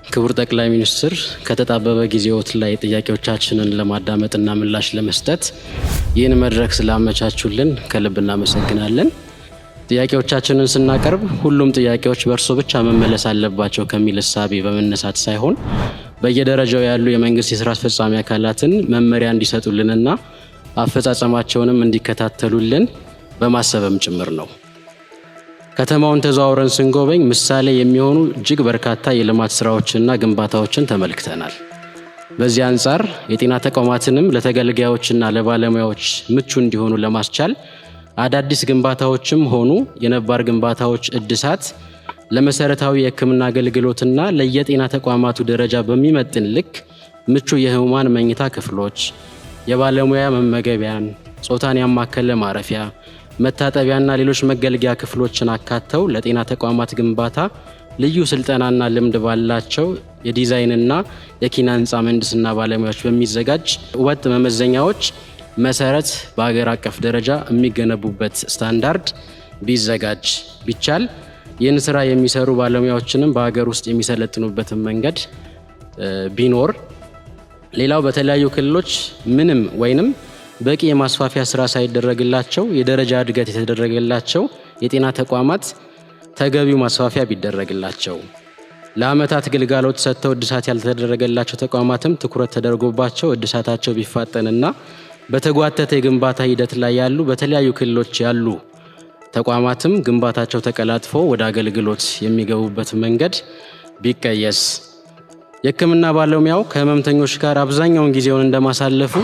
ክቡር ጠቅላይ ሚኒስትር ከተጣበበ ጊዜዎት ላይ ጥያቄዎቻችንን ለማዳመጥና ምላሽ ለመስጠት ይህን መድረክ ስላመቻቹልን ከልብ እናመሰግናለን። ጥያቄዎቻችንን ስናቀርብ ሁሉም ጥያቄዎች በእርሶ ብቻ መመለስ አለባቸው ከሚል እሳቤ በመነሳት ሳይሆን በየደረጃው ያሉ የመንግስት የሥራ አስፈጻሚ አካላትን መመሪያ እንዲሰጡልንና አፈጻጸማቸውንም እንዲከታተሉልን በማሰብም ጭምር ነው። ከተማውን ተዘዋውረን ስንጎበኝ ምሳሌ የሚሆኑ እጅግ በርካታ የልማት ስራዎችና ግንባታዎችን ተመልክተናል። በዚህ አንጻር የጤና ተቋማትንም ለተገልጋዮችና ለባለሙያዎች ምቹ እንዲሆኑ ለማስቻል አዳዲስ ግንባታዎችም ሆኑ የነባር ግንባታዎች እድሳት ለመሰረታዊ የሕክምና አገልግሎትና ለየጤና ተቋማቱ ደረጃ በሚመጥን ልክ ምቹ የህሙማን መኝታ ክፍሎች፣ የባለሙያ መመገቢያን፣ ጾታን ያማከለ ማረፊያ፣ መታጠቢያና ሌሎች መገልገያ ክፍሎችን አካተው ለጤና ተቋማት ግንባታ ልዩ ስልጠናና ልምድ ባላቸው የዲዛይንና የኪነ ህንፃ ምህንድስና ባለሙያዎች በሚዘጋጅ ወጥ መመዘኛዎች መሰረት በአገር አቀፍ ደረጃ የሚገነቡበት ስታንዳርድ ቢዘጋጅ ቢቻል ይህን ስራ የሚሰሩ ባለሙያዎችንም በአገር ውስጥ የሚሰለጥኑበትን መንገድ ቢኖር። ሌላው በተለያዩ ክልሎች ምንም ወይንም በቂ የማስፋፊያ ስራ ሳይደረግላቸው የደረጃ እድገት የተደረገላቸው የጤና ተቋማት ተገቢው ማስፋፊያ ቢደረግላቸው፣ ለአመታት ግልጋሎት ሰጥተው እድሳት ያልተደረገላቸው ተቋማትም ትኩረት ተደርጎባቸው እድሳታቸው ቢፋጠንና በተጓተተ የግንባታ ሂደት ላይ ያሉ በተለያዩ ክልሎች ያሉ ተቋማትም ግንባታቸው ተቀላጥፎ ወደ አገልግሎት የሚገቡበት መንገድ ቢቀየስ። የሕክምና ባለሙያው ከህመምተኞች ጋር አብዛኛውን ጊዜውን እንደማሳለፉ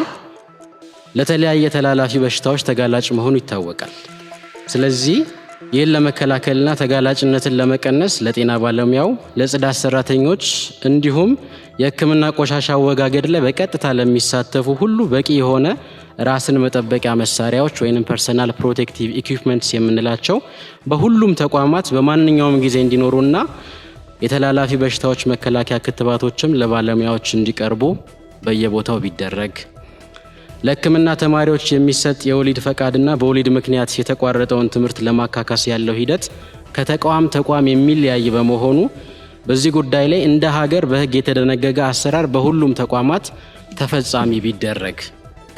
ለተለያየ ተላላፊ በሽታዎች ተጋላጭ መሆኑ ይታወቃል። ስለዚህ ይህን ለመከላከልና ተጋላጭነትን ለመቀነስ ለጤና ባለሙያው፣ ለጽዳት ሰራተኞች እንዲሁም የሕክምና ቆሻሻ አወጋገድ ላይ በቀጥታ ለሚሳተፉ ሁሉ በቂ የሆነ ራስን መጠበቂያ መሳሪያዎች ወይንም ፐርሰናል ፕሮቴክቲቭ ኢኩዊፕመንትስ የምንላቸው በሁሉም ተቋማት በማንኛውም ጊዜ እንዲኖሩና የተላላፊ በሽታዎች መከላከያ ክትባቶችም ለባለሙያዎች እንዲቀርቡ በየቦታው ቢደረግ፣ ለሕክምና ተማሪዎች የሚሰጥ የወሊድ ፈቃድና በወሊድ ምክንያት የተቋረጠውን ትምህርት ለማካካስ ያለው ሂደት ከተቋም ተቋም የሚለያይ በመሆኑ በዚህ ጉዳይ ላይ እንደ ሀገር በሕግ የተደነገገ አሰራር በሁሉም ተቋማት ተፈጻሚ ቢደረግ።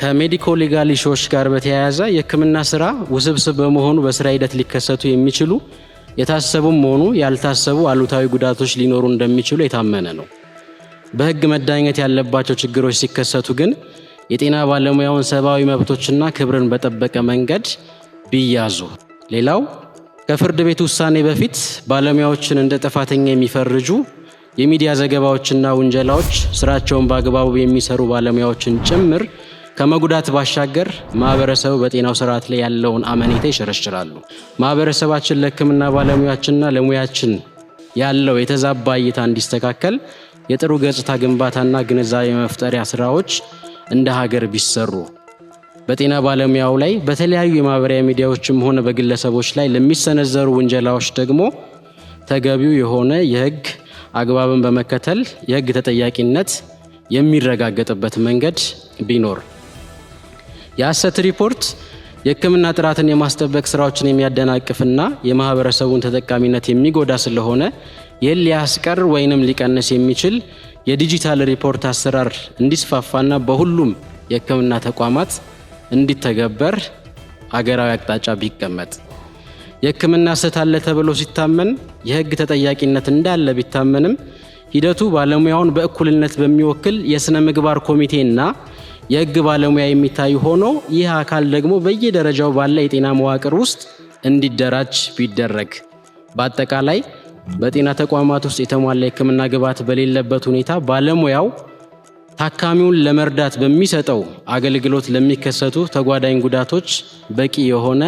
ከሜዲኮ ሌጋል ኢሹዎች ጋር በተያያዘ የሕክምና ስራ ውስብስብ በመሆኑ በስራ ሂደት ሊከሰቱ የሚችሉ የታሰቡም ሆኑ ያልታሰቡ አሉታዊ ጉዳቶች ሊኖሩ እንደሚችሉ የታመነ ነው። በሕግ መዳኘት ያለባቸው ችግሮች ሲከሰቱ ግን የጤና ባለሙያውን ሰብአዊ መብቶችና ክብርን በጠበቀ መንገድ ቢያዙ። ሌላው ከፍርድ ቤት ውሳኔ በፊት ባለሙያዎችን እንደ ጥፋተኛ የሚፈርጁ የሚዲያ ዘገባዎችና ውንጀላዎች ስራቸውን በአግባቡ የሚሰሩ ባለሙያዎችን ጭምር ከመጉዳት ባሻገር ማህበረሰቡ በጤናው ስርዓት ላይ ያለውን አመኔታ ይሸረሽራሉ። ማህበረሰባችን ለሕክምና ባለሙያችንና ለሙያችን ያለው የተዛባ እይታ እንዲስተካከል የጥሩ ገጽታ ግንባታና ግንዛቤ መፍጠሪያ ስራዎች እንደ ሀገር ቢሰሩ፣ በጤና ባለሙያው ላይ በተለያዩ የማህበራዊ ሚዲያዎችም ሆነ በግለሰቦች ላይ ለሚሰነዘሩ ውንጀላዎች ደግሞ ተገቢው የሆነ የህግ አግባብን በመከተል የህግ ተጠያቂነት የሚረጋገጥበት መንገድ ቢኖር። የሐሰት ሪፖርት የሕክምና ጥራትን የማስጠበቅ ስራዎችን የሚያደናቅፍና የማህበረሰቡን ተጠቃሚነት የሚጎዳ ስለሆነ ይህን ሊያስቀር ወይንም ሊቀንስ የሚችል የዲጂታል ሪፖርት አሰራር እንዲስፋፋና በሁሉም የሕክምና ተቋማት እንዲተገበር አገራዊ አቅጣጫ ቢቀመጥ። የሕክምና ስህተት አለ ተብሎ ሲታመን የህግ ተጠያቂነት እንዳለ ቢታመንም ሂደቱ ባለሙያውን በእኩልነት በሚወክል የሥነ ምግባር ኮሚቴና የህግ ባለሙያ የሚታይ ሆኖ ይህ አካል ደግሞ በየደረጃው ባለ የጤና መዋቅር ውስጥ እንዲደራጅ ቢደረግ። በአጠቃላይ በጤና ተቋማት ውስጥ የተሟላ የሕክምና ግብዓት በሌለበት ሁኔታ ባለሙያው ታካሚውን ለመርዳት በሚሰጠው አገልግሎት ለሚከሰቱ ተጓዳኝ ጉዳቶች በቂ የሆነ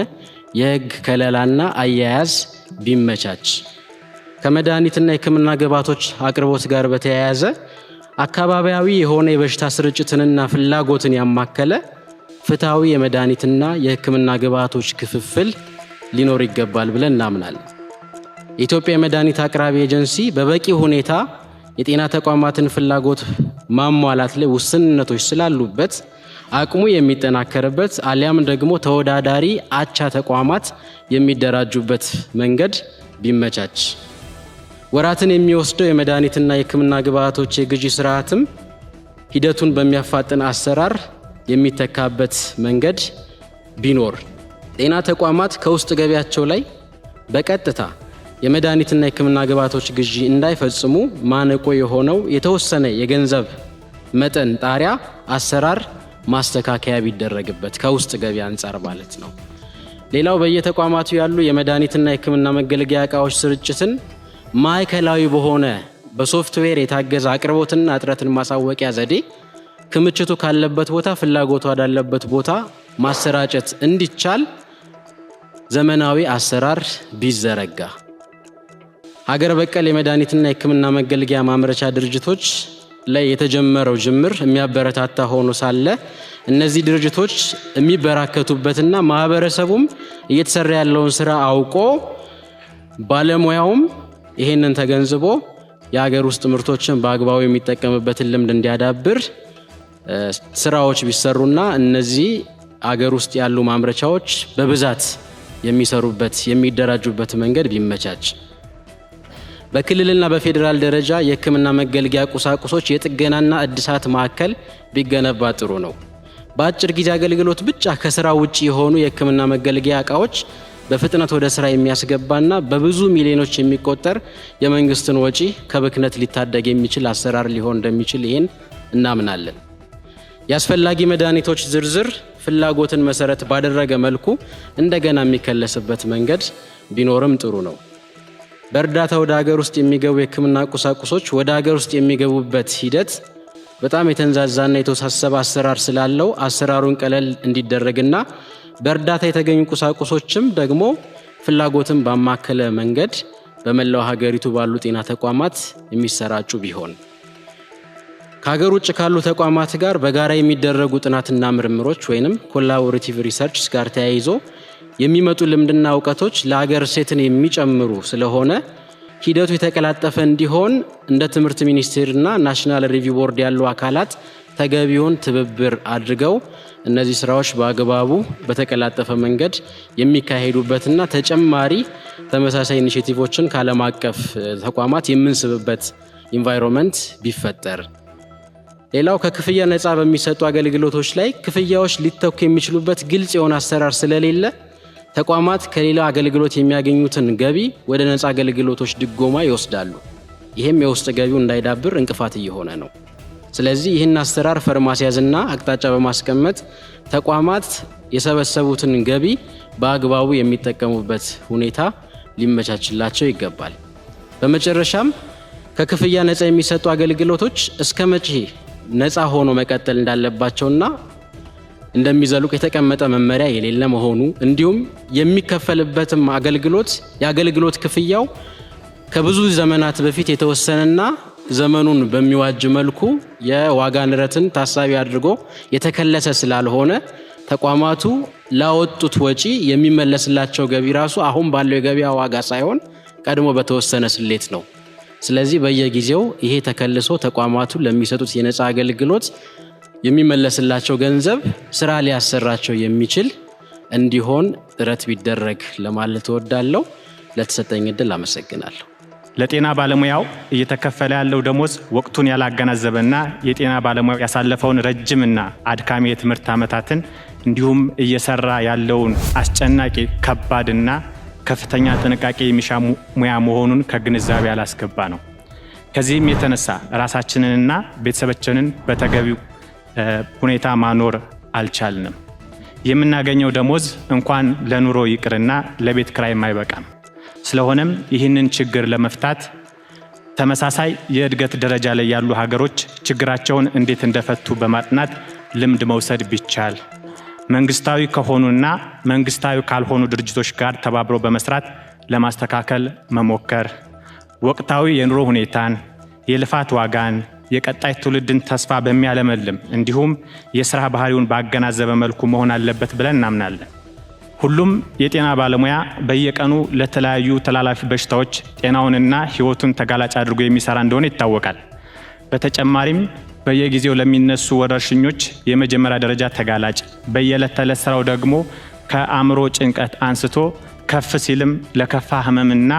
የህግ ከለላና አያያዝ ቢመቻች። ከመድኃኒትና የሕክምና ግብዓቶች አቅርቦት ጋር በተያያዘ አካባቢያዊ የሆነ የበሽታ ስርጭትንና ፍላጎትን ያማከለ ፍትሃዊ የመድኃኒትና የሕክምና ግብዓቶች ክፍፍል ሊኖር ይገባል ብለን እናምናለን። የኢትዮጵያ የመድኃኒት አቅራቢ ኤጀንሲ በበቂ ሁኔታ የጤና ተቋማትን ፍላጎት ማሟላት ላይ ውስንነቶች ስላሉበት አቅሙ የሚጠናከርበት አሊያም ደግሞ ተወዳዳሪ አቻ ተቋማት የሚደራጁበት መንገድ ቢመቻች። ወራትን የሚወስደው የመድኃኒትና የሕክምና ግብዓቶች የግዢ ስርዓትም ሂደቱን በሚያፋጥን አሰራር የሚተካበት መንገድ ቢኖር፣ ጤና ተቋማት ከውስጥ ገቢያቸው ላይ በቀጥታ የመድኃኒትና የሕክምና ግብዓቶች ግዢ እንዳይፈጽሙ ማነቆ የሆነው የተወሰነ የገንዘብ መጠን ጣሪያ አሰራር ማስተካከያ ቢደረግበት ከውስጥ ገቢ አንጻር ማለት ነው። ሌላው በየተቋማቱ ያሉ የመድኃኒትና የሕክምና መገልገያ ዕቃዎች ስርጭትን ማዕከላዊ በሆነ በሶፍትዌር የታገዘ አቅርቦትና እጥረትን ማሳወቂያ ዘዴ ክምችቱ ካለበት ቦታ ፍላጎቱ ወዳለበት ቦታ ማሰራጨት እንዲቻል ዘመናዊ አሰራር ቢዘረጋ፣ ሀገር በቀል የመድኃኒትና የሕክምና መገልገያ ማምረቻ ድርጅቶች ላይ የተጀመረው ጅምር የሚያበረታታ ሆኖ ሳለ እነዚህ ድርጅቶች የሚበራከቱበትና ማህበረሰቡም እየተሰራ ያለውን ስራ አውቆ ባለሙያውም ይሄንን ተገንዝቦ የሀገር ውስጥ ምርቶችን በአግባቡ የሚጠቀምበትን ልምድ እንዲያዳብር ስራዎች ቢሰሩና እነዚህ ሀገር ውስጥ ያሉ ማምረቻዎች በብዛት የሚሰሩበት የሚደራጁበት መንገድ ቢመቻች፣ በክልልና በፌዴራል ደረጃ የሕክምና መገልገያ ቁሳቁሶች የጥገናና እድሳት ማዕከል ቢገነባ ጥሩ ነው። በአጭር ጊዜ አገልግሎት ብቻ ከስራ ውጪ የሆኑ የሕክምና መገልገያ ዕቃዎች በፍጥነት ወደ ስራ የሚያስገባና በብዙ ሚሊዮኖች የሚቆጠር የመንግስትን ወጪ ከብክነት ሊታደግ የሚችል አሰራር ሊሆን እንደሚችል ይሄን እናምናለን። የአስፈላጊ መድኃኒቶች ዝርዝር ፍላጎትን መሰረት ባደረገ መልኩ እንደገና የሚከለስበት መንገድ ቢኖርም ጥሩ ነው። በእርዳታ ወደ ሀገር ውስጥ የሚገቡ የሕክምና ቁሳቁሶች ወደ ሀገር ውስጥ የሚገቡበት ሂደት በጣም የተንዛዛና የተወሳሰበ አሰራር ስላለው አሰራሩን ቀለል እንዲደረግና በእርዳታ የተገኙ ቁሳቁሶችም ደግሞ ፍላጎትን ባማከለ መንገድ በመላው ሀገሪቱ ባሉ ጤና ተቋማት የሚሰራጩ ቢሆን፣ ከሀገር ውጭ ካሉ ተቋማት ጋር በጋራ የሚደረጉ ጥናትና ምርምሮች ወይንም ኮላቦሬቲቭ ሪሰርችስ ጋር ተያይዞ የሚመጡ ልምድና እውቀቶች ለሀገር እሴትን የሚጨምሩ ስለሆነ ሂደቱ የተቀላጠፈ እንዲሆን እንደ ትምህርት ሚኒስቴርና ናሽናል ሪቪው ቦርድ ያሉ አካላት ተገቢውን ትብብር አድርገው እነዚህ ስራዎች በአግባቡ በተቀላጠፈ መንገድ የሚካሄዱበትና ተጨማሪ ተመሳሳይ ኢኒሼቲቮችን ከዓለም አቀፍ ተቋማት የምንስብበት ኢንቫይሮንመንት ቢፈጠር። ሌላው ከክፍያ ነፃ በሚሰጡ አገልግሎቶች ላይ ክፍያዎች ሊተኩ የሚችሉበት ግልጽ የሆነ አሰራር ስለሌለ ተቋማት ከሌላ አገልግሎት የሚያገኙትን ገቢ ወደ ነፃ አገልግሎቶች ድጎማ ይወስዳሉ። ይህም የውስጥ ገቢው እንዳይዳብር እንቅፋት እየሆነ ነው። ስለዚህ ይህን አሰራር ፈርማሲያዝና አቅጣጫ በማስቀመጥ ተቋማት የሰበሰቡትን ገቢ በአግባቡ የሚጠቀሙበት ሁኔታ ሊመቻችላቸው ይገባል። በመጨረሻም ከክፍያ ነፃ የሚሰጡ አገልግሎቶች እስከ መቼ ነፃ ሆኖ መቀጠል እንዳለባቸውና እንደሚዘልቁ የተቀመጠ መመሪያ የሌለ መሆኑ እንዲሁም የሚከፈልበትም የአገልግሎት ክፍያው ከብዙ ዘመናት በፊት የተወሰነና ዘመኑን በሚዋጅ መልኩ የዋጋ ንረትን ታሳቢ አድርጎ የተከለሰ ስላልሆነ ተቋማቱ ላወጡት ወጪ የሚመለስላቸው ገቢ ራሱ አሁን ባለው የገበያ ዋጋ ሳይሆን ቀድሞ በተወሰነ ስሌት ነው። ስለዚህ በየጊዜው ይሄ ተከልሶ ተቋማቱ ለሚሰጡት የነፃ አገልግሎት የሚመለስላቸው ገንዘብ ስራ ሊያሰራቸው የሚችል እንዲሆን ጥረት ቢደረግ ለማለት እወዳለሁ። ለተሰጠኝ ዕድል አመሰግናለሁ። ለጤና ባለሙያው እየተከፈለ ያለው ደሞዝ ወቅቱን ያላገናዘበና የጤና ባለሙያው ያሳለፈውን ረጅምና አድካሚ የትምህርት ዓመታትን እንዲሁም እየሰራ ያለውን አስጨናቂ ከባድና ከፍተኛ ጥንቃቄ የሚሻ ሙያ መሆኑን ከግንዛቤ ያላስገባ ነው። ከዚህም የተነሳ ራሳችንንና ቤተሰባችንን በተገቢው ሁኔታ ማኖር አልቻልንም። የምናገኘው ደሞዝ እንኳን ለኑሮ ይቅርና ለቤት ኪራይም አይበቃም። ስለሆነም ይህንን ችግር ለመፍታት ተመሳሳይ የእድገት ደረጃ ላይ ያሉ ሀገሮች ችግራቸውን እንዴት እንደፈቱ በማጥናት ልምድ መውሰድ ቢቻል፣ መንግስታዊ ከሆኑና መንግስታዊ ካልሆኑ ድርጅቶች ጋር ተባብሮ በመስራት ለማስተካከል መሞከር፣ ወቅታዊ የኑሮ ሁኔታን፣ የልፋት ዋጋን፣ የቀጣይ ትውልድን ተስፋ በሚያለመልም እንዲሁም የሥራ ባህሪውን ባገናዘበ መልኩ መሆን አለበት ብለን እናምናለን። ሁሉም የጤና ባለሙያ በየቀኑ ለተለያዩ ተላላፊ በሽታዎች ጤናውንና ሕይወቱን ተጋላጭ አድርጎ የሚሰራ እንደሆነ ይታወቃል። በተጨማሪም በየጊዜው ለሚነሱ ወረርሽኞች የመጀመሪያ ደረጃ ተጋላጭ፣ በየዕለት ተዕለት ስራው ደግሞ ከአእምሮ ጭንቀት አንስቶ ከፍ ሲልም ለከፋ ህመምና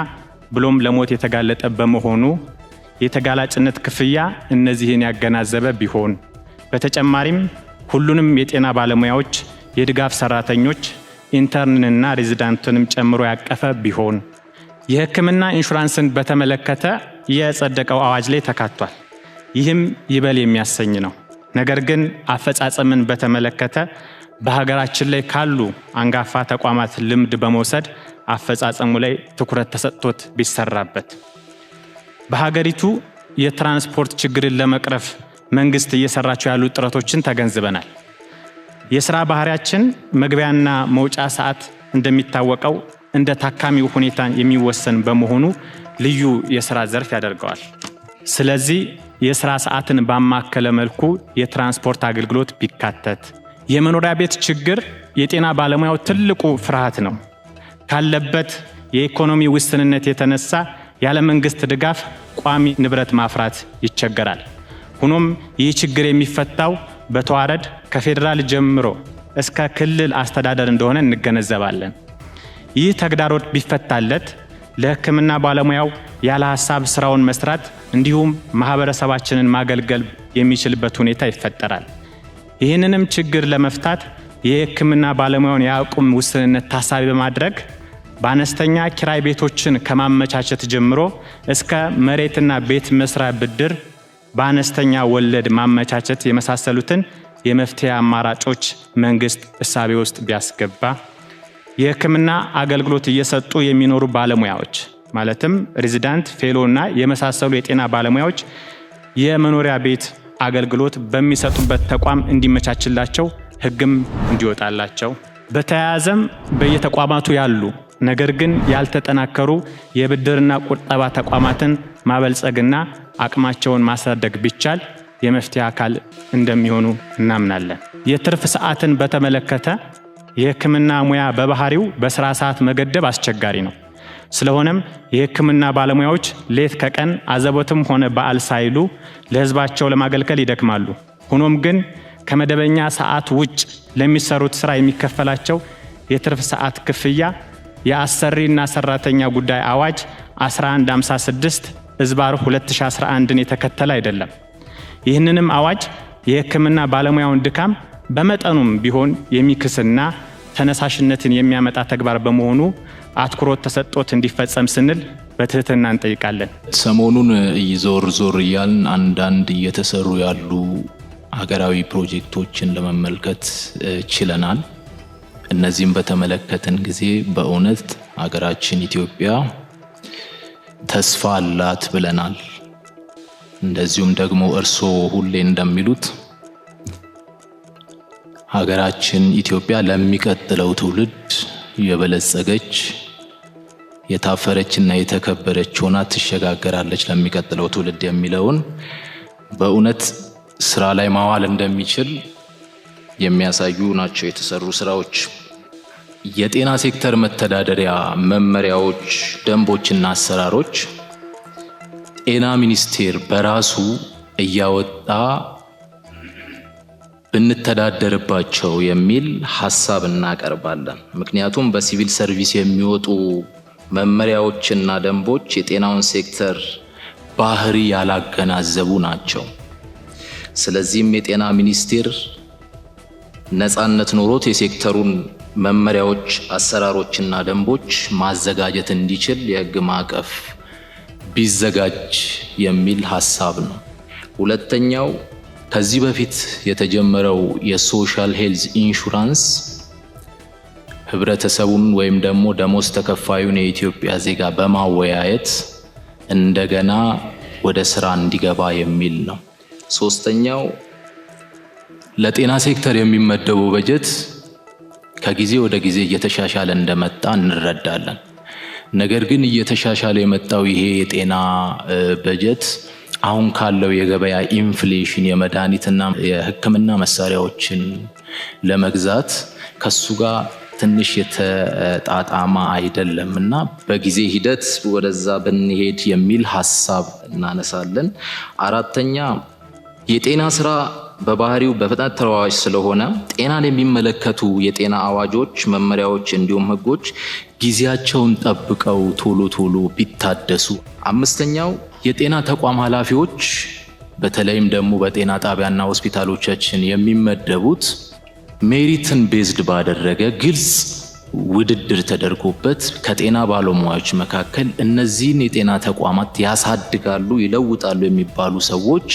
ብሎም ለሞት የተጋለጠ በመሆኑ የተጋላጭነት ክፍያ እነዚህን ያገናዘበ ቢሆን፣ በተጨማሪም ሁሉንም የጤና ባለሙያዎች፣ የድጋፍ ሰራተኞች፣ ኢንተርንና ሬዚዳንትንም ጨምሮ ያቀፈ ቢሆን፣ የሕክምና ኢንሹራንስን በተመለከተ የጸደቀው አዋጅ ላይ ተካቷል። ይህም ይበል የሚያሰኝ ነው። ነገር ግን አፈጻጸምን በተመለከተ በሀገራችን ላይ ካሉ አንጋፋ ተቋማት ልምድ በመውሰድ አፈጻጸሙ ላይ ትኩረት ተሰጥቶት ቢሰራበት። በሀገሪቱ የትራንስፖርት ችግርን ለመቅረፍ መንግስት እየሰራቸው ያሉ ጥረቶችን ተገንዝበናል። የሥራ ባህሪያችን መግቢያና መውጫ ሰዓት እንደሚታወቀው እንደ ታካሚው ሁኔታ የሚወሰን በመሆኑ ልዩ የሥራ ዘርፍ ያደርገዋል። ስለዚህ የሥራ ሰዓትን ባማከለ መልኩ የትራንስፖርት አገልግሎት ቢካተት። የመኖሪያ ቤት ችግር የጤና ባለሙያው ትልቁ ፍርሃት ነው። ካለበት የኢኮኖሚ ውስንነት የተነሳ ያለ መንግስት ድጋፍ ቋሚ ንብረት ማፍራት ይቸገራል። ሆኖም ይህ ችግር የሚፈታው በተዋረድ ከፌዴራል ጀምሮ እስከ ክልል አስተዳደር እንደሆነ እንገነዘባለን። ይህ ተግዳሮት ቢፈታለት ለሕክምና ባለሙያው ያለ ሐሳብ ስራውን መስራት እንዲሁም ማህበረሰባችንን ማገልገል የሚችልበት ሁኔታ ይፈጠራል። ይህንንም ችግር ለመፍታት የሕክምና ባለሙያውን የአቅም ውስንነት ታሳቢ በማድረግ በአነስተኛ ኪራይ ቤቶችን ከማመቻቸት ጀምሮ እስከ መሬትና ቤት መስሪያ ብድር በአነስተኛ ወለድ ማመቻቸት የመሳሰሉትን የመፍትሄ አማራጮች መንግስት እሳቤ ውስጥ ቢያስገባ፣ የሕክምና አገልግሎት እየሰጡ የሚኖሩ ባለሙያዎች ማለትም ሬዚዳንት፣ ፌሎና የመሳሰሉ የጤና ባለሙያዎች የመኖሪያ ቤት አገልግሎት በሚሰጡበት ተቋም እንዲመቻችላቸው ሕግም እንዲወጣላቸው፣ በተያያዘም በየተቋማቱ ያሉ ነገር ግን ያልተጠናከሩ የብድርና ቁጠባ ተቋማትን ማበልጸግና አቅማቸውን ማሳደግ ቢቻል የመፍትሄ አካል እንደሚሆኑ እናምናለን። የትርፍ ሰዓትን በተመለከተ የሕክምና ሙያ በባህሪው በስራ ሰዓት መገደብ አስቸጋሪ ነው። ስለሆነም የሕክምና ባለሙያዎች ሌት ከቀን አዘቦትም ሆነ በዓል ሳይሉ ለሕዝባቸው ለማገልገል ይደክማሉ። ሆኖም ግን ከመደበኛ ሰዓት ውጭ ለሚሰሩት ስራ የሚከፈላቸው የትርፍ ሰዓት ክፍያ የአሰሪና ሰራተኛ ጉዳይ አዋጅ 1156/2011ን የተከተለ አይደለም። ይህንንም አዋጅ የሕክምና ባለሙያውን ድካም በመጠኑም ቢሆን የሚክስና ተነሳሽነትን የሚያመጣ ተግባር በመሆኑ አትኩሮት ተሰጥቶት እንዲፈጸም ስንል በትህትና እንጠይቃለን። ሰሞኑን ዞር እያልን አንዳንድ እየተሰሩ ያሉ ሀገራዊ ፕሮጀክቶችን ለመመልከት ችለናል። እነዚህም በተመለከተን ጊዜ በእውነት ሀገራችን ኢትዮጵያ ተስፋ አላት ብለናል። እንደዚሁም ደግሞ እርስዎ ሁሌ እንደሚሉት ሀገራችን ኢትዮጵያ ለሚቀጥለው ትውልድ የበለጸገች የታፈረችና የተከበረች ሆና ትሸጋገራለች ለሚቀጥለው ትውልድ የሚለውን በእውነት ስራ ላይ ማዋል እንደሚችል የሚያሳዩ ናቸው የተሰሩ ስራዎች። የጤና ሴክተር መተዳደሪያ መመሪያዎች፣ ደንቦችና አሰራሮች ጤና ሚኒስቴር በራሱ እያወጣ ብንተዳደርባቸው የሚል ሐሳብ እናቀርባለን። ምክንያቱም በሲቪል ሰርቪስ የሚወጡ መመሪያዎችና ደንቦች የጤናውን ሴክተር ባህሪ ያላገናዘቡ ናቸው። ስለዚህም የጤና ሚኒስቴር ነፃነት ኖሮት የሴክተሩን መመሪያዎች፣ አሰራሮችና ደንቦች ማዘጋጀት እንዲችል የሕግ ማዕቀፍ ቢዘጋጅ የሚል ሐሳብ ነው። ሁለተኛው ከዚህ በፊት የተጀመረው የሶሻል ሄልዝ ኢንሹራንስ ህብረተሰቡን ወይም ደግሞ ደሞዝ ተከፋዩን የኢትዮጵያ ዜጋ በማወያየት እንደገና ወደ ስራ እንዲገባ የሚል ነው። ሶስተኛው ለጤና ሴክተር የሚመደበው በጀት ከጊዜ ወደ ጊዜ እየተሻሻለ እንደመጣ እንረዳለን። ነገር ግን እየተሻሻለ የመጣው ይሄ የጤና በጀት አሁን ካለው የገበያ ኢንፍሌሽን የመድኃኒትና የሕክምና መሳሪያዎችን ለመግዛት ከሱ ጋር ትንሽ የተጣጣማ አይደለም እና በጊዜ ሂደት ወደዛ ብንሄድ የሚል ሐሳብ እናነሳለን። አራተኛ የጤና ስራ በባህሪው በፍጥነት ተለዋዋጭ ስለሆነ ጤናን የሚመለከቱ የጤና አዋጆች፣ መመሪያዎች እንዲሁም ህጎች ጊዜያቸውን ጠብቀው ቶሎ ቢታደሱ። አምስተኛው የጤና ተቋም ኃላፊዎች በተለይም ደግሞ በጤና ጣቢያና ሆስፒታሎቻችን የሚመደቡት ሜሪትን ቤዝድ ባደረገ ግልጽ ውድድር ተደርጎበት ከጤና ባለሙያዎች መካከል እነዚህን የጤና ተቋማት ያሳድጋሉ፣ ይለውጣሉ የሚባሉ ሰዎች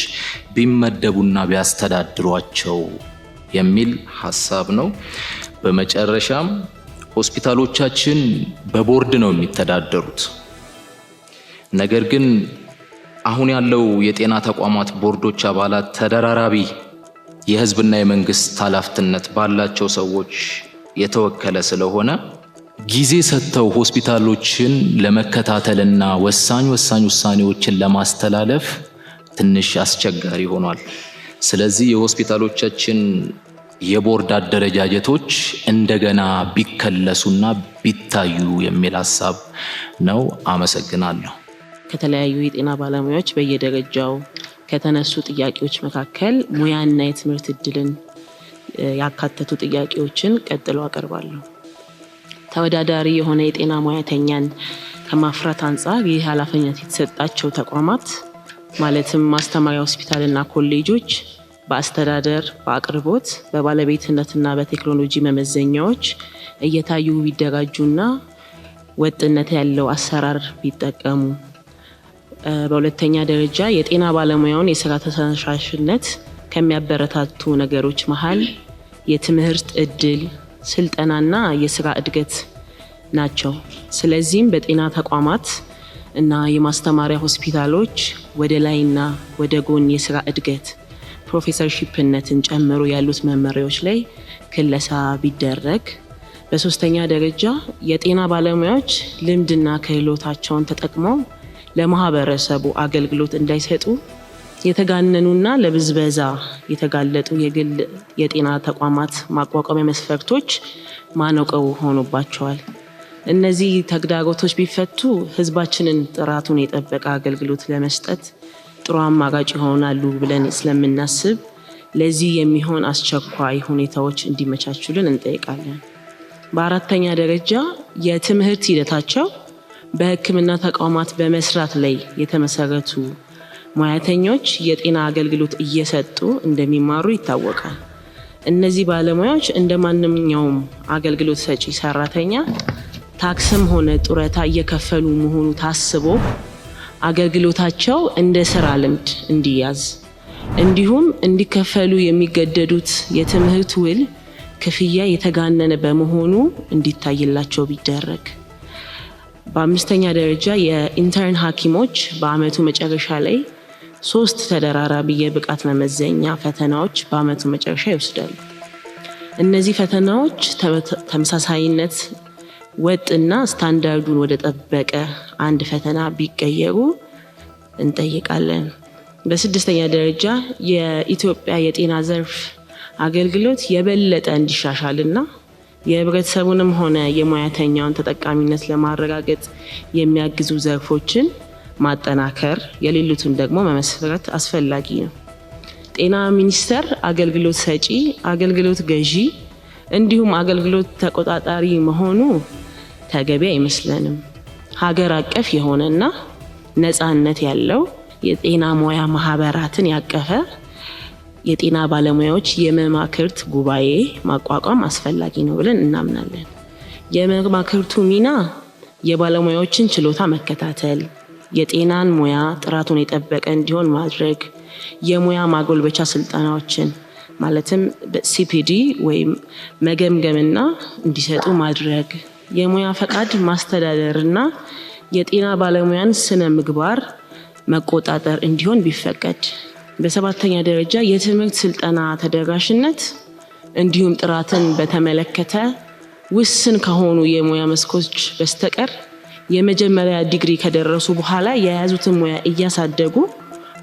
ቢመደቡና ቢያስተዳድሯቸው የሚል ሐሳብ ነው። በመጨረሻም ሆስፒታሎቻችን በቦርድ ነው የሚተዳደሩት። ነገር ግን አሁን ያለው የጤና ተቋማት ቦርዶች አባላት ተደራራቢ የህዝብና የመንግስት ኃላፊነት ባላቸው ሰዎች የተወከለ ስለሆነ ጊዜ ሰጥተው ሆስፒታሎችን ለመከታተልና ወሳኝ ውሳኔዎችን ለማስተላለፍ ትንሽ አስቸጋሪ ሆኗል። ስለዚህ የሆስፒታሎቻችን የቦርድ አደረጃጀቶች እንደገና ቢከለሱና ቢታዩ የሚል ሐሳብ ነው። አመሰግናለሁ። ከተለያዩ የጤና ባለሙያዎች በየደረጃው ከተነሱ ጥያቄዎች መካከል ሙያና የትምህርት እድልን ያካተቱ ጥያቄዎችን ቀጥሎ አቀርባለሁ። ተወዳዳሪ የሆነ የጤና ሙያተኛን ከማፍራት አንጻር ይህ ኃላፊነት የተሰጣቸው ተቋማት ማለትም ማስተማሪያ ሆስፒታልና ኮሌጆች በአስተዳደር፣ በአቅርቦት፣ በባለቤትነትና በቴክኖሎጂ መመዘኛዎች እየታዩ ቢደራጁና ወጥነት ያለው አሰራር ቢጠቀሙ። በሁለተኛ ደረጃ የጤና ባለሙያውን የስራ ተነሳሽነት ከሚያበረታቱ ነገሮች መሃል የትምህርት እድል፣ ስልጠናና የስራ እድገት ናቸው። ስለዚህም በጤና ተቋማት እና የማስተማሪያ ሆስፒታሎች ወደ ላይና ወደ ጎን የስራ እድገት ፕሮፌሰርሺፕነትን ጨምሮ ያሉት መመሪያዎች ላይ ክለሳ ቢደረግ። በሶስተኛ ደረጃ የጤና ባለሙያዎች ልምድና ክህሎታቸውን ተጠቅመው ለማህበረሰቡ አገልግሎት እንዳይሰጡ የተጋነኑና ለብዝበዛ የተጋለጡ የግል የጤና ተቋማት ማቋቋሚያ መስፈርቶች ማነቆው ሆኖባቸዋል። እነዚህ ተግዳሮቶች ቢፈቱ ህዝባችንን ጥራቱን የጠበቀ አገልግሎት ለመስጠት ጥሩ አማራጭ ይሆናሉ ብለን ስለምናስብ ለዚህ የሚሆን አስቸኳይ ሁኔታዎች እንዲመቻቹልን እንጠይቃለን። በአራተኛ ደረጃ የትምህርት ሂደታቸው በሕክምና ተቋማት በመስራት ላይ የተመሰረቱ ሙያተኞች የጤና አገልግሎት እየሰጡ እንደሚማሩ ይታወቃል። እነዚህ ባለሙያዎች እንደ ማንኛውም አገልግሎት ሰጪ ሰራተኛ ታክስም ሆነ ጡረታ እየከፈሉ መሆኑ ታስቦ አገልግሎታቸው እንደ ስራ ልምድ እንዲያዝ እንዲሁም እንዲከፈሉ የሚገደዱት የትምህርት ውል ክፍያ የተጋነነ በመሆኑ እንዲታይላቸው ቢደረግ። በአምስተኛ ደረጃ የኢንተርን ሐኪሞች በአመቱ መጨረሻ ላይ 3 ተደራራቢ የብቃት መመዘኛ ፈተናዎች በአመቱ መጨረሻ ይወስዳሉ። እነዚህ ፈተናዎች ተመሳሳይነት ወጥና ስታንዳርዱን ወደ ጠበቀ አንድ ፈተና ቢቀየሩ እንጠይቃለን። በስድስተኛ ደረጃ የኢትዮጵያ የጤና ዘርፍ አገልግሎት የበለጠ እንዲሻሻልና የህብረተሰቡንም ሆነ የሙያተኛውን ተጠቃሚነት ለማረጋገጥ የሚያግዙ ዘርፎችን ማጠናከር፣ የሌሉትን ደግሞ መመስረት አስፈላጊ ነው። ጤና ሚኒስቴር አገልግሎት ሰጪ፣ አገልግሎት ገዢ እንዲሁም አገልግሎት ተቆጣጣሪ መሆኑ ተገቢ አይመስለንም። ሀገር አቀፍ የሆነና ነፃነት ያለው የጤና ሙያ ማህበራትን ያቀፈ የጤና ባለሙያዎች የመማክርት ጉባኤ ማቋቋም አስፈላጊ ነው ብለን እናምናለን። የመማክርቱ ሚና የባለሙያዎችን ችሎታ መከታተል፣ የጤናን ሙያ ጥራቱን የጠበቀ እንዲሆን ማድረግ፣ የሙያ ማጎልበቻ ስልጠናዎችን ማለትም በሲፒዲ ወይም መገምገምና እንዲሰጡ ማድረግ፣ የሙያ ፈቃድ ማስተዳደርና የጤና ባለሙያን ስነ ምግባር መቆጣጠር እንዲሆን ቢፈቀድ። በሰባተኛ ደረጃ የትምህርት ስልጠና ተደራሽነት እንዲሁም ጥራትን በተመለከተ ውስን ከሆኑ የሙያ መስኮች በስተቀር የመጀመሪያ ዲግሪ ከደረሱ በኋላ የያዙትን ሙያ እያሳደጉ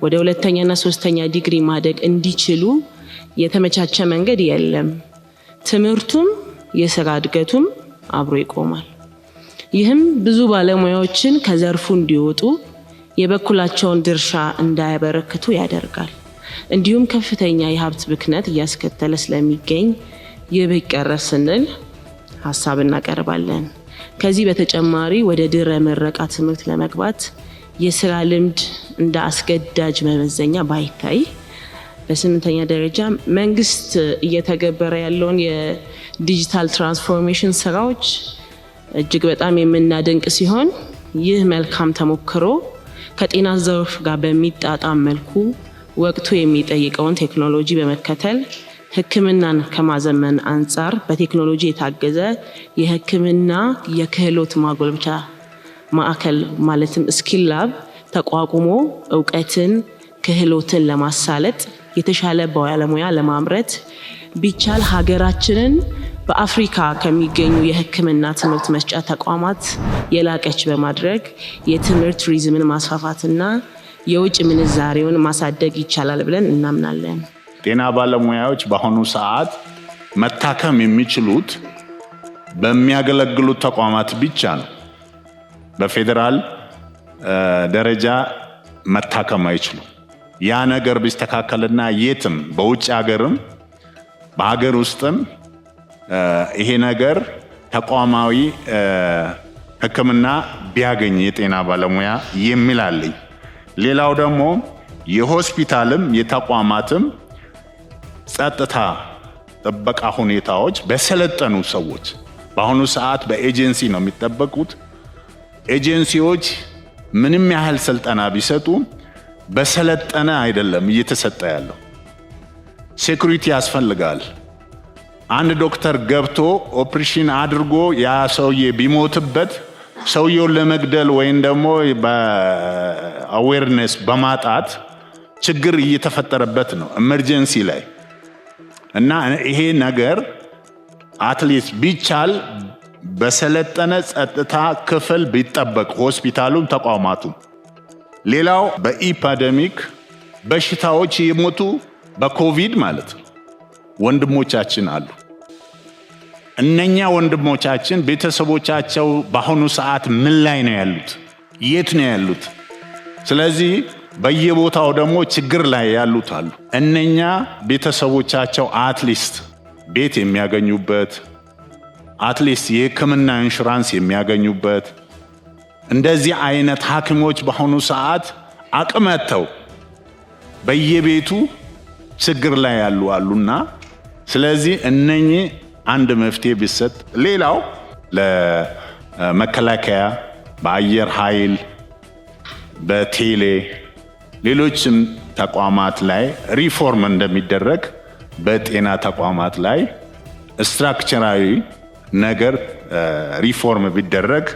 ወደ ሁለተኛና ሶስተኛ ዲግሪ ማደግ እንዲችሉ የተመቻቸ መንገድ የለም። ትምህርቱም የስራ እድገቱም አብሮ ይቆማል። ይህም ብዙ ባለሙያዎችን ከዘርፉ እንዲወጡ የበኩላቸውን ድርሻ እንዳያበረክቱ ያደርጋል። እንዲሁም ከፍተኛ የሀብት ብክነት እያስከተለ ስለሚገኝ ይህ ቢቀረፍ ስንል ሀሳብ እናቀርባለን። ከዚህ በተጨማሪ ወደ ድህረ ምረቃ ትምህርት ለመግባት የስራ ልምድ እንደ አስገዳጅ መመዘኛ ባይታይ፣ በስምንተኛ ደረጃ መንግስት እየተገበረ ያለውን የዲጂታል ትራንስፎርሜሽን ስራዎች እጅግ በጣም የምናደንቅ ሲሆን ይህ መልካም ተሞክሮ ከጤና ዘርፍ ጋር በሚጣጣም መልኩ ወቅቱ የሚጠይቀውን ቴክኖሎጂ በመከተል ሕክምናን ከማዘመን አንጻር በቴክኖሎጂ የታገዘ የሕክምና የክህሎት ማጎልበቻ ማዕከል ማለትም ስኪል ላብ ተቋቁሞ እውቀትን ክህሎትን ለማሳለጥ የተሻለ ባለሙያ ለማምረት ቢቻል ሀገራችንን በአፍሪካ ከሚገኙ የሕክምና ትምህርት መስጫ ተቋማት የላቀች በማድረግ የትምህርት ቱሪዝምን ማስፋፋትና የውጭ ምንዛሬውን ማሳደግ ይቻላል ብለን እናምናለን። ጤና ባለሙያዎች በአሁኑ ሰዓት መታከም የሚችሉት በሚያገለግሉት ተቋማት ብቻ ነው። በፌዴራል ደረጃ መታከም አይችሉም። ያ ነገር ቢስተካከልና የትም በውጭ ሀገርም በሀገር ውስጥም ይሄ ነገር ተቋማዊ ሕክምና ቢያገኝ የጤና ባለሙያ የሚላለኝ። ሌላው ደግሞ የሆስፒታልም የተቋማትም ጸጥታ ጥበቃ ሁኔታዎች በሰለጠኑ ሰዎች በአሁኑ ሰዓት በኤጀንሲ ነው የሚጠበቁት። ኤጀንሲዎች ምንም ያህል ስልጠና ቢሰጡ በሰለጠነ አይደለም እየተሰጠ ያለው። ሴኩሪቲ ያስፈልጋል። አንድ ዶክተር ገብቶ ኦፕሬሽን አድርጎ ያ ሰውዬ ቢሞትበት ሰውየውን ለመግደል ወይም ደግሞ በአዌርነስ በማጣት ችግር እየተፈጠረበት ነው ኤመርጀንሲ ላይ እና ይሄ ነገር አትሊስት ቢቻል በሰለጠነ ጸጥታ ክፍል ቢጠበቅ ሆስፒታሉም ተቋማቱም። ሌላው በኢፓደሚክ በሽታዎች የሞቱ በኮቪድ ማለት ነው ወንድሞቻችን አሉ። እነኛ ወንድሞቻችን ቤተሰቦቻቸው በአሁኑ ሰዓት ምን ላይ ነው ያሉት? የት ነው ያሉት? ስለዚህ በየቦታው ደግሞ ችግር ላይ ያሉት አሉ። እነኛ ቤተሰቦቻቸው አትሊስት ቤት የሚያገኙበት አትሊስት የሕክምና ኢንሹራንስ የሚያገኙበት እንደዚህ አይነት ሐኪሞች በአሁኑ ሰዓት አቅመተው በየቤቱ ችግር ላይ ያሉ አሉና ስለዚህ እነኚህ አንድ መፍትሄ ቢሰጥ። ሌላው ለመከላከያ በአየር ኃይል በቴሌ ሌሎችም ተቋማት ላይ ሪፎርም እንደሚደረግ በጤና ተቋማት ላይ ስትራክቸራዊ ነገር ሪፎርም ቢደረግ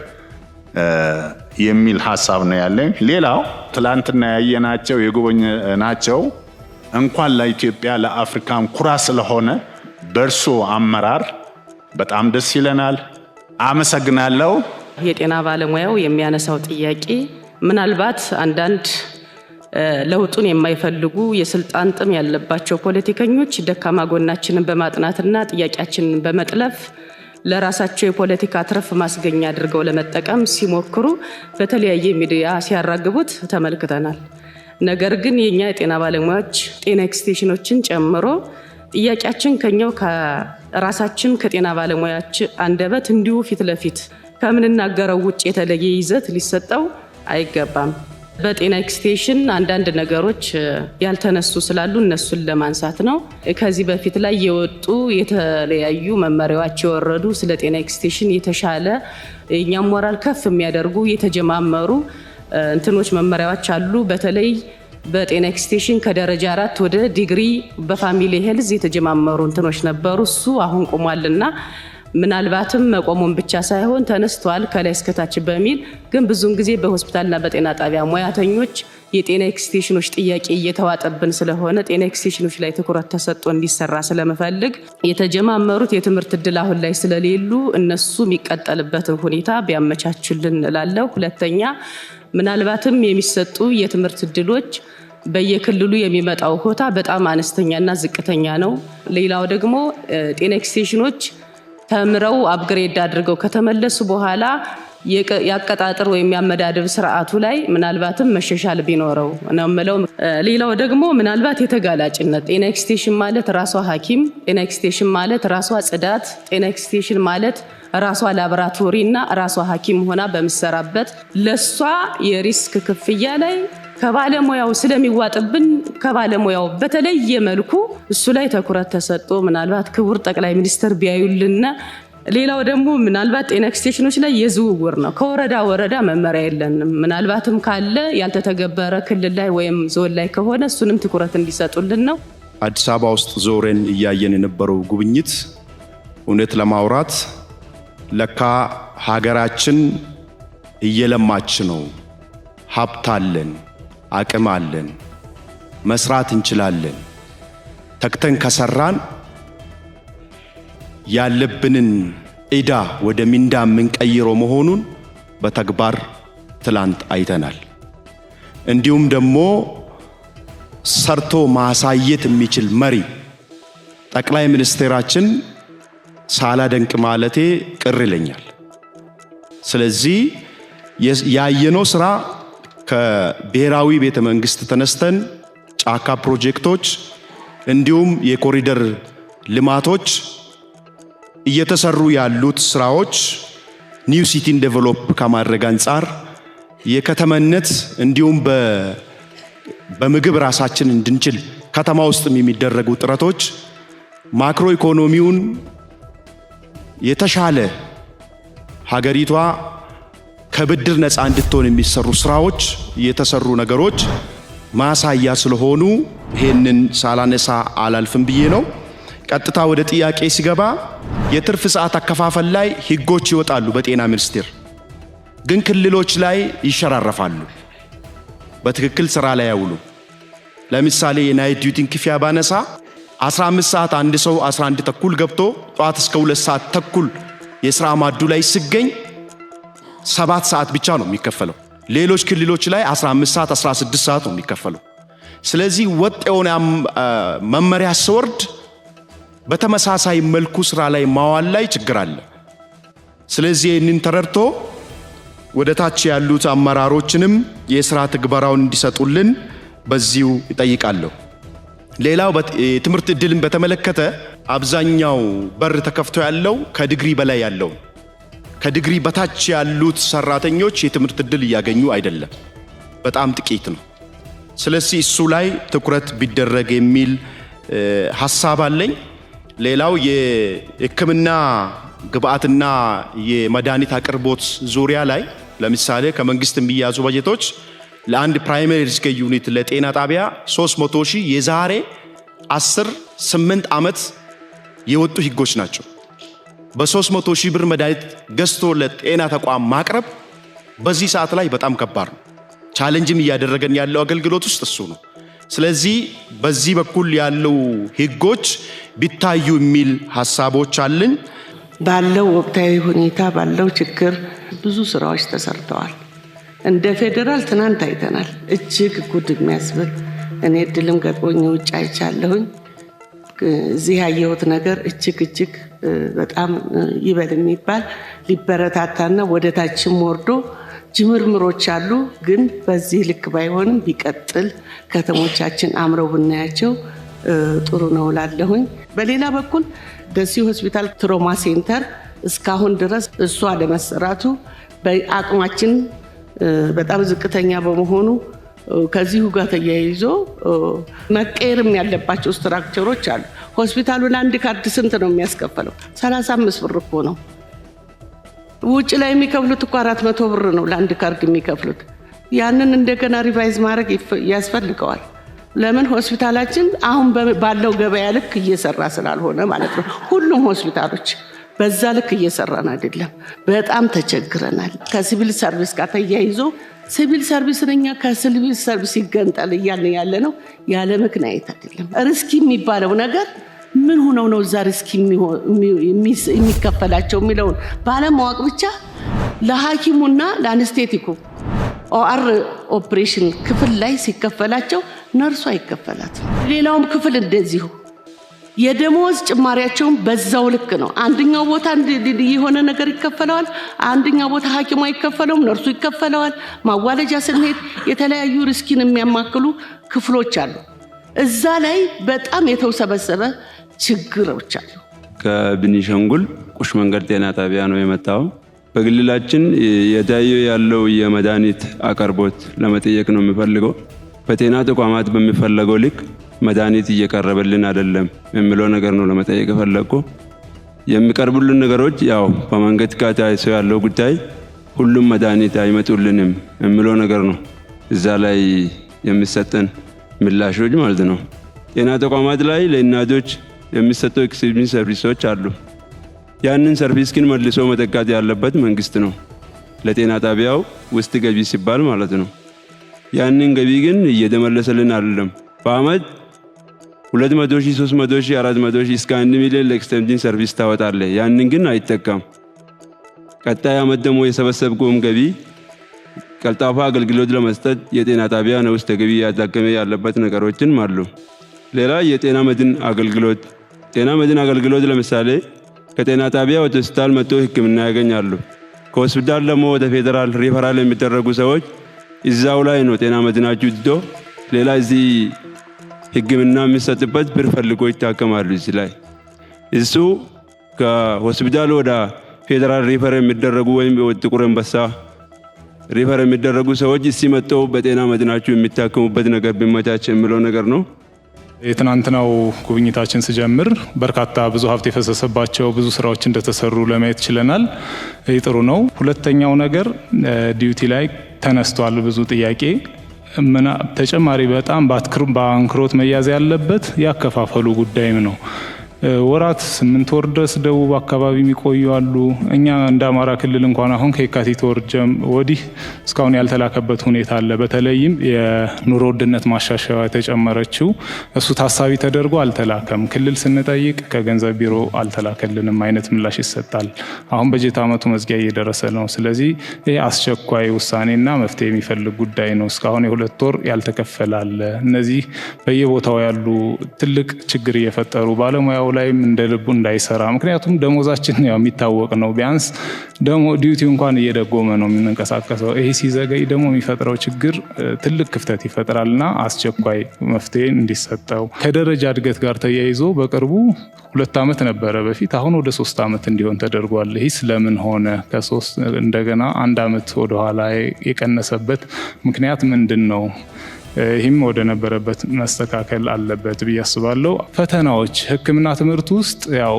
የሚል ሐሳብ ነው ያለኝ። ሌላው ትላንትና ያየናቸው የጎበኘናቸው እንኳን ለኢትዮጵያ ለአፍሪካም ኩራት ስለሆነ በእርሶ አመራር በጣም ደስ ይለናል። አመሰግናለሁ። የጤና ባለሙያው የሚያነሳው ጥያቄ ምናልባት አንዳንድ ለውጡን የማይፈልጉ የስልጣን ጥም ያለባቸው ፖለቲከኞች ደካማ ጎናችንን በማጥናትና ጥያቄያችንን በመጥለፍ ለራሳቸው የፖለቲካ ትርፍ ማስገኛ አድርገው ለመጠቀም ሲሞክሩ በተለያየ ሚዲያ ሲያራግቡት ተመልክተናል። ነገር ግን የኛ የጤና ባለሙያዎች ጤና ኤክስቴንሽኖችን ጨምሮ ጥያቄያችን ከኛው ከራሳችን ከጤና ባለሙያዎች አንደበት እንዲሁ ፊት ለፊት ከምንናገረው ውጭ የተለየ ይዘት ሊሰጠው አይገባም። በጤና ኤክስቴንሽን አንዳንድ ነገሮች ያልተነሱ ስላሉ እነሱን ለማንሳት ነው። ከዚህ በፊት ላይ የወጡ የተለያዩ መመሪያዎች የወረዱ ስለ ጤና ኤክስቴንሽን የተሻለ የኛም ሞራል ከፍ የሚያደርጉ የተጀማመሩ እንትኖች መመሪያዎች አሉ። በተለይ በጤና ኤክስቴንሽን ከደረጃ 4 ወደ ዲግሪ በፋሚሊ ሄልዝ የተጀማመሩ እንትኖች ነበሩ። እሱ አሁን ቆሟልና ምናልባትም መቆሙን ብቻ ሳይሆን ተነስቷል ከላይ እስከታች በሚል ግን ብዙውን ጊዜ በሆስፒታልና በጤና ጣቢያ ሙያተኞች የጤና ኤክስቴንሽኖች ጥያቄ እየተዋጠብን ስለሆነ ጤና ኤክስቴንሽኖች ላይ ትኩረት ተሰጥቶ እንዲሰራ ስለመፈልግ የተጀማመሩት የትምህርት እድል አሁን ላይ ስለሌሉ እነሱ የሚቀጠልበትን ሁኔታ ቢያመቻቹልን እላለሁ። ሁለተኛ ምናልባትም የሚሰጡ የትምህርት እድሎች በየክልሉ የሚመጣው ኮታ በጣም አነስተኛና ዝቅተኛ ነው። ሌላው ደግሞ ጤና ኤክስቴንሽኖች ተምረው አፕግሬድ አድርገው ከተመለሱ በኋላ ያቀጣጥር ወይም ያመዳደብ ስርዓቱ ላይ ምናልባትም መሻሻል ቢኖረው ነው የምለው። ሌላው ደግሞ ምናልባት የተጋላጭነት ጤና ኤክስቴንሽን ማለት ራሷ ሐኪም፣ ጤና ኤክስቴንሽን ማለት ራሷ ጽዳት፣ ጤና ኤክስቴንሽን ማለት ራሷ ላቦራቶሪ እና ራሷ ሐኪም ሆና በመሰራበት ለሷ የሪስክ ክፍያ ላይ ከባለሙያው ስለሚዋጥብን ከባለሙያው በተለየ መልኩ እሱ ላይ ትኩረት ተሰጥቶ ምናልባት ክቡር ጠቅላይ ሚኒስትር ቢያዩልና ሌላው ደግሞ ምናልባት ጤና ኤክስቴንሽኖች ላይ የዝውውር ነው። ከወረዳ ወረዳ መመሪያ የለንም። ምናልባትም ካለ ያልተተገበረ ክልል ላይ ወይም ዞን ላይ ከሆነ እሱንም ትኩረት እንዲሰጡልን ነው። አዲስ አበባ ውስጥ ዞረን እያየን የነበረው ጉብኝት እውነት ለማውራት ለካ ሀገራችን እየለማች ነው። ሀብት አለን፣ አቅም አለን፣ መስራት እንችላለን። ተክተን ከሰራን ያለብንን ዕዳ ወደ ሚንዳ የምንቀይረው መሆኑን በተግባር ትላንት አይተናል። እንዲሁም ደግሞ ሰርቶ ማሳየት የሚችል መሪ ጠቅላይ ሚኒስትራችን ሳላደንቅ ማለቴ ቅር ይለኛል። ስለዚህ ያየነው ስራ ከብሔራዊ ቤተ መንግስት ተነስተን ጫካ ፕሮጀክቶች እንዲሁም የኮሪደር ልማቶች እየተሰሩ ያሉት ስራዎች ኒው ሲቲን ዴቨሎፕ ከማድረግ አንጻር የከተማነት እንዲሁም በምግብ ራሳችን እንድንችል ከተማ ውስጥ የሚደረጉ ጥረቶች ማክሮ ኢኮኖሚውን የተሻለ ሀገሪቷ ከብድር ነፃ እንድትሆን የሚሰሩ ስራዎች የተሰሩ ነገሮች ማሳያ ስለሆኑ ይሄንን ሳላነሳ አላልፍም ብዬ ነው። ቀጥታ ወደ ጥያቄ ሲገባ የትርፍ ሰዓት አከፋፈል ላይ ህጎች ይወጣሉ በጤና ሚኒስቴር፣ ግን ክልሎች ላይ ይሸራረፋሉ፣ በትክክል ስራ ላይ ያውሉ። ለምሳሌ የናይት ዲዩቲን ክፍያ ባነሳ 15 ሰዓት አንድ ሰው 11 ተኩል ገብቶ ጧት እስከ 2 ሰዓት ተኩል የሥራ ማዱ ላይ ሲገኝ 7 ሰዓት ብቻ ነው የሚከፈለው። ሌሎች ክልሎች ላይ 15 ሰዓት 16 ሰዓት ነው የሚከፈለው። ስለዚህ ወጥ የሆነ መመሪያ ሲወርድ በተመሳሳይ መልኩ ስራ ላይ ማዋል ላይ ችግር አለ። ስለዚህ ይህንን ተረድቶ ወደ ታች ያሉት አመራሮችንም የሥራ ትግበራውን እንዲሰጡልን በዚሁ ይጠይቃለሁ። ሌላው የትምህርት ዕድልን በተመለከተ አብዛኛው በር ተከፍቶ ያለው ከዲግሪ በላይ ያለው፣ ከዲግሪ በታች ያሉት ሰራተኞች የትምህርት ዕድል እያገኙ አይደለም፣ በጣም ጥቂት ነው። ስለዚህ እሱ ላይ ትኩረት ቢደረግ የሚል ሐሳብ አለኝ። ሌላው የሕክምና ግብአትና የመድኃኒት አቅርቦት ዙሪያ ላይ ለምሳሌ ከመንግስት የሚያዙ በጀቶች ለአንድ ፕራይመሪ ሪስክ ዩኒት ለጤና ጣቢያ 300 ሺህ የዛሬ 8 ዓመት የወጡ ህጎች ናቸው። በ300 ሺህ ብር መድኃኒት ገዝቶ ለጤና ተቋም ማቅረብ በዚህ ሰዓት ላይ በጣም ከባድ ነው። ቻሌንጅም እያደረገን ያለው አገልግሎት ውስጥ እሱ ነው። ስለዚህ በዚህ በኩል ያለው ህጎች ቢታዩ የሚል ሐሳቦች አለን። ባለው ወቅታዊ ሁኔታ ባለው ችግር ብዙ ስራዎች ተሰርተዋል። እንደ ፌደራል ትናንት አይተናል። እጅግ ጉድ የሚያስብል እኔ እድልም ገጥሞኝ ውጭ አይቻለሁኝ። እዚህ ያየሁት ነገር እጅግ በጣም ይበል የሚባል ሊበረታታና ወደ ታችም ወርዶ ጅምርምሮች አሉ። ግን በዚህ ልክ ባይሆንም ቢቀጥል ከተሞቻችን አምረው ብናያቸው ጥሩ ነው ላለሁኝ። በሌላ በኩል ደሴ ሆስፒታል ትሮማ ሴንተር እስካሁን ድረስ እሱ አለመሰራቱ በአቅማችን በጣም ዝቅተኛ በመሆኑ ከዚሁ ጋር ተያይዞ መቀየርም ያለባቸው ስትራክቸሮች አሉ። ሆስፒታሉ ለአንድ ካርድ ስንት ነው የሚያስከፈለው? 35 ብር እኮ ነው። ውጭ ላይ የሚከፍሉት እኮ 400 ብር ነው ለአንድ ካርድ የሚከፍሉት። ያንን እንደገና ሪቫይዝ ማድረግ ያስፈልገዋል። ለምን ሆስፒታላችን አሁን ባለው ገበያ ልክ እየሰራ ስላልሆነ ማለት ነው። ሁሉም ሆስፒታሎች በዛ ልክ እየሰራን አይደለም። በጣም ተቸግረናል። ከሲቪል ሰርቪስ ጋር ተያይዞ ሲቪል ሰርቪስ ነኛ ከሲቪል ሰርቪስ ይገንጠል እያልን ያለ ነው። ያለ ምክንያት አይደለም። ሪስክ የሚባለው ነገር ምን ሆነው ነው እዛ ሪስክ የሚከፈላቸው የሚለውን ባለማወቅ ብቻ ለሐኪሙና ለአነስቴቲኩ ኦአር ኦፕሬሽን ክፍል ላይ ሲከፈላቸው ነርሱ አይከፈላትም። ሌላውም ክፍል እንደዚሁ የደሞዝ ጭማሪያቸውን በዛው ልክ ነው። አንደኛው ቦታ የሆነ ነገር ይከፈለዋል፣ አንደኛው ቦታ ሐኪሙ አይከፈለውም፣ ነርሱ ይከፈለዋል። ማዋለጃ ስንሄድ የተለያዩ ሪስኪን የሚያማክሉ ክፍሎች አሉ። እዛ ላይ በጣም የተውሰበሰበ ችግሮች አሉ። ከቤኒሻንጉል ቁሽ መንገድ ጤና ጣቢያ ነው የመጣው። በክልላችን የታየው ያለው የመድኃኒት አቅርቦት ለመጠየቅ ነው የሚፈልገው። በጤና ተቋማት በሚፈለገው ልክ መድኃኒት እየቀረበልን አይደለም የሚለው ነገር ነው ለመጠየቅ ፈለግኩ። የሚቀርቡልን ነገሮች ያው በመንገድ ጋር ተያይዞ ያለው ጉዳይ ሁሉም መድኃኒት አይመጡልንም የሚለው ነገር ነው እዛ ላይ የሚሰጠን ምላሾች ማለት ነው። ጤና ተቋማት ላይ ለእናቶች የሚሰጠው ኤክስቴንሽን ሰርቪሶች አሉ። ያንን ሰርቪስ ግን መልሶ መተካት ያለበት መንግስት ነው፣ ለጤና ጣቢያው ውስጥ ገቢ ሲባል ማለት ነው። ያንን ገቢ ግን እየተመለሰልን አይደለም። በአመት 200,000፣ 300,000፣ 400,000 እስከ 1 ሚሊዮን ለኤክስቴንሽን ሰርቪስ ታወጣለህ። ያንን ግን አይጠቀም። ቀጣይ አመት ደግሞ የሰበሰብከውም ገቢ ቀልጣፋ አገልግሎት ለመስጠት የጤና ጣቢያ ነው ውስጥ ገቢ ያዳከመ ያለበት ነገሮችን አሉ። ሌላ የጤና መድን አገልግሎት ጤና መድን አገልግሎት ለምሳሌ ከጤና ጣቢያ ወደ ሆስፒታል መጥተው ሕክምና ያገኛሉ። ከሆስፒታል ደግሞ ወደ ፌደራል ሪፈራል የሚደረጉ ሰዎች እዛው ላይ ነው ጤና መድናችሁ ድዶ ሌላ እዚህ ሕክምና የሚሰጥበት ብር ፈልጎ ይታከማሉ። እዚህ ላይ እሱ ከሆስፒታል ወደ ፌደራል ሪፈር የሚደረጉ ወይም ጥቁር አንበሳ ሪፈር የሚደረጉ ሰዎች እዚህ መጥተው በጤና መድናችሁ የሚታከሙበት ነገር ቢመቻች የሚለው ነገር ነው። የትናንትናው ጉብኝታችን ሲጀምር በርካታ ብዙ ሀብት የፈሰሰባቸው ብዙ ስራዎች እንደተሰሩ ለማየት ችለናል። ይህ ጥሩ ነው። ሁለተኛው ነገር ዲዩቲ ላይ ተነስቷል ብዙ ጥያቄ። ተጨማሪ በጣም በአንክሮት መያዝ ያለበት ያከፋፈሉ ጉዳይም ነው። ወራት 8 ወር ድረስ ደቡብ አካባቢ የሚቆዩ አሉ። እኛ እንደ አማራ ክልል እንኳን አሁን ከየካቲት ወር ወዲህ እስካሁን ያልተላከበት ሁኔታ አለ። በተለይም የኑሮ ውድነት ማሻሻያ የተጨመረችው እሱ ታሳቢ ተደርጎ አልተላከም። ክልል ስንጠይቅ ከገንዘብ ቢሮ አልተላከልንም አይነት ምላሽ ይሰጣል። አሁን በጀት ዓመቱ መዝጊያ እየደረሰ ነው። ስለዚህ ይህ አስቸኳይ ውሳኔና መፍትሄ የሚፈልግ ጉዳይ ነው። እስካሁን የ2 ወር ያልተከፈላለ። እነዚህ በየቦታው ያሉ ትልቅ ችግር እየፈጠሩ ባለሙያው ላይም እንደ ልቡ እንዳይሰራ። ምክንያቱም ደሞዛችን ያው የሚታወቅ ነው። ቢያንስ ደግሞ ዲዩቲው እንኳን እየደጎመ ነው የምንንቀሳቀሰው። ይሄ ሲዘገይ ደግሞ የሚፈጥረው ችግር ትልቅ ክፍተት ይፈጥራልና አስቸኳይ መፍትሄ እንዲሰጠው። ከደረጃ እድገት ጋር ተያይዞ በቅርቡ 2 ዓመት ነበረ በፊት፣ አሁን ወደ 3 ዓመት እንዲሆን ተደርጓል። ይህ ስለምን ሆነ? ከ3 እንደገና 1 ዓመት ወደኋላ የቀነሰበት ምክንያት ምንድን ነው? ይህም ወደ ነበረበት መስተካከል አለበት ብዬ አስባለሁ። ፈተናዎች ሕክምና ትምህርት ውስጥ ያው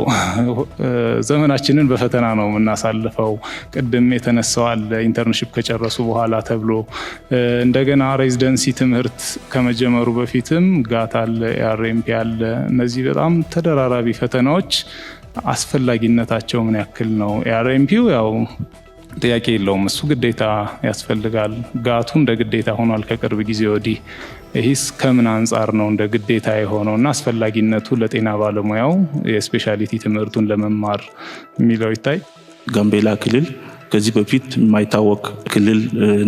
ዘመናችንን በፈተና ነው የምናሳልፈው። ቅድም የተነሳው አለ ኢንተርንሺፕ ከጨረሱ በኋላ ተብሎ እንደገና ሬዚደንሲ ትምህርት ከመጀመሩ በፊትም ጋት አለ፣ አርኤምፒ አለ። እነዚህ በጣም ተደራራቢ ፈተናዎች አስፈላጊነታቸው ምን ያክል ነው? አርኤምፒው ያው ጥያቄ የለውም፣ እሱ ግዴታ ያስፈልጋል። ጋቱ እንደ ግዴታ ሆኗል ከቅርብ ጊዜ ወዲህ። ይህስ ከምን አንጻር ነው እንደ ግዴታ የሆነው እና አስፈላጊነቱ ለጤና ባለሙያው የስፔሻሊቲ ትምህርቱን ለመማር የሚለው ይታይ። ጋምቤላ ክልል ከዚህ በፊት የማይታወቅ ክልል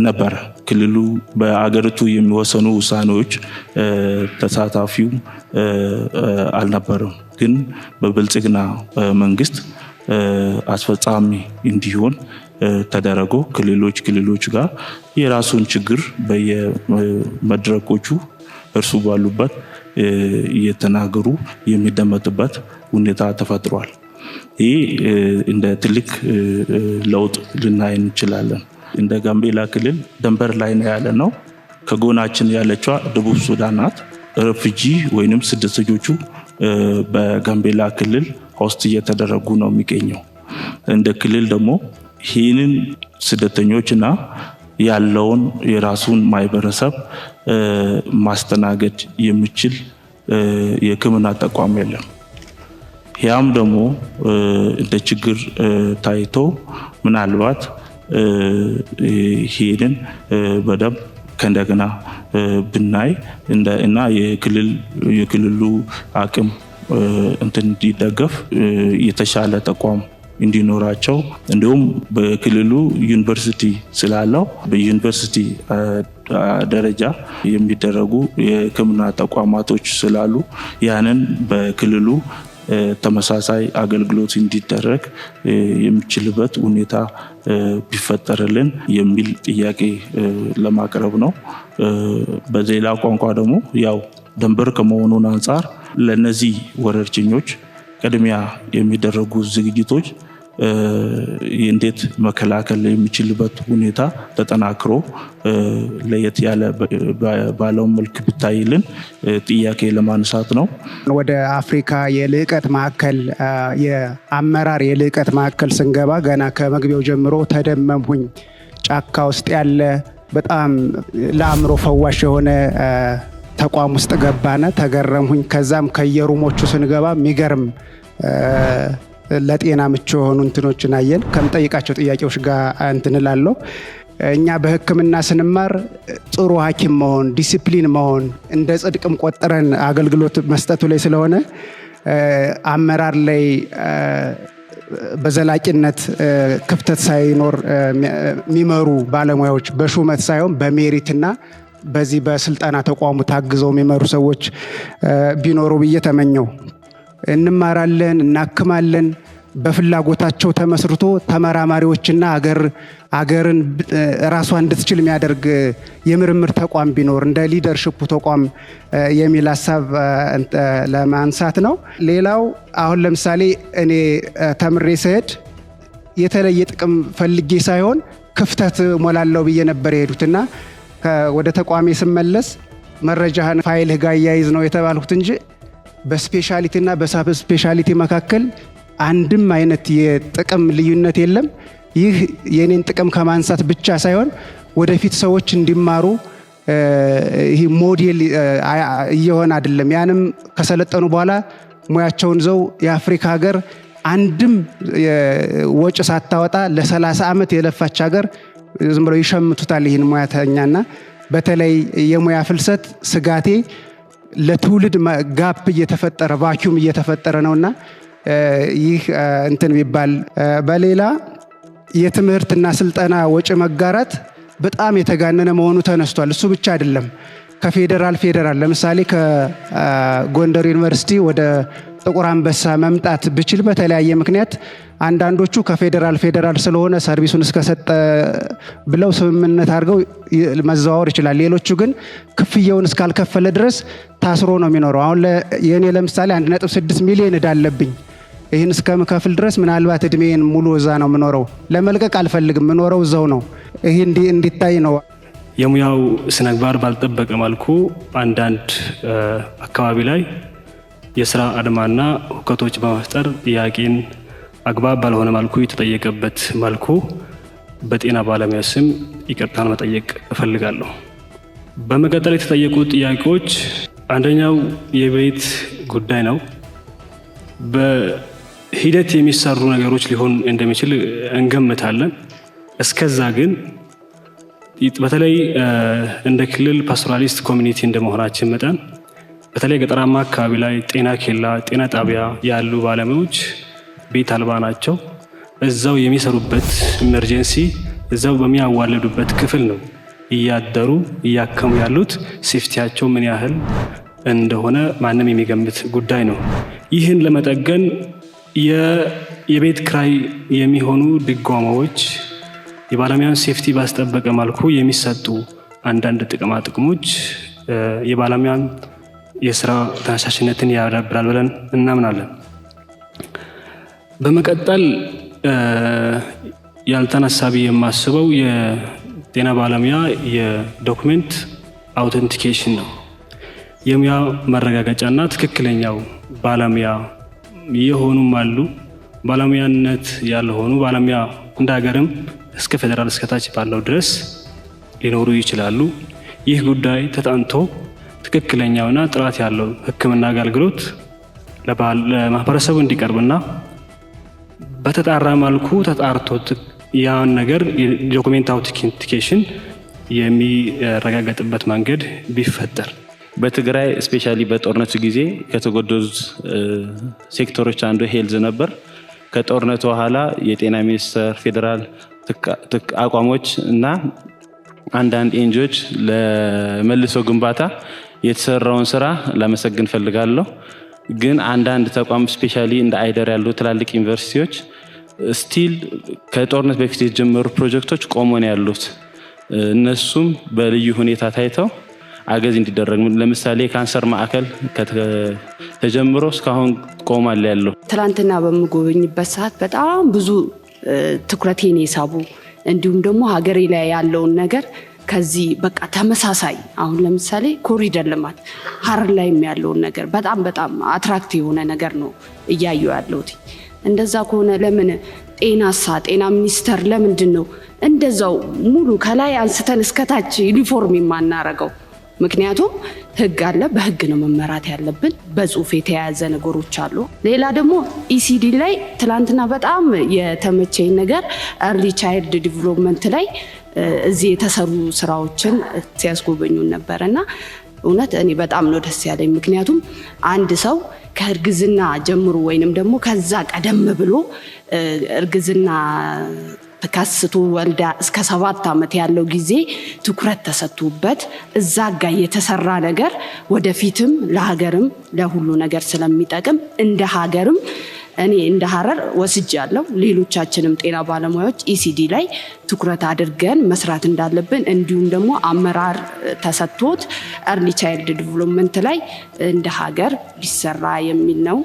ነበረ። ክልሉ በአገሪቱ የሚወሰኑ ውሳኔዎች ተሳታፊው አልነበረም። ግን በብልጽግና መንግስት አስፈጻሚ እንዲሆን ተደረጎ ክልሎች ጋር የራሱን ችግር በየመድረኮቹ እርሱ ባሉበት እየተናገሩ የሚደመጥበት ሁኔታ ተፈጥሯል። ይህ እንደ ትልቅ ለውጥ ልናይ እንችላለን። እንደ ጋምቤላ ክልል ድንበር ላይ ነው ያለ ነው። ከጎናችን ያለችዋ ደቡብ ሱዳን ናት። ሬፉጂ ወይንም ስደተኞቹ በጋምቤላ ክልል ሆስት እየተደረጉ ነው የሚገኘው። እንደ ክልል ደግሞ ይህንን ስደተኞችና ያለውን የራሱን ማህበረሰብ ማስተናገድ የሚችል የሕክምና ተቋም የለም። ያም ደግሞ እንደ ችግር ታይቶ ምናልባት ይህንን በደንብ ከእንደገና ብናይ እና የክልሉ አቅም እንዲደገፍ የተሻለ ተቋም እንዲኖራቸው እንዲሁም በክልሉ ዩኒቨርሲቲ ስላለው በዩኒቨርሲቲ ደረጃ የሚደረጉ የሕክምና ተቋማቶች ስላሉ ያንን በክልሉ ተመሳሳይ አገልግሎት እንዲደረግ የሚችልበት ሁኔታ ቢፈጠርልን የሚል ጥያቄ ለማቅረብ ነው። በሌላ ቋንቋ ደግሞ ያው ድንበር ከመሆኑን አንጻር ለነዚህ ወረርሽኞች ቅድሚያ የሚደረጉ ዝግጅቶች እንዴት መከላከል የሚችልበት ሁኔታ ተጠናክሮ ለየት ያለ ባለው መልክ ቢታይልን ጥያቄ ለማንሳት ነው። ወደ አፍሪካ የልዕቀት ማዕከል የአመራር የልዕቀት ማዕከል ስንገባ ገና ከመግቢያው ጀምሮ ተደመምሁኝ። ጫካ ውስጥ ያለ በጣም ለአእምሮ ፈዋሽ የሆነ ተቋም ውስጥ ገባነ፣ ተገረምሁኝ። ከዛም ከየሩሞቹ ስንገባ የሚገርም ለጤና ምቹ የሆኑ እንትኖችን አየን። ከምጠይቃቸው ጥያቄዎች ጋር እንትንላለሁ። እኛ በሕክምና ስንማር ጥሩ ሐኪም መሆን፣ ዲሲፕሊን መሆን እንደ ጽድቅም ቆጥረን አገልግሎት መስጠቱ ላይ ስለሆነ አመራር ላይ በዘላቂነት ክፍተት ሳይኖር የሚመሩ ባለሙያዎች በሹመት ሳይሆን በሜሪትና በዚህ በስልጠና ተቋሙ ታግዘው የሚመሩ ሰዎች ቢኖሩ ብዬ ተመኘው። እንማራለን፣ እናክማለን። በፍላጎታቸው ተመስርቶ ተመራማሪዎችና አገርን ራሷ እንድትችል የሚያደርግ የምርምር ተቋም ቢኖር እንደ ሊደርሽፕ ተቋም የሚል ሀሳብ ለማንሳት ነው። ሌላው አሁን ለምሳሌ እኔ ተምሬ ስሄድ የተለየ ጥቅም ፈልጌ ሳይሆን ክፍተት ሞላለው ብዬ ነበር የሄዱትና ወደ ተቋሜ ስመለስ መረጃህን ፋይልህ ጋር ያይዝ ነው የተባልኩት እንጂ በስፔሻሊቲና በሳብ ስፔሻሊቲ መካከል አንድም አይነት የጥቅም ልዩነት የለም። ይህ የኔን ጥቅም ከማንሳት ብቻ ሳይሆን ወደፊት ሰዎች እንዲማሩ ይህ ሞዴል እየሆነ አይደለም። ያንም ከሰለጠኑ በኋላ ሙያቸውን ዘው የአፍሪካ ሀገር አንድም ወጭ ሳታወጣ ለ30 ዓመት የለፋች ሀገር ዝም ብለው ይሸምቱታል ይህን ሙያተኛና በተለይ የሙያ ፍልሰት ስጋቴ ለትውልድ ጋፕ እየተፈጠረ ቫኪዩም እየተፈጠረ ነውና ይህ እንትን ቢባል። በሌላ የትምህርትና ስልጠና ወጪ መጋራት በጣም የተጋነነ መሆኑ ተነስቷል። እሱ ብቻ አይደለም። ከፌደራል ለምሳሌ ከጎንደር ዩኒቨርሲቲ ወደ ጥቁር አንበሳ መምጣት ብችል በተለያየ ምክንያት አንዳንዶቹ ከፌደራል ስለሆነ ሰርቪሱን እስከሰጠ ብለው ስምምነት አድርገው መዘዋወር ይችላል። ሌሎቹ ግን ክፍያውን እስካልከፈለ ድረስ ታስሮ ነው የሚኖረው። አሁን የኔ ለምሳሌ 1.6 ሚሊዮን ዕዳ አለብኝ። ይህን እስከምከፍል ድረስ ምናልባት እድሜን ሙሉ እዛ ነው የምኖረው። ለመልቀቅ አልፈልግም፣ የምኖረው እዛው ነው። ይህ እንዲታይ ነው። የሙያው ስነግባር ባልጠበቀ መልኩ አንዳንድ አካባቢ ላይ የስራ አድማና ሁከቶች በመፍጠር ጥያቄን አግባብ ባልሆነ መልኩ የተጠየቀበት መልኩ በጤና ባለሙያ ስም ይቅርታን መጠየቅ እፈልጋለሁ። በመቀጠል የተጠየቁ ጥያቄዎች አንደኛው የቤት ጉዳይ ነው። በሂደት የሚሰሩ ነገሮች ሊሆን እንደሚችል እንገምታለን። እስከዛ ግን በተለይ እንደ ክልል ፓስቶራሊስት ኮሚኒቲ እንደመሆናችን መጠን በተለይ ገጠራማ አካባቢ ላይ ጤና ኬላ፣ ጤና ጣቢያ ያሉ ባለሙያዎች ቤት አልባ ናቸው። እዛው የሚሰሩበት ኢመርጀንሲ እዛው በሚያዋለዱበት ክፍል ነው እያደሩ እያከሙ ያሉት። ሴፍቲያቸው ምን ያህል እንደሆነ ማንም የሚገምት ጉዳይ ነው። ይህን ለመጠገን የቤት ክራይ የሚሆኑ ድጎማዎች፣ የባለሙያን ሴፍቲ ባስጠበቀ መልኩ የሚሰጡ አንዳንድ ጥቅማ ጥቅሞች የባለሙያን የስራ ተነሳሽነትን ያዳብራል ብለን እናምናለን። በመቀጠል ያልተነሳ ብዬ የማስበው የጤና ባለሙያ የዶክመንት አውተንቲኬሽን ነው። የሙያ መረጋገጫና ትክክለኛው ባለሙያ የሆኑም አሉ፣ ባለሙያነት ያልሆኑ ባለሙያ እንደ ሀገርም እስከ ፌደራል እስከታች ባለው ድረስ ሊኖሩ ይችላሉ። ይህ ጉዳይ ተጠንቶ ትክክለኛውና ጥራት ያለው ሕክምና አገልግሎት ለማህበረሰቡ እንዲቀርብና በተጣራ መልኩ ተጣርቶ ያን ነገር የዶክሜንት አውተንቲኬሽን የሚረጋገጥበት መንገድ ቢፈጠር። በትግራይ ስፔሻሊ በጦርነቱ ጊዜ ከተጎዱት ሴክተሮች አንዱ ሄልዝ ነበር። ከጦርነቱ በኋላ የጤና ሚኒስቴር ፌደራል አቋሞች እና አንዳንድ ኤንጂኦዎች ለመልሶ ግንባታ የተሰራውን ስራ ላመሰግን ፈልጋለሁ። ግን አንዳንድ ተቋም ስፔሻሊ እንደ አይደር ያሉ ትላልቅ ዩኒቨርሲቲዎች ስቲል ከጦርነት በፊት የተጀመሩ ፕሮጀክቶች ቆሞ ነው ያሉት። እነሱም በልዩ ሁኔታ ታይተው አገዝ እንዲደረግ ለምሳሌ ካንሰር ማዕከል ተጀምሮ እስካሁን ቆሟል ያለው። ትላንትና በምጎበኝበት ሰዓት በጣም ብዙ ትኩረቴን የሳቡ እንዲሁም ደግሞ ሀገሬ ላይ ያለውን ነገር ከዚህ በቃ ተመሳሳይ አሁን ለምሳሌ ኮሪደር ልማት ሀረር ላይ ያለውን ነገር በጣም አትራክቲቭ የሆነ ነገር ነው እያየሁ ያለሁት። እንደዛ ከሆነ ለምን ጤና ሚኒስቴር ለምንድን ነው እንደዛው ሙሉ ከላይ አንስተን እስከታች ዩኒፎርም የማናረገው? ምክንያቱም ህግ አለ፣ በህግ ነው መመራት ያለብን። በጽሁፍ የተያያዘ ነገሮች አሉ። ሌላ ደግሞ ኢሲዲ ላይ ትላንትና በጣም የተመቸኝ ነገር ኤርሊ ቻይልድ ዲቨሎፕመንት ላይ እዚህ የተሰሩ ስራዎችን ሲያስጎበኙን ነበርና እውነት እኔ በጣም ነው ደስ ያለኝ። ምክንያቱም አንድ ሰው ከእርግዝና ጀምሮ ወይንም ደግሞ ከዛ ቀደም ብሎ እርግዝና ተካስቶ ወልዳ እስከ 7 ዓመት ያለው ጊዜ ትኩረት ተሰጥቶበት እዛ ጋር የተሰራ ነገር ወደፊትም ለሀገርም ለሁሉ ነገር ስለሚጠቅም እንደ ሀገርም እኔ እንደ ሀረር ወስጃለሁ። ሌሎቻችንም ጤና ባለሙያዎች ኢሲዲ ላይ ትኩረት አድርገን መስራት እንዳለብን እንዲሁም ደግሞ አመራር ተሰጥቶት ኤርሊ ቻይልድ ዲቨሎፕመንት ላይ እንደ ሀገር ቢሰራ የሚል ነው።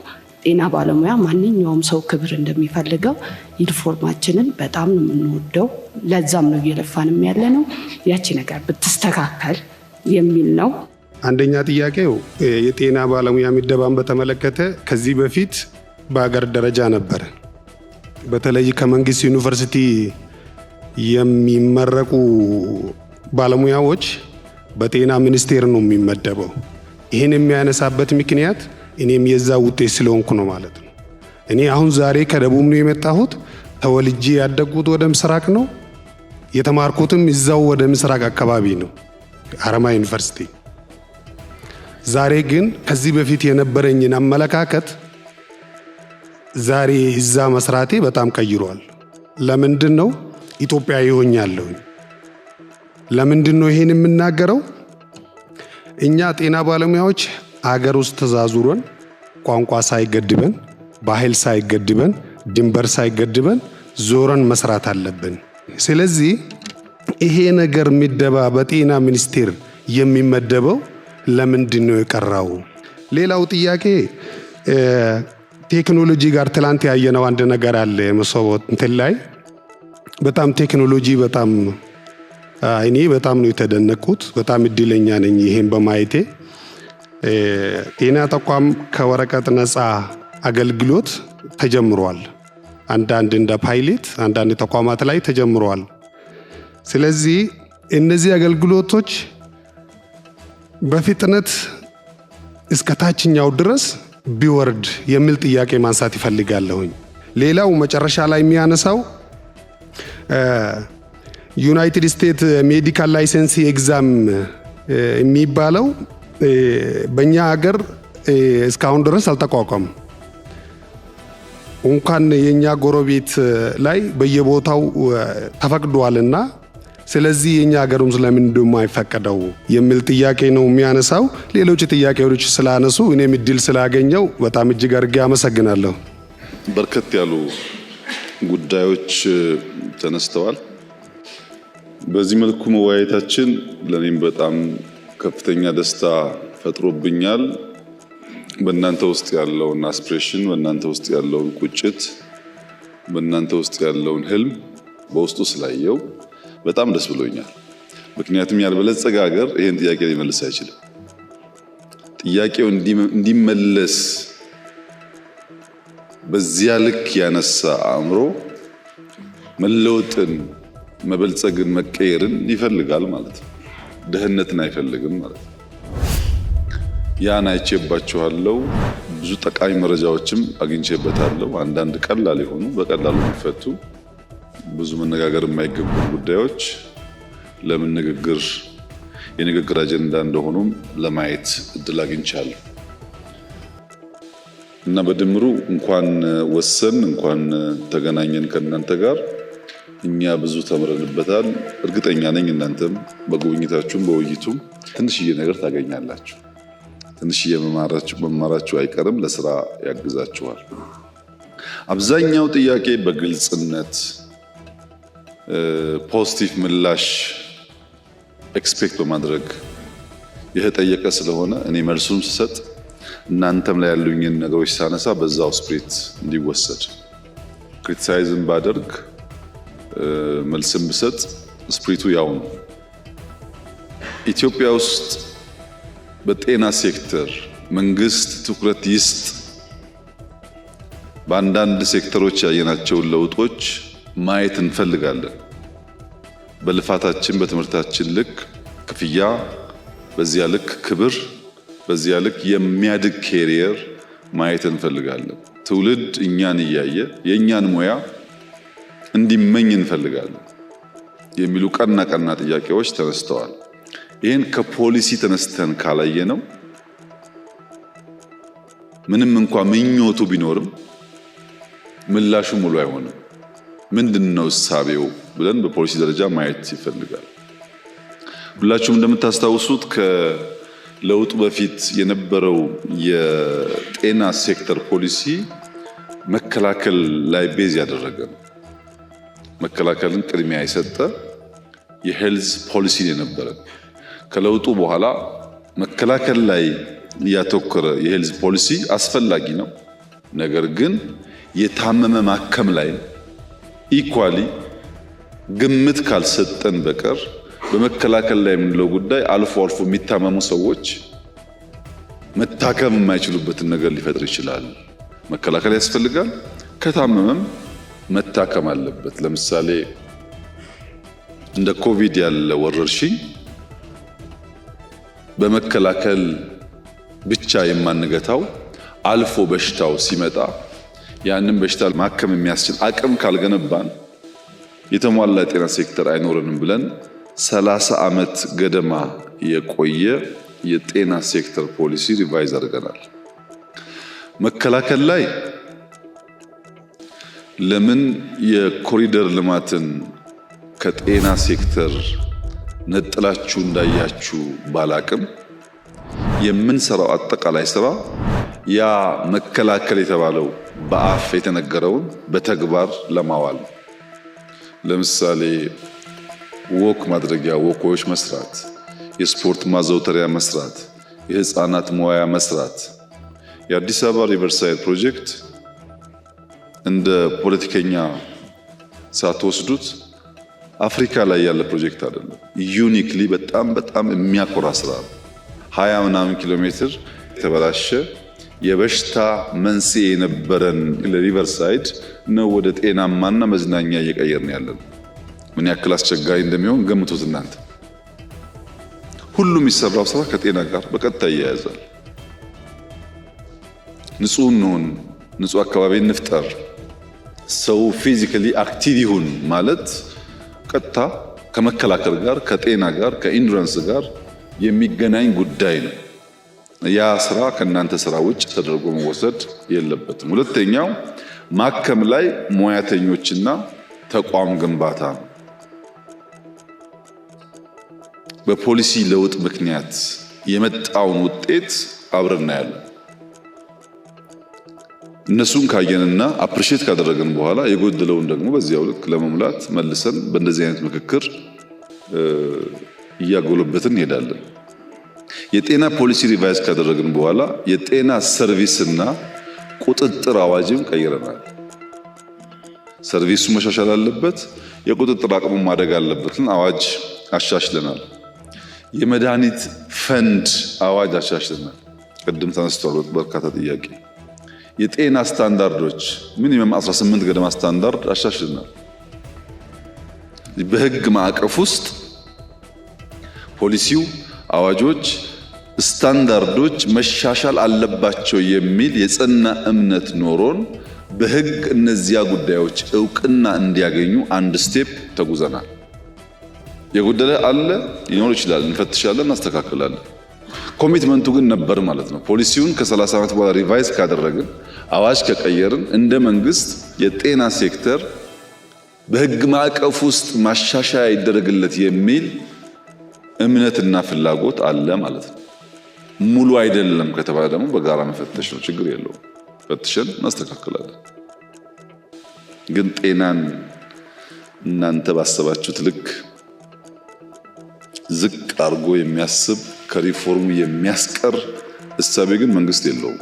ጤና ባለሙያ ማንኛውም ሰው ክብር እንደሚፈልገው ዩኒፎርማችንን በጣም ነው የምንወደው። ለዛም ነው እየለፋንም ያለ ነው። ያቺ ነገር ብትስተካከል የሚል ነው። አንደኛ ጥያቄው የጤና ባለሙያ ምደባን በተመለከተ ከዚህ በፊት በአገር ደረጃ ነበር። በተለይ ከመንግስት ዩኒቨርሲቲ የሚመረቁ ባለሙያዎች በጤና ሚኒስቴር ነው የሚመደበው። ይህን የሚያነሳበት ምክንያት እኔም የዛ ውጤት ስለሆንኩ ነው ማለት ነው። እኔ አሁን ዛሬ ከደቡብ ነው የመጣሁት። ተወልጄ ያደግኩት ወደ ምስራቅ ነው። የተማርኩትም እዛው ወደ ምስራቅ አካባቢ ነው፣ ሀረማያ ዩኒቨርሲቲ። ዛሬ ግን ከዚህ በፊት የነበረኝን አመለካከት ዛሬ እዛ መስራቴ በጣም ቀይሯል። ለምንድን ነው ኢትዮጵያዊ ሆኛለሁ? ለምንድን ነው ይሄን የምናገረው? እኛ ጤና ባለሙያዎች አገር ውስጥ ተዛዙረን ቋንቋ ሳይገድበን፣ ባህል ሳይገድበን፣ ድንበር ሳይገድበን ዞረን መስራት አለብን። ስለዚህ ይሄ ነገር ምደባ በጤና ሚኒስቴር የሚመደበው ለምንድን ነው የቀረው? ሌላው ጥያቄ ቴክኖሎጂ ጋር ትላንት ያየነው አንድ ነገር አለ። መሰቦት እንትን ላይ በጣም ቴክኖሎጂ እኔ በጣም ነው የተደነቅኩት። በጣም እድለኛ ነኝ ይሄን በማየቴ። ጤና ተቋም ከወረቀት ነፃ አገልግሎት ተጀምሯል። አንዳንድ እንደ ፓይሌት አንዳንድ ተቋማት ላይ ተጀምሯል። ስለዚህ እነዚህ አገልግሎቶች በፍጥነት እስከ ታችኛው ድረስ ቢወርድ የሚል ጥያቄ ማንሳት ይፈልጋለሁኝ። ሌላው መጨረሻ ላይ የሚያነሳው ዩናይትድ ስቴትስ ሜዲካል ላይሰንስ ኤግዛም የሚባለው በእኛ ሀገር እስካሁን ድረስ አልተቋቋም። እንኳን የኛ ጎረቤት ላይ በየቦታው ተፈቅዷልና ስለዚህ የኛ ሀገሩም ስለምን እንደማይፈቀደው የሚል ጥያቄ ነው የሚያነሳው። ሌሎች ጥያቄዎች ስላነሱ እኔም እድል ስላገኘው በጣም እጅግ አድርጌ አመሰግናለሁ። በርከት ያሉ ጉዳዮች ተነስተዋል። በዚህ መልኩ መወያየታችን ለኔም በጣም ከፍተኛ ደስታ ፈጥሮብኛል። በእናንተ ውስጥ ያለውን አስፒሬሽን፣ በእናንተ ውስጥ ያለውን ቁጭት፣ በእናንተ ውስጥ ያለውን ህልም በውስጡ ስላየው በጣም ደስ ብሎኛል። ምክንያቱም ያልበለጸገ ሀገር ይሄን ጥያቄ ሊመልስ አይችልም። ጥያቄው እንዲመለስ በዚያ ልክ ያነሳ አእምሮ መለወጥን፣ መበልጸግን፣ መቀየርን ይፈልጋል ማለት ነው። ድህነትን አይፈልግም ማለት ነው። ያን አይቼባችኋለሁ። ብዙ ጠቃሚ መረጃዎችም አግኝቼበታለሁ። አንዳንድ ቀላል የሆኑ በቀላሉ የሚፈቱ ብዙ መነጋገር የማይገቡ ጉዳዮች ለምን የንግግር አጀንዳ እንደሆኑም ለማየት እድል አግኝቻለሁ እና በድምሩ እንኳን ወሰን እንኳን ተገናኘን ከእናንተ ጋር እኛ ብዙ ተምረንበታል። እርግጠኛ ነኝ እናንተም በጉብኝታችሁም በውይይቱም ትንሽዬ ነገር ታገኛላችሁ። ትንሽዬ መማራችሁ አይቀርም፣ ለስራ ያግዛችኋል። አብዛኛው ጥያቄ በግልጽነት ፖዚቲቭ ምላሽ ኤክስፔክት በማድረግ የተጠየቀ ስለሆነ እኔ መልሱም ስሰጥ እናንተም ላይ ያሉኝን ነገሮች ሳነሳ በዛው ስፕሪት እንዲወሰድ ክሪቲሳይዝም ባደርግ መልስም ብሰጥ ስፕሪቱ ያው ነው። ኢትዮጵያ ውስጥ በጤና ሴክተር መንግስት ትኩረት ይስጥ። በአንዳንድ ሴክተሮች ያየናቸውን ለውጦች ማየት እንፈልጋለን። በልፋታችን በትምህርታችን ልክ ክፍያ፣ በዚያ ልክ ክብር፣ በዚያ ልክ የሚያድግ ኬሪየር ማየት እንፈልጋለን። ትውልድ እኛን እያየ የእኛን ሙያ እንዲመኝ እንፈልጋለን የሚሉ ቀና ጥያቄዎች ተነስተዋል። ይህን ከፖሊሲ ተነስተን ካላየ ነው ምንም እንኳን ምኞቱ ቢኖርም ምላሹ ሙሉ አይሆንም። ምንድነው እሳቤው ብለን በፖሊሲ ደረጃ ማየት ይፈልጋል። ሁላችሁም እንደምታስታውሱት ከለውጡ በፊት የነበረው የጤና ሴክተር ፖሊሲ መከላከል ላይ ቤዝ ያደረገ ነው። መከላከልን ቅድሚያ የሰጠ የሄልዝ ፖሊሲ የነበረ። ከለውጡ በኋላ መከላከል ላይ ያተኮረ የሄልዝ ፖሊሲ አስፈላጊ ነው። ነገር ግን የታመመ ማከም ላይ ኢኳሊ ግምት ካልሰጠን በቀር በመከላከል ላይ የምንለው ጉዳይ አልፎ አልፎ የሚታመሙ ሰዎች መታከም የማይችሉበትን ነገር ሊፈጥር ይችላል። መከላከል ያስፈልጋል። ከታመመም መታከም አለበት። ለምሳሌ እንደ ኮቪድ ያለ ወረርሽኝ በመከላከል ብቻ የማንገታው አልፎ በሽታው ሲመጣ ያንን በሽታ ማከም የሚያስችል አቅም ካልገነባን የተሟላ የጤና ሴክተር አይኖርንም ብለን 30 ዓመት ገደማ የቆየ የጤና ሴክተር ፖሊሲ ሪቫይዝ አድርገናል። መከላከል ላይ ለምን የኮሪደር ልማትን ከጤና ሴክተር ነጥላችሁ እንዳያችሁ ባላቅም የምንሰራው አጠቃላይ ስራ ያ መከላከል የተባለው በአፍ የተነገረውን በተግባር ለማዋል ለምሳሌ ወክ ማድረጊያ ወኮች መስራት፣ የስፖርት ማዘውተሪያ መስራት፣ የህፃናት መዋያ መስራት። የአዲስ አበባ ሪቨርሳይድ ፕሮጀክት እንደ ፖለቲከኛ ሳትወስዱት አፍሪካ ላይ ያለ ፕሮጀክት አይደለም። ዩኒክሊ በጣም የሚያኮራ ስራ ነው። 20 ምናምን ኪሎ ሜትር የተበላሸ የበሽታ መንስኤ የነበረን ለሪቨርሳይድ ነው ወደ ጤናማና መዝናኛ እየቀየርን ያለን። ምን ያክል አስቸጋሪ እንደሚሆን ገምቱት እናንተ። ሁሉም የሚሰራው ስራ ከጤና ጋር በቀጥታ ይያያዛል። ንጹህ እንሁን፣ ንጹህ አካባቢ እንፍጠር፣ ሰው ፊዚካሊ አክቲቭ ይሁን ማለት ቀጥታ ከመከላከል ጋር ከጤና ጋር ከኢንዱራንስ ጋር የሚገናኝ ጉዳይ ነው። ያ ስራ ከእናንተ ስራ ውጭ ተደርጎ መወሰድ የለበትም። ሁለተኛው ማከም ላይ ሙያተኞችና ተቋም ግንባታ ነው። በፖሊሲ ለውጥ ምክንያት የመጣውን ውጤት አብረን እናያለን። እነሱን ካየንና አፕሪሼት ካደረግን በኋላ የጎደለውን ደግሞ በዚያው ልክ ለመሙላት መልሰን በእንደዚህ አይነት ምክክር እያጎለበትን እንሄዳለን። የጤና ፖሊሲ ሪቫይዝ ካደረግን በኋላ የጤና ሰርቪስና ቁጥጥር አዋጅም ቀይረናል። ሰርቪሱ መሻሻል አለበት፣ የቁጥጥር አቅሙ ማደግ አለበትን አዋጅ አሻሽለናል። የመድኃኒት ፈንድ አዋጅ አሻሽለናል። ቅድም ተነስቷል በርካታ ጥያቄ። የጤና ስታንዳርዶች ሚኒመም 18 ገደማ ስታንዳርድ አሻሽለናል። በህግ ማዕቀፍ ውስጥ ፖሊሲው፣ አዋጆች፣ ስታንዳርዶች መሻሻል አለባቸው የሚል የጸና እምነት ኖሮን በህግ እነዚያ ጉዳዮች እውቅና እንዲያገኙ አንድ ስቴፕ ተጉዘናል። የጎደለ አለ ሊኖር ይችላል፣ እንፈትሻለን፣ እናስተካክላለን። ኮሚትመንቱ ግን ነበር ማለት ነው። ፖሊሲውን ከ30 ዓመት በኋላ ሪቫይዝ ካደረግን አዋጅ ከቀየርን እንደ መንግስት የጤና ሴክተር በህግ ማዕቀፍ ውስጥ ማሻሻያ ይደረግለት የሚል እምነትና ፍላጎት አለ ማለት ነው። ሙሉ አይደለም ከተባለ ደግሞ በጋራ መፈተሽ ነው፣ ችግር የለውም። ፈትሸን እናስተካክላለን። ግን ጤናን እናንተ ባሰባችሁት ልክ ዝቅ አድርጎ የሚያስብ ከሪፎርሙ የሚያስቀር እሳቤ ግን መንግስት የለውም።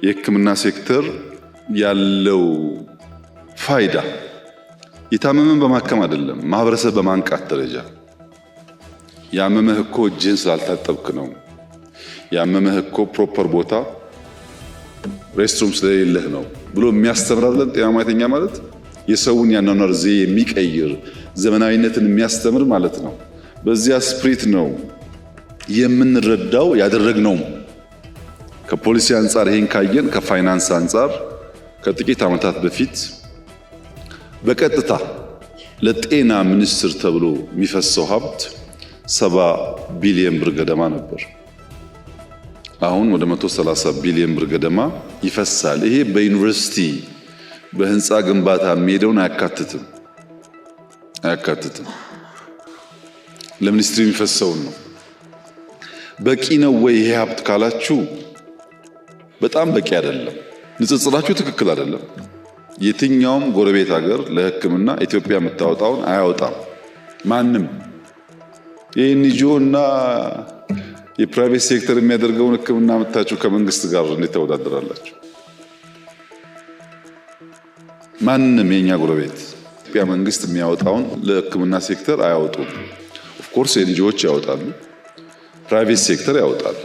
የሕክምና ሴክተር ያለው ፋይዳ የታመመን በማከም አይደለም፣ ማህበረሰብ በማንቃት ደረጃ ያመመህ እኮ እጅህን ስላልታጠብክ ነው፣ ያመመህ እኮ ፕሮፐር ቦታ ሬስትሩም ስለሌለህ ነው ብሎ የሚያስተምራለን። ጤና ሙያተኛ ማለት የሰውን ያኗኗር ዘዬ የሚቀይር ዘመናዊነትን የሚያስተምር ማለት ነው። በዚያ ስፕሪት ነው የምንረዳው ያደረግነው። ከፖሊሲ አንጻር ይሄን ካየን፣ ከፋይናንስ አንጻር ከጥቂት ዓመታት በፊት በቀጥታ ለጤና ሚኒስቴር ተብሎ የሚፈሰው ሀብት 70 ቢሊዮን ብር ገደማ ነበር። አሁን ወደ 130 ቢሊዮን ብር ገደማ ይፈሳል። ይሄ በዩኒቨርሲቲ በህንፃ ግንባታ የሚሄደውን አያካትትም። ለሚኒስትሪ የሚፈሰውን ነው። በቂ ነው ወይ ይሄ ሀብት ካላችሁ በጣም በቂ አይደለም። ንጽጽራችሁ ትክክል አይደለም። የትኛውም ጎረቤት ሀገር ለሕክምና ኢትዮጵያ የምታወጣውን አያወጣም ማንም። የኤንጂኦ እና የፕራይቬት ሴክተር የሚያደርገውን ሕክምና መታችሁ ከመንግስት ጋር እንዴት ተወዳደራላችሁ? ማንም የኛ ጎረቤት ኢትዮጵያ መንግስት የሚያወጣውን ለሕክምና ሴክተር አያወጡም። ኦፍ ኮርስ ኤንጂኦዎች ያወጣሉ፣ ፕራይቬት ሴክተር ያወጣል።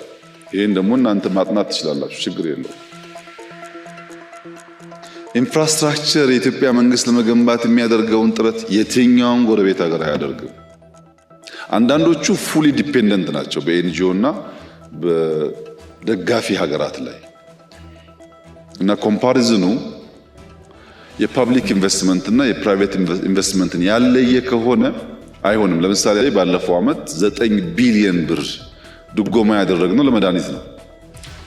ይሄን ደግሞ እናንተ ማጥናት ትችላላችሁ፣ ችግር የለውም። ኢንፍራስትራክቸር የኢትዮጵያ መንግስት ለመገንባት የሚያደርገውን ጥረት የትኛውም ጎረቤት ሀገር አያደርግም። አንዳንዶቹ ፉሊ ዲፔንደንት ናቸው በኤንጂኦ እና በደጋፊ ሀገራት ላይ እና ኮምፓሪዝኑ የፐብሊክ ኢንቨስትመንት እና የፕራይቬት ኢንቨስትመንትን ያለየ ከሆነ አይሆንም። ለምሳሌ ባለፈው ዓመት 9 ቢሊዮን ብር ድጎማ ያደረግነው ለመድኃኒት ነው።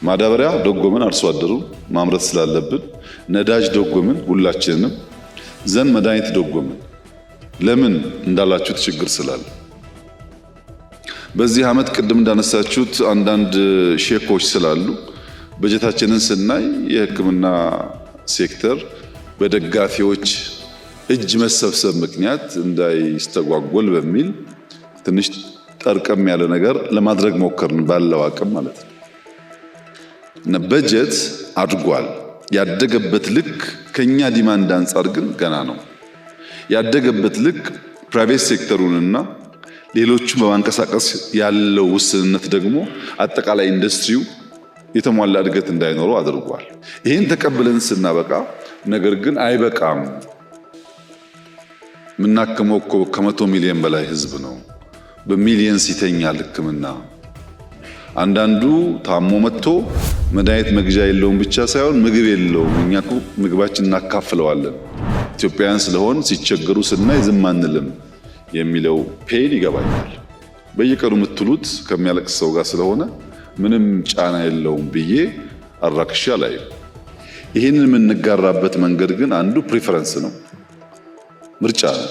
ማዳበሪያ ደጎምን፣ አርሶ አደሩ ማምረት ስላለብን፣ ነዳጅ ደጎምን ሁላችንንም፣ ዘንድ መድኃኒት ደጎምን። ለምን እንዳላችሁት ችግር ስላለ። በዚህ ዓመት ቅድም እንዳነሳችሁት አንዳንድ ሼኮች ስላሉ በጀታችንን ስናይ የሕክምና ሴክተር በደጋፊዎች እጅ መሰብሰብ ምክንያት እንዳይስተጓጎል በሚል ትንሽ ጠርቀም ያለ ነገር ለማድረግ ሞከርን ባለው አቅም ማለት ነው። እና በጀት አድጓል። ያደገበት ልክ ከኛ ዲማንድ አንጻር ግን ገና ነው። ያደገበት ልክ ፕራይቬት ሴክተሩንና ሌሎቹን በማንቀሳቀስ ያለው ውስንነት ደግሞ አጠቃላይ ኢንዱስትሪው የተሟላ እድገት እንዳይኖረው አድርጓል። ይህን ተቀብለን ስናበቃ ነገር ግን አይበቃም። ምናከመው እኮ ከ100 ሚሊዮን በላይ ህዝብ ነው። በሚሊየንስ ይተኛል ሕክምና። አንዳንዱ ታሞ መጥቶ መድኃኒት መግዣ የለውም ብቻ ሳይሆን ምግብ የለውም። እኛ እኮ ምግባችን እናካፍለዋለን። ኢትዮጵያውያን ስለሆን ሲቸገሩ ስናይ ዝም አንልም የሚለው ፔን ይገባኛል። በየቀኑ የምትሉት ከሚያለቅስ ሰው ጋር ስለሆነ ምንም ጫና የለውም ብዬ አራክሻ ላይ ይህንን የምንጋራበት መንገድ ግን አንዱ ፕሪፈረንስ ነው፣ ምርጫ ነው።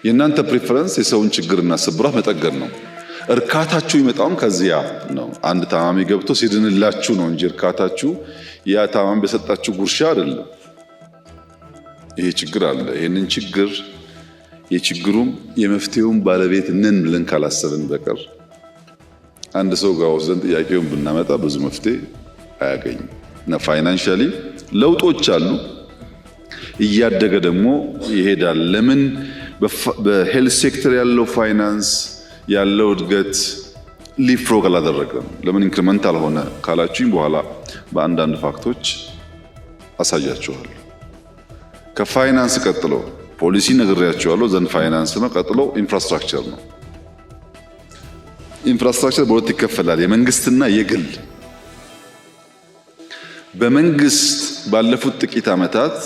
የእናንተ ፕሪፈረንስ የሰውን ችግርና ስብራት መጠገን ነው። እርካታችሁ ይመጣውም ከዚያ ነው። አንድ ታማሚ ገብቶ ሲድንላችሁ ነው እንጂ እርካታችሁ ያ ታማሚ በሰጣችሁ ጉርሻ አይደለም። ይሄ ችግር አለ። ይህንን ችግር የችግሩም የመፍትሄውም ባለቤት ነን ብለን ካላሰብን በቀር አንድ ሰው ጋር ወስደን ጥያቄውን ብናመጣ ብዙ መፍትሄ አያገኝም። እና ፋይናንሻሊ ለውጦች አሉ፣ እያደገ ደግሞ ይሄዳል። ለምን በሄልት ሴክተር ያለው ፋይናንስ ያለው እድገት ሊፍሮግ አላደረገም? ለምን ኢንክሪመንታል ሆነ ካላችሁኝ በኋላ በአንዳንድ ፋክቶች አሳያችኋል። ከፋይናንስ ቀጥሎ ፖሊሲ ነግሬያችኋለሁ፣ ዘንድ ፋይናንስ ነው። ቀጥሎ ኢንፍራስትራክቸር ነው። ኢንፍራስትራክቸር በሁለት ይከፈላል፣ የመንግስትና የግል። በመንግስት ባለፉት ጥቂት ዓመታት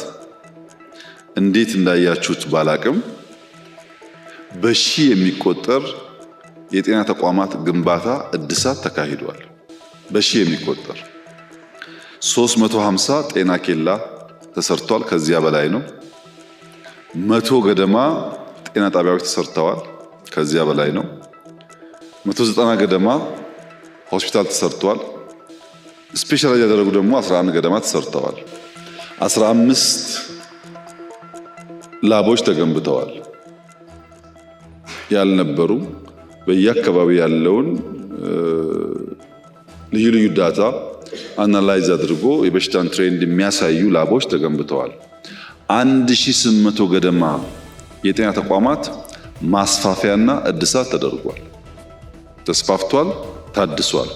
እንዴት እንዳያችሁት ባላቅም በሺህ የሚቆጠር የጤና ተቋማት ግንባታ እድሳት ተካሂዷል። በሺህ የሚቆጠር 350 ጤና ኬላ ተሰርቷል። ከዚያ በላይ ነው። 100 ገደማ ጤና ጣቢያዎች ተሰርተዋል። ከዚያ በላይ ነው። 190 ገደማ ሆስፒታል ተሰርቷል። ስፔሻላይዝ ያደረጉ ደግሞ 11 ገደማ ተሰርተዋል። 15 ላቦች ተገንብተዋል። ያልነበሩ በየአካባቢ ያለውን ልዩ ልዩ ዳታ አናላይዝ አድርጎ የበሽታን ትሬንድ የሚያሳዩ ላቦች ተገንብተዋል። 1800 ገደማ የጤና ተቋማት ማስፋፊያና እድሳት ተደርጓል። ተስፋፍቷል፣ ታድሷል።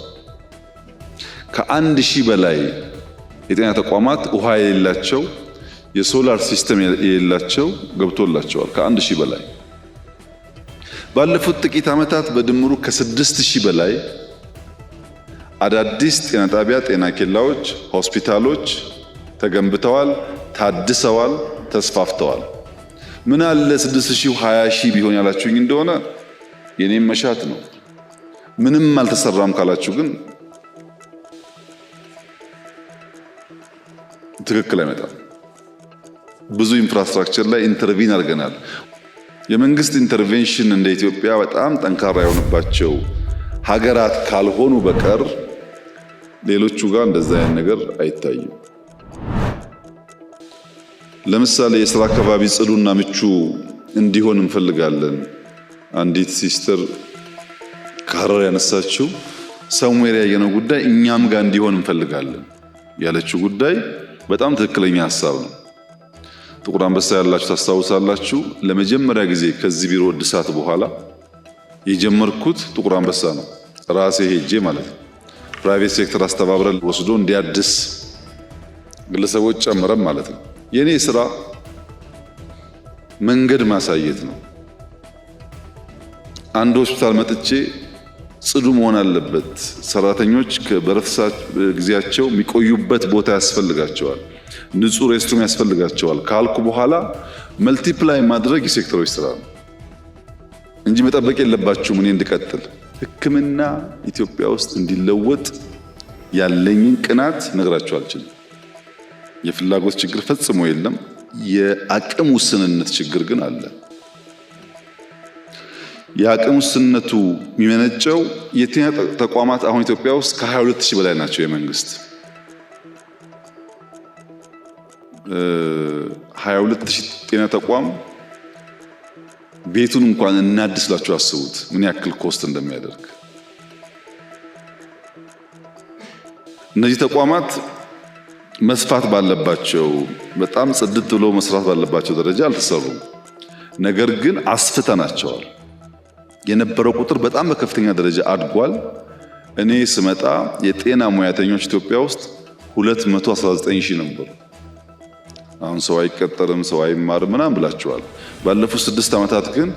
ከ1000 በላይ የጤና ተቋማት ውሃ የሌላቸው የሶላር ሲስተም የሌላቸው ገብቶላቸዋል። ከ1000 በላይ ባለፉት ጥቂት ዓመታት በድምሩ ከ6000 በላይ አዳዲስ ጤና ጣቢያ፣ ጤና ኬላዎች፣ ሆስፒታሎች ተገንብተዋል፣ ታድሰዋል፣ ተስፋፍተዋል። ምን አለ 6000 20,000 ቢሆን ያላችሁኝ እንደሆነ የኔም መሻት ነው። ምንም አልተሰራም ካላችሁ ግን ትክክል አይመጣም። ብዙ ኢንፍራስትራክቸር ላይ ኢንተርቪን አድርገናል። የመንግስት ኢንተርቬንሽን እንደ ኢትዮጵያ በጣም ጠንካራ የሆነባቸው ሀገራት ካልሆኑ በቀር ሌሎቹ ጋር እንደዛ አይነት ነገር አይታይም። ለምሳሌ የስራ አካባቢ ጽዱና ምቹ እንዲሆን እንፈልጋለን። አንዲት ሲስተር ከሐረር ያነሳችው ሰሙዌር ያየነው ጉዳይ እኛም ጋር እንዲሆን እንፈልጋለን ያለችው ጉዳይ በጣም ትክክለኛ ሐሳብ ነው። ጥቁር አንበሳ ያላችሁ ታስታውሳላችሁ። ለመጀመሪያ ጊዜ ከዚህ ቢሮ እድሳት በኋላ የጀመርኩት ጥቁር አንበሳ ነው። ራሴ ሄጄ ማለት ነው። ፕራይቬት ሴክተር አስተባብረን ወስዶ እንዲያድስ ግለሰቦች ጨምረን ማለት ነው። የኔ ስራ መንገድ ማሳየት ነው። አንድ ሆስፒታል መጥቼ ጽዱ መሆን አለበት፣ ሰራተኞች በረፍት ጊዜያቸው የሚቆዩበት ቦታ ያስፈልጋቸዋል፣ ንጹህ ሬስትሩም ያስፈልጋቸዋል ካልኩ በኋላ መልቲፕላይ ማድረግ የሴክተሮች ስራ ነው እንጂ መጠበቅ የለባችሁም እኔ እንድቀጥል። ሕክምና ኢትዮጵያ ውስጥ እንዲለወጥ ያለኝን ቅናት ነግራችሁ አልችልም። የፍላጎት ችግር ፈጽሞ የለም። የአቅም ውስንነት ችግር ግን አለ። የአቅም ውስንነቱ የሚመነጨው የጤና ተቋማት አሁን ኢትዮጵያ ውስጥ ከ22,000 በላይ ናቸው። የመንግስት 22,000 ጤና ተቋም ቤቱን እንኳን እናድስላችሁ አስቡት ምን ያክል ኮስት እንደሚያደርግ። እነዚህ ተቋማት መስፋት ባለባቸው በጣም ጽድት ብሎ መስራት ባለባቸው ደረጃ አልተሰሩም። ነገር ግን አስፍተናቸዋል። የነበረው ቁጥር በጣም በከፍተኛ ደረጃ አድጓል። እኔ ስመጣ የጤና ሙያተኞች ኢትዮጵያ ውስጥ 219,000 ነበሩ። አሁን ሰው አይቀጠርም፣ ሰው አይማርም ምናምን ብላችኋል። ባለፉት 6 ዓመታት ግን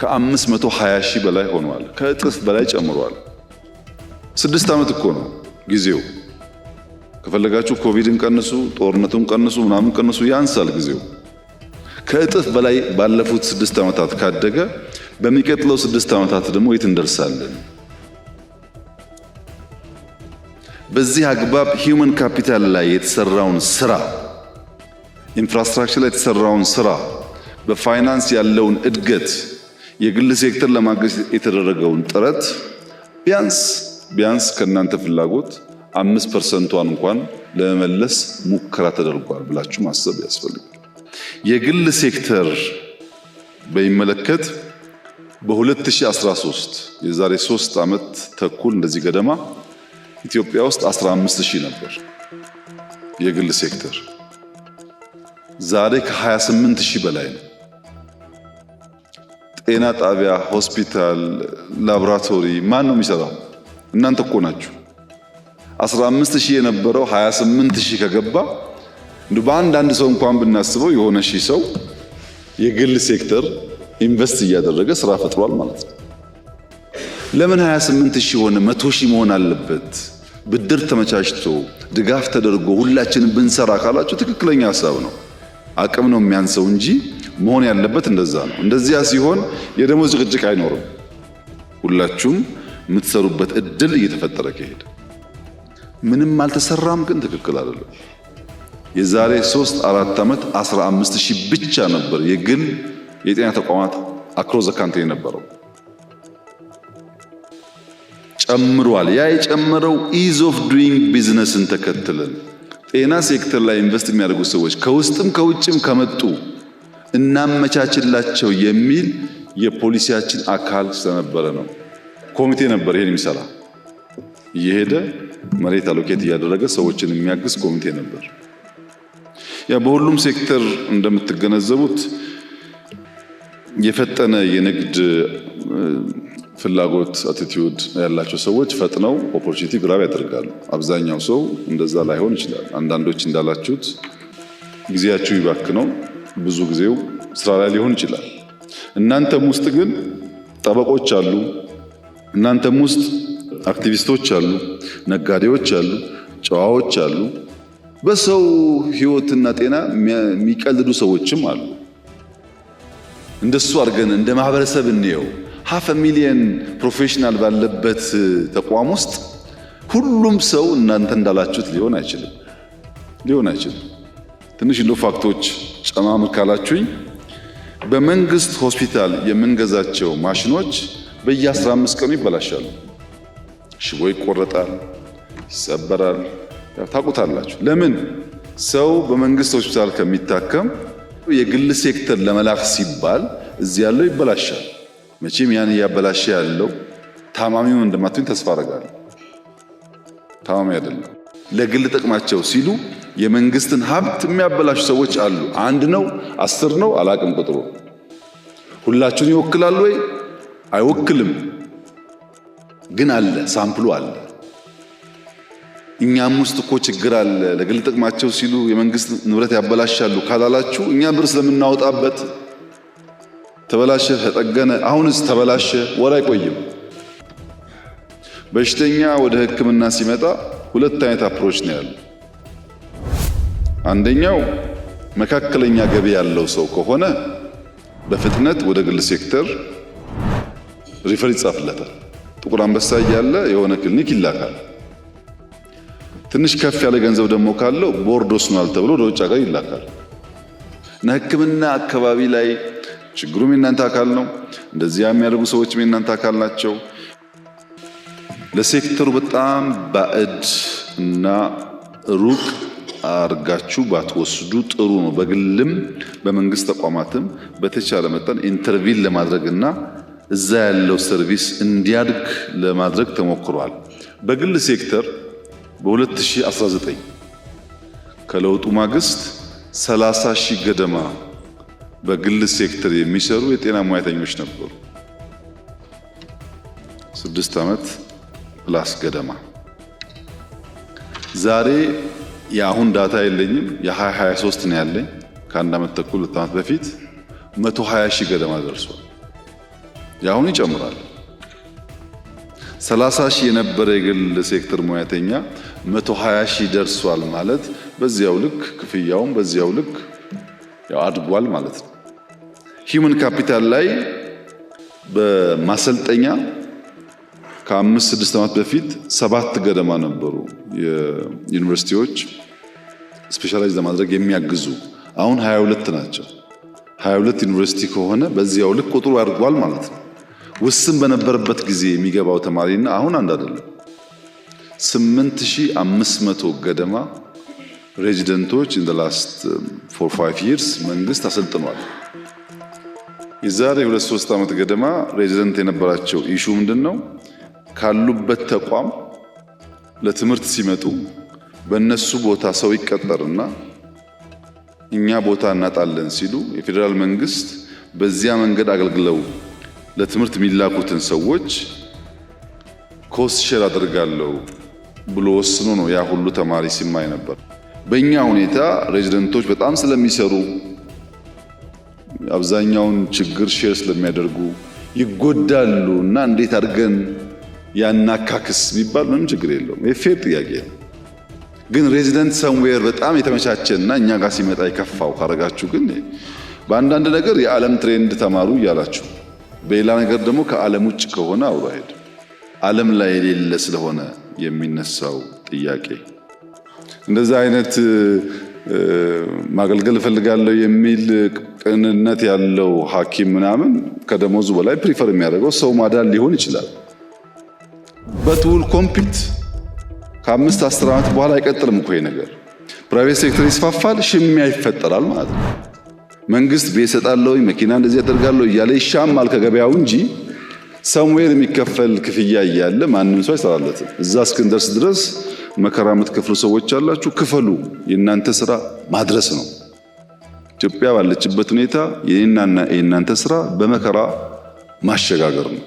ከ520,000 በላይ ሆኗል። ከእጥፍ በላይ ጨምሯል። 6 ዓመት እኮ ነው ጊዜው። ከፈለጋችሁ ኮቪድን ቀንሱ፣ ጦርነቱን ቀንሱ፣ ምናምን ቀንሱ፣ ያንሳል ጊዜው። ከእጥፍ በላይ ባለፉት 6 ዓመታት ካደገ በሚቀጥለው 6 ዓመታት ደግሞ የት እንደርሳለን? በዚህ አግባብ ሂውመን ካፒታል ላይ የተሰራውን ስራ፣ ኢንፍራስትራክቸር ላይ የተሰራውን ስራ፣ በፋይናንስ ያለውን እድገት፣ የግል ሴክተር ለማገዝ የተደረገውን ጥረት ቢያንስ ከእናንተ ፍላጎት 5%ን እንኳን ለመመለስ ሙከራ ተደርጓል ብላችሁ ማሰብ ያስፈልጋል። የግል ሴክተር በሚመለከት በ2013 የዛሬ 3 ዓመት ተኩል እንደዚህ ገደማ ኢትዮጵያ ውስጥ 15,000 ነበር የግል ሴክተር። ዛሬ ከ28,000 በላይ ነው። ጤና ጣቢያ፣ ሆስፒታል፣ ላቦራቶሪ ማን ነው የሚሰራው? እናንተ እኮ ናችሁ። 15,000 የነበረው 28,000 ከገባ እንደ በአንድ ሰው እንኳን ብናስበው የሆነ ሺህ ሰው የግል ሴክተር ኢንቨስት እያደረገ ስራ ፈጥሯል ማለት ነው። ለምን 28,000 ሆነ? 100,000 መሆን አለበት። ብድር ተመቻችቶ ድጋፍ ተደርጎ ሁላችንም ብንሰራ ካላችሁ ትክክለኛ ሀሳብ ነው። አቅም ነው የሚያንሰው እንጂ መሆን ያለበት እንደዛ ነው። እንደዚያ ሲሆን የደሞዝ ጭቅጭቅ አይኖርም። ሁላችሁም የምትሰሩበት እድል እየተፈጠረ ከሄደ ምንም አልተሰራም ግን ትክክል አይደለም። የዛሬ 3-4 ዓመት 15000 ብቻ ነበር የግል የጤና ተቋማት አክሮስ ዘ ካንትሪ ነበረው። ጨምሯል። ያ የጨመረው ኢዝ ኦፍ ዱይንግ ቢዝነስን ተከትለን ጤና ሴክተር ላይ ኢንቨስት የሚያደርጉ ሰዎች ከውስጥም ከውጭም ከመጡ እናመቻችላቸው የሚል የፖሊሲያችን አካል ስለነበረ ነው። ኮሚቴ ነበር ይሄን የሚሰራ እየሄደ መሬት አሎኬት እያደረገ ሰዎችን የሚያግዝ ኮሚቴ ነበር። ያ በሁሉም ሴክተር እንደምትገነዘቡት የፈጠነ የንግድ ፍላጎት አቲቲዩድ ያላቸው ሰዎች ፈጥነው ኦፖርቹኒቲ ግራብ ያደርጋሉ። አብዛኛው ሰው እንደዛ ላይሆን ይችላል። አንዳንዶች እንዳላችሁት ጊዜያችሁ ይባክነው ብዙ ጊዜው ስራ ላይ ሊሆን ይችላል። እናንተም ውስጥ ግን ጠበቆች አሉ፣ እናንተም ውስጥ አክቲቪስቶች አሉ፣ ነጋዴዎች አሉ፣ ጨዋዎች አሉ፣ በሰው ህይወትና ጤና የሚቀልዱ ሰዎችም አሉ። እንደሱ አድርገን እንደ ማህበረሰብ እንየው። 500,000 ፕሮፌሽናል ባለበት ተቋም ውስጥ ሁሉም ሰው እናንተ እንዳላችሁት ሊሆን አይችልም። ትንሽ እንደ ፋክቶች ጨማምር ካላችሁኝ በመንግስት ሆስፒታል የምንገዛቸው ማሽኖች በየ15 ቀኑ ይበላሻሉ። ሽቦ ይቆረጣል፣ ይሰበራል። ታውቁታላችሁ። ለምን? ሰው በመንግስት ሆስፒታል ከሚታከም የግል ሴክተር ለመላክ ሲባል እዚህ ያለው ይበላሻል። መቼም ያን እያበላሸ ያለው ታማሚውን እንደማትሆን ተስፋ አደርጋለሁ። ታማሚ አይደለም። ለግል ጥቅማቸው ሲሉ የመንግስትን ሀብት የሚያበላሹ ሰዎች አሉ። 1 ነው 10 ነው አላቅም ቁጥሩ። ሁላችሁን ይወክላል ወይ? አይወክልም። ግን አለ፣ ሳምፕሉ አለ። እኛም ውስጥ እኮ ችግር አለ። ለግል ጥቅማቸው ሲሉ የመንግስት ንብረት ያበላሻሉ ካላላችሁ እኛ ብር ስለምናወጣበት ተበላሸ፣ ተጠገነ፣ አሁንስ ተበላሸ ወር አይቆይም። በሽተኛ ወደ ሕክምና ሲመጣ 2 አይነት አፕሮች ነው ያለው። አንደኛው መካከለኛ ገቢ ያለው ሰው ከሆነ በፍጥነት ወደ ግል ሴክተር ሪፈር ይጻፍለታል። ጥቁር አንበሳ እያለ የሆነ ክሊኒክ ይላካል። ትንሽ ከፍ ያለ ገንዘብ ደግሞ ካለው ቦርድ ወስኗል ተብሎ ወደ ውጭ ሀገር ይላካል። እና ሕክምና አካባቢ ላይ ችግሩም የእናንተ አካል ነው። እንደዚያ የሚያደርጉ ሰዎችም የእናንተ አካል ናቸው። ለሴክተሩ በጣም ባዕድ እና ሩቅ አርጋችሁ ባትወስዱ ጥሩ ነው። በግልም በመንግስት ተቋማትም በተቻለ መጠን ኢንተርቪን ለማድረግና እዛ ያለው ሰርቪስ እንዲያድግ ለማድረግ ተሞክሯል። በግል ሴክተር በ2019 ከለውጡ ማግስት 30,000 ገደማ በግል ሴክተር የሚሰሩ የጤና ሙያተኞች ነበሩ። 6 ዓመት ፕላስ ገደማ። ዛሬ የአሁን ዳታ የለኝም፣ የ2023 ነው ያለኝ። ከ1 ዓመት ተኩል 2 ዓመት በፊት 120,000 ገደማ ደርሷል። የአሁን ይጨምራል። 30,000 የነበረ የግል ሴክተር ሙያተኛ 120,000 ደርሷል ማለት በዚያው ልክ ክፍያውም በዚያው ልክ ያው አድጓል ማለት ነው። ሂውመን ካፒታል ላይ በማሰልጠኛ ከ5-6 ዓመት በፊት 7 ገደማ ነበሩ የዩኒቨርሲቲዎች ስፔሻላይዝ ለማድረግ የሚያግዙ። አሁን 22 ናቸው። 22 ዩኒቨርሲቲ ከሆነ በዚያው ልክ ቁጥሩ አድጓል ማለት ነው። ውስን በነበረበት ጊዜ የሚገባው ተማሪና አሁን አንድ አይደለም። 8500 ገደማ ሬዚደንቶች in the last 4-5 years መንግስት አሰልጥኗል። የዛሬ 2-3 ዓመት ገደማ ሬዚደንት የነበራቸው ኢሹ ምንድነው? ካሉበት ተቋም ለትምህርት ሲመጡ በእነሱ ቦታ ሰው ይቀጠርና እኛ ቦታ እናጣለን ሲሉ የፌዴራል መንግስት በዚያ መንገድ አገልግለው ለትምህርት የሚላኩትን ሰዎች ኮስት ሼር አደርጋለሁ ብሎ ወስኖ ነው ያ ሁሉ ተማሪ ሲማይ ነበር። በእኛ ሁኔታ ሬዚደንቶች በጣም ስለሚሰሩ አብዛኛውን ችግር ሼር ስለሚያደርጉ ይጎዳሉ እና እንዴት አድርገን ያናካክስ ቢባል ምንም ችግር የለውም። የፌር ጥያቄ ነው። ግን ሬዚደንት ሰምዌር በጣም የተመቻቸና እኛ ጋር ሲመጣ ይከፋው ካረጋችሁ ግን በአንዳንድ ነገር የዓለም ትሬንድ ተማሩ እያላችሁ በሌላ ነገር ደግሞ ከዓለም ውጭ ከሆነ አውሮ አይሄድ። ዓለም ላይ የሌለ ስለሆነ የሚነሳው ጥያቄ እንደዛ አይነት ማገልገል እፈልጋለሁ የሚል ቅንነት ያለው ሐኪም ምናምን ከደሞዙ በላይ ፕሪፈር የሚያደርገው ሰው ማዳን ሊሆን ይችላል። በትውል ኮምፒት ከ5-10 ዓመት በኋላ አይቀጥልም እኮ ይሄ ነገር። ፕራይቬት ሴክተር ይስፋፋል፣ ሽሚያ ይፈጠራል ማለት ነው። መንግስት ቤት እሰጣለሁ፣ መኪና እንደዚህ ያደርጋለሁ እያለ ይሻማል ከገበያው እንጂ ሰምዌር የሚከፈል ክፍያ እያለ ማንም ሰው አይሰራለትም። እዛ እስክንደርስ ድረስ መከራ የምትከፍሉ ሰዎች አላችሁ፣ ክፈሉ። የእናንተ ስራ ማድረስ ነው። ኢትዮጵያ ባለችበት ሁኔታ የእናና የእናንተ ስራ በመከራ ማሸጋገር ነው።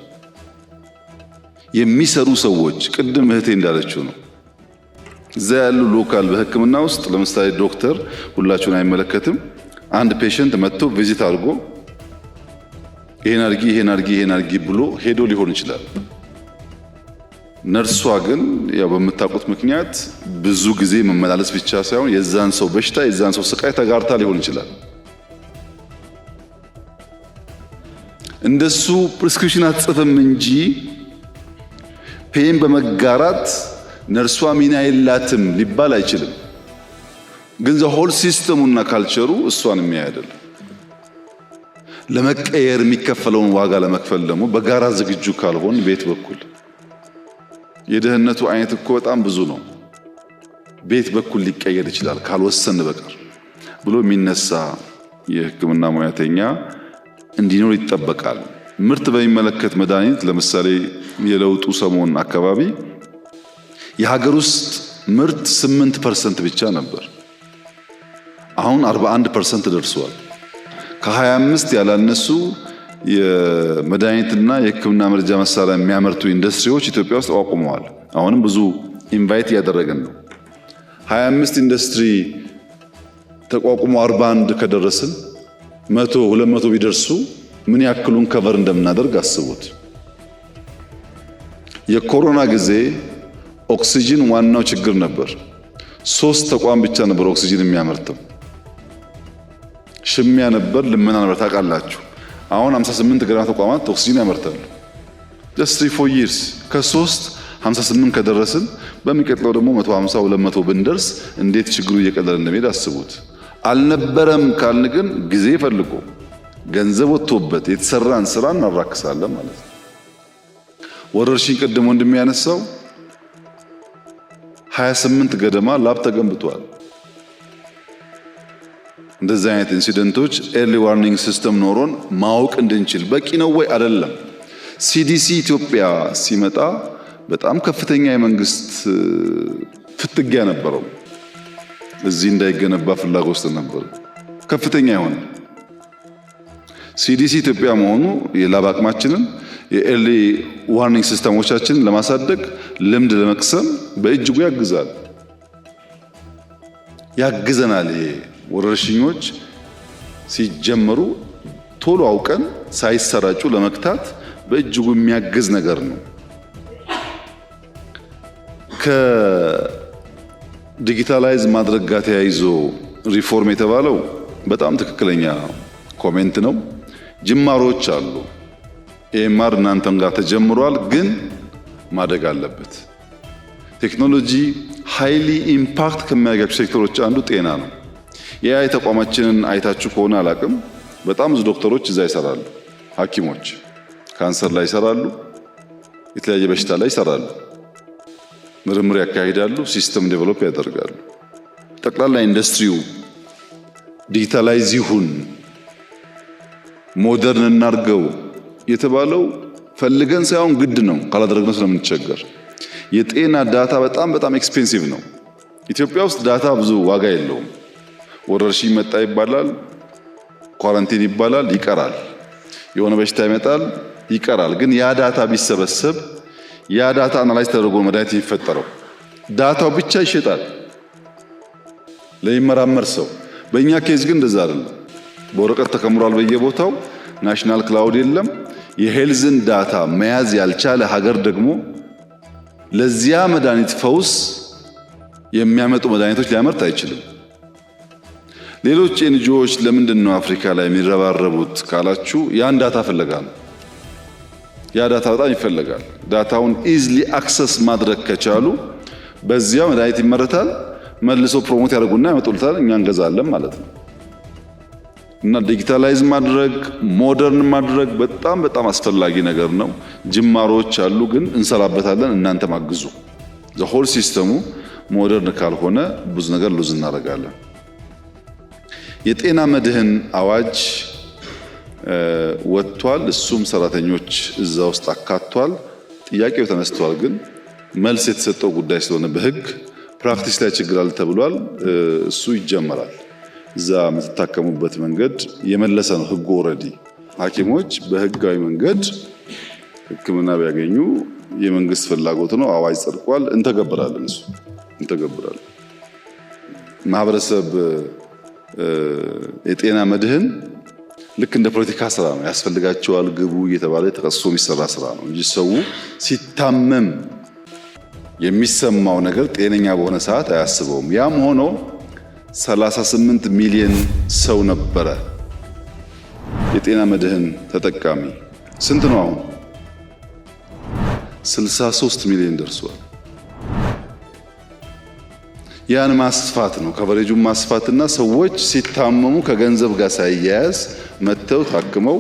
የሚሰሩ ሰዎች ቅድም እህቴ እንዳለችው ነው። እዛ ያሉ ሎካል በሕክምና ውስጥ ለምሳሌ ዶክተር ሁላችሁን አይመለከትም። አንድ ፔሸንት መጥቶ ቪዚት አድርጎ ይሄን አርጊ ብሎ ሄዶ ሊሆን ይችላል። ነርሷ ግን ያው በምታውቁት ምክንያት ብዙ ጊዜ መመላለስ ብቻ ሳይሆን የዛን ሰው በሽታ የዛን ሰው ስቃይ ተጋርታ ሊሆን ይችላል። እንደሱ ፕሪስክሪፕሽን አትጽፍም እንጂ ፔን በመጋራት ነርሷ ሚና የላትም ሊባል አይችልም። ግን ዘሆል ሲስተሙና ካልቸሩ እሷን የሚያይ አይደለም። ለመቀየር የሚከፈለውን ዋጋ ለመክፈል ደግሞ በጋራ ዝግጁ ካልሆን ቤት በኩል የደህንነቱ አይነት እኮ በጣም ብዙ ነው። ቤት በኩል ሊቀየር ይችላል ካልወሰን በቀር ብሎ የሚነሳ የሕክምና ሙያተኛ እንዲኖር ይጠበቃል። ምርት በሚመለከት መድኃኒት ለምሳሌ የለውጡ ሰሞን አካባቢ የሀገር ውስጥ ምርት 8% ብቻ ነበር። አሁን 41% ደርሷል። ከ25 ያላነሱ የመድኃኒትና የሕክምና መርጃ መሳሪያ የሚያመርቱ ኢንዱስትሪዎች ኢትዮጵያ ውስጥ ተቋቁመዋል። አሁንም ብዙ ኢንቫይት እያደረገን ነው። 25 ኢንዱስትሪ ተቋቁሞ 41 ከደረስን 100-200 ቢደርሱ ምን ያክሉን ከቨር እንደምናደርግ አስቡት። የኮሮና ጊዜ ኦክሲጅን ዋናው ችግር ነበር። 3 ተቋም ብቻ ነበር ኦክሲጅን የሚያመርተው። ሽሚያ ነበር፣ ልመና ነበር። ታውቃላችሁ። አሁን 58 ገና ተቋማት ኦክሲጅን ያመርታሉ። just 3-4 years ከ3 58 ከደረስን በሚቀጥለው ደግሞ 150-200 ብንደርስ እንዴት ችግሩ እየቀለለ እንደሚሄድ አስቡት። አልነበረም ካልን ግን ጊዜ ፈልጎ ገንዘብ ወጥቶበት የተሰራን ስራ እናራክሳለን ማለት ነው። ወረርሽኝ ቅድም ወንድም ያነሳው 28 ገደማ ላብ ተገንብቷል። እንደዚህ አይነት ኢንሲደንቶች ኤርሊ ዋርኒንግ ሲስተም ኖሮን ማወቅ እንድንችል በቂ ነው ወይ አይደለም። ሲዲሲ ኢትዮጵያ ሲመጣ በጣም ከፍተኛ የመንግስት ፍትጊያ ነበረው። እዚህ እንዳይገነባ ፍላጎት ነበር ከፍተኛ የሆነ። ሲዲሲ ኢትዮጵያ መሆኑ የላብ አቅማችንን የኤርሊ ዋርኒንግ ሲስተሞቻችንን ለማሳደግ ልምድ ለመቅሰም በእጅጉ ያግዘናል። ይሄ ወረርሽኞች ሲጀመሩ ቶሎ አውቀን ሳይሰራጩ ለመክታት በእጅጉ የሚያግዝ ነገር ነው። ከዲጂታላይዝ ማድረግ ጋር ተያይዞ ሪፎርም የተባለው በጣም ትክክለኛ ኮሜንት ነው። ጅማሮች አሉ። ኤምአር እናንተም ጋር ተጀምሯል፣ ግን ማደግ አለበት። ቴክኖሎጂ ሃይሊ ኢምፓክት ከሚያደርጋቸው ሴክተሮች አንዱ ጤና ነው። የአይ ተቋማችንን አይታችሁ ከሆነ አላቅም፣ በጣም ብዙ ዶክተሮች እዛ ይሰራሉ። ሐኪሞች ካንሰር ላይ ይሰራሉ፣ የተለያየ በሽታ ላይ ይሰራሉ፣ ምርምር ያካሂዳሉ፣ ሲስተም ዴቨሎፕ ያደርጋሉ። ጠቅላላ ኢንዱስትሪው ዲጂታላይዝ ይሁን ሞደርን እናርገው የተባለው ፈልገን ሳይሆን ግድ ነው። ካላደረግነው ስለምንቸገር የጤና ዳታ በጣም ኤክስፔንሲቭ ነው። ኢትዮጵያ ውስጥ ዳታ ብዙ ዋጋ የለውም። ወረርሽኝ መጣ ይባላል፣ ኳራንቲን ይባላል፣ ይቀራል። የሆነ በሽታ ይመጣል፣ ይቀራል። ግን ያ ዳታ ቢሰበሰብ ያ ዳታ አናላይዝ ተደርጎ መድኃኒት የሚፈጠረው ዳታው ብቻ ይሸጣል ለሚመራመር ሰው። በእኛ ኬዝ ግን እንደዛ አይደለም። በወረቀት ተከምሯል በየቦታው፣ ናሽናል ክላውድ የለም። የሄልዝን ዳታ መያዝ ያልቻለ ሀገር ደግሞ ለዚያ መድኃኒት ፈውስ የሚያመጡ መድኃኒቶች ሊያመርት አይችልም። ሌሎች ኤንጂኦዎች ለምንድን ነው አፍሪካ ላይ የሚረባረቡት ካላችሁ ያን ዳታ ፍለጋ ነው። ያ ዳታ በጣም ይፈለጋል። ዳታውን ኢዝሊ አክሰስ ማድረግ ከቻሉ በዚያ መድኃኒት ይመረታል፣ መልሶ ፕሮሞት ያደርጉና ያመጡልታል፣ እኛ እንገዛለን ማለት ነው። እና ዲጂታላይዝ ማድረግ ሞደርን ማድረግ በጣም በጣም አስፈላጊ ነገር ነው። ጅማሮች አሉ፣ ግን እንሰራበታለን። እናንተ ማግዙ። ዘሆል ሲስተሙ ሞደርን ካልሆነ ብዙ ነገር ሉዝ እናደርጋለን። የጤና መድህን አዋጅ ወጥቷል። እሱም ሰራተኞች እዛ ውስጥ አካቷል። ጥያቄው ተነስቷል፣ ግን መልስ የተሰጠው ጉዳይ ስለሆነ በህግ ፕራክቲስ ላይ ችግር አለ ተብሏል። እሱ ይጀመራል። እዛ የምትታከሙበት መንገድ የመለሰ ነው ህጉ። ኦልሬዲ ሐኪሞች በህጋዊ መንገድ ሕክምና ቢያገኙ የመንግስት ፍላጎት ነው። አዋጅ ጸድቋል። እንተገብራለን። እሱ እንተገብራለን። ማህበረሰብ የጤና መድህን ልክ እንደ ፖለቲካ ስራ ነው። ያስፈልጋቸዋል ግቡ እየተባለ ተቀስሶ የሚሰራ ስራ ነው እንጂ ሰው ሲታመም የሚሰማው ነገር ጤነኛ በሆነ ሰዓት አያስበውም። ያም ሆኖ 38 ሚሊዮን ሰው ነበረ የጤና መድህን ተጠቃሚ። ስንት ነው አሁን? 63 ሚሊዮን ደርሷል። ያን ማስፋት ነው፣ ከቨሬጁን ማስፋትና ሰዎች ሲታመሙ ከገንዘብ ጋር ሳይያያዝ መተው ታክመው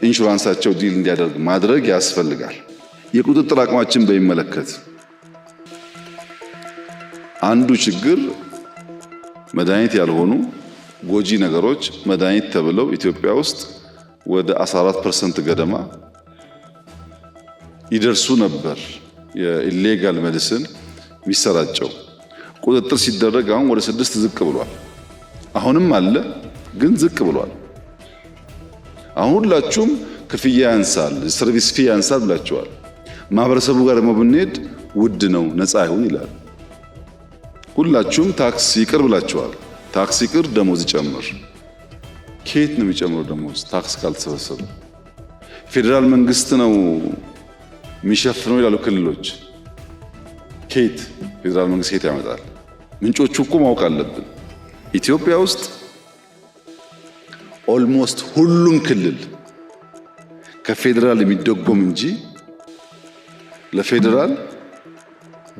ኢንሹራንሳቸው ዲል እንዲያደርግ ማድረግ ያስፈልጋል። የቁጥጥር አቅማችን በሚመለከት አንዱ ችግር መድኃኒት ያልሆኑ ጎጂ ነገሮች መድኃኒት ተብለው ኢትዮጵያ ውስጥ ወደ 14% ገደማ ይደርሱ ነበር የኢሌጋል ሜዲሲን የሚሰራጨው። ቁጥጥር ሲደረግ አሁን ወደ 6 ዝቅ ብሏል። አሁንም አለ ግን ዝቅ ብሏል። አሁን ሁላችሁም ክፍያ ያንሳል፣ ሰርቪስ ፊ ያንሳል ብላችኋል። ማህበረሰቡ ጋር ደግሞ ብንሄድ ውድ ነው ነፃ ይሁን ይላል። ሁላችሁም ታክስ ይቅር ብላችኋል። ታክስ ይቅር፣ ደሞዝ ይጨምር። ከየት ነው የሚጨምረው ደሞዝ? ታክስ ካልተሰበሰበ ፌዴራል መንግስት ነው የሚሸፍነው ይላሉ ክልሎች። ከየት ፌዴራል መንግስት ከየት ያመጣል? ምንጮቹ እኮ ማወቅ አለብን። ኢትዮጵያ ውስጥ ኦልሞስት ሁሉም ክልል ከፌዴራል የሚደጎም እንጂ ለፌዴራል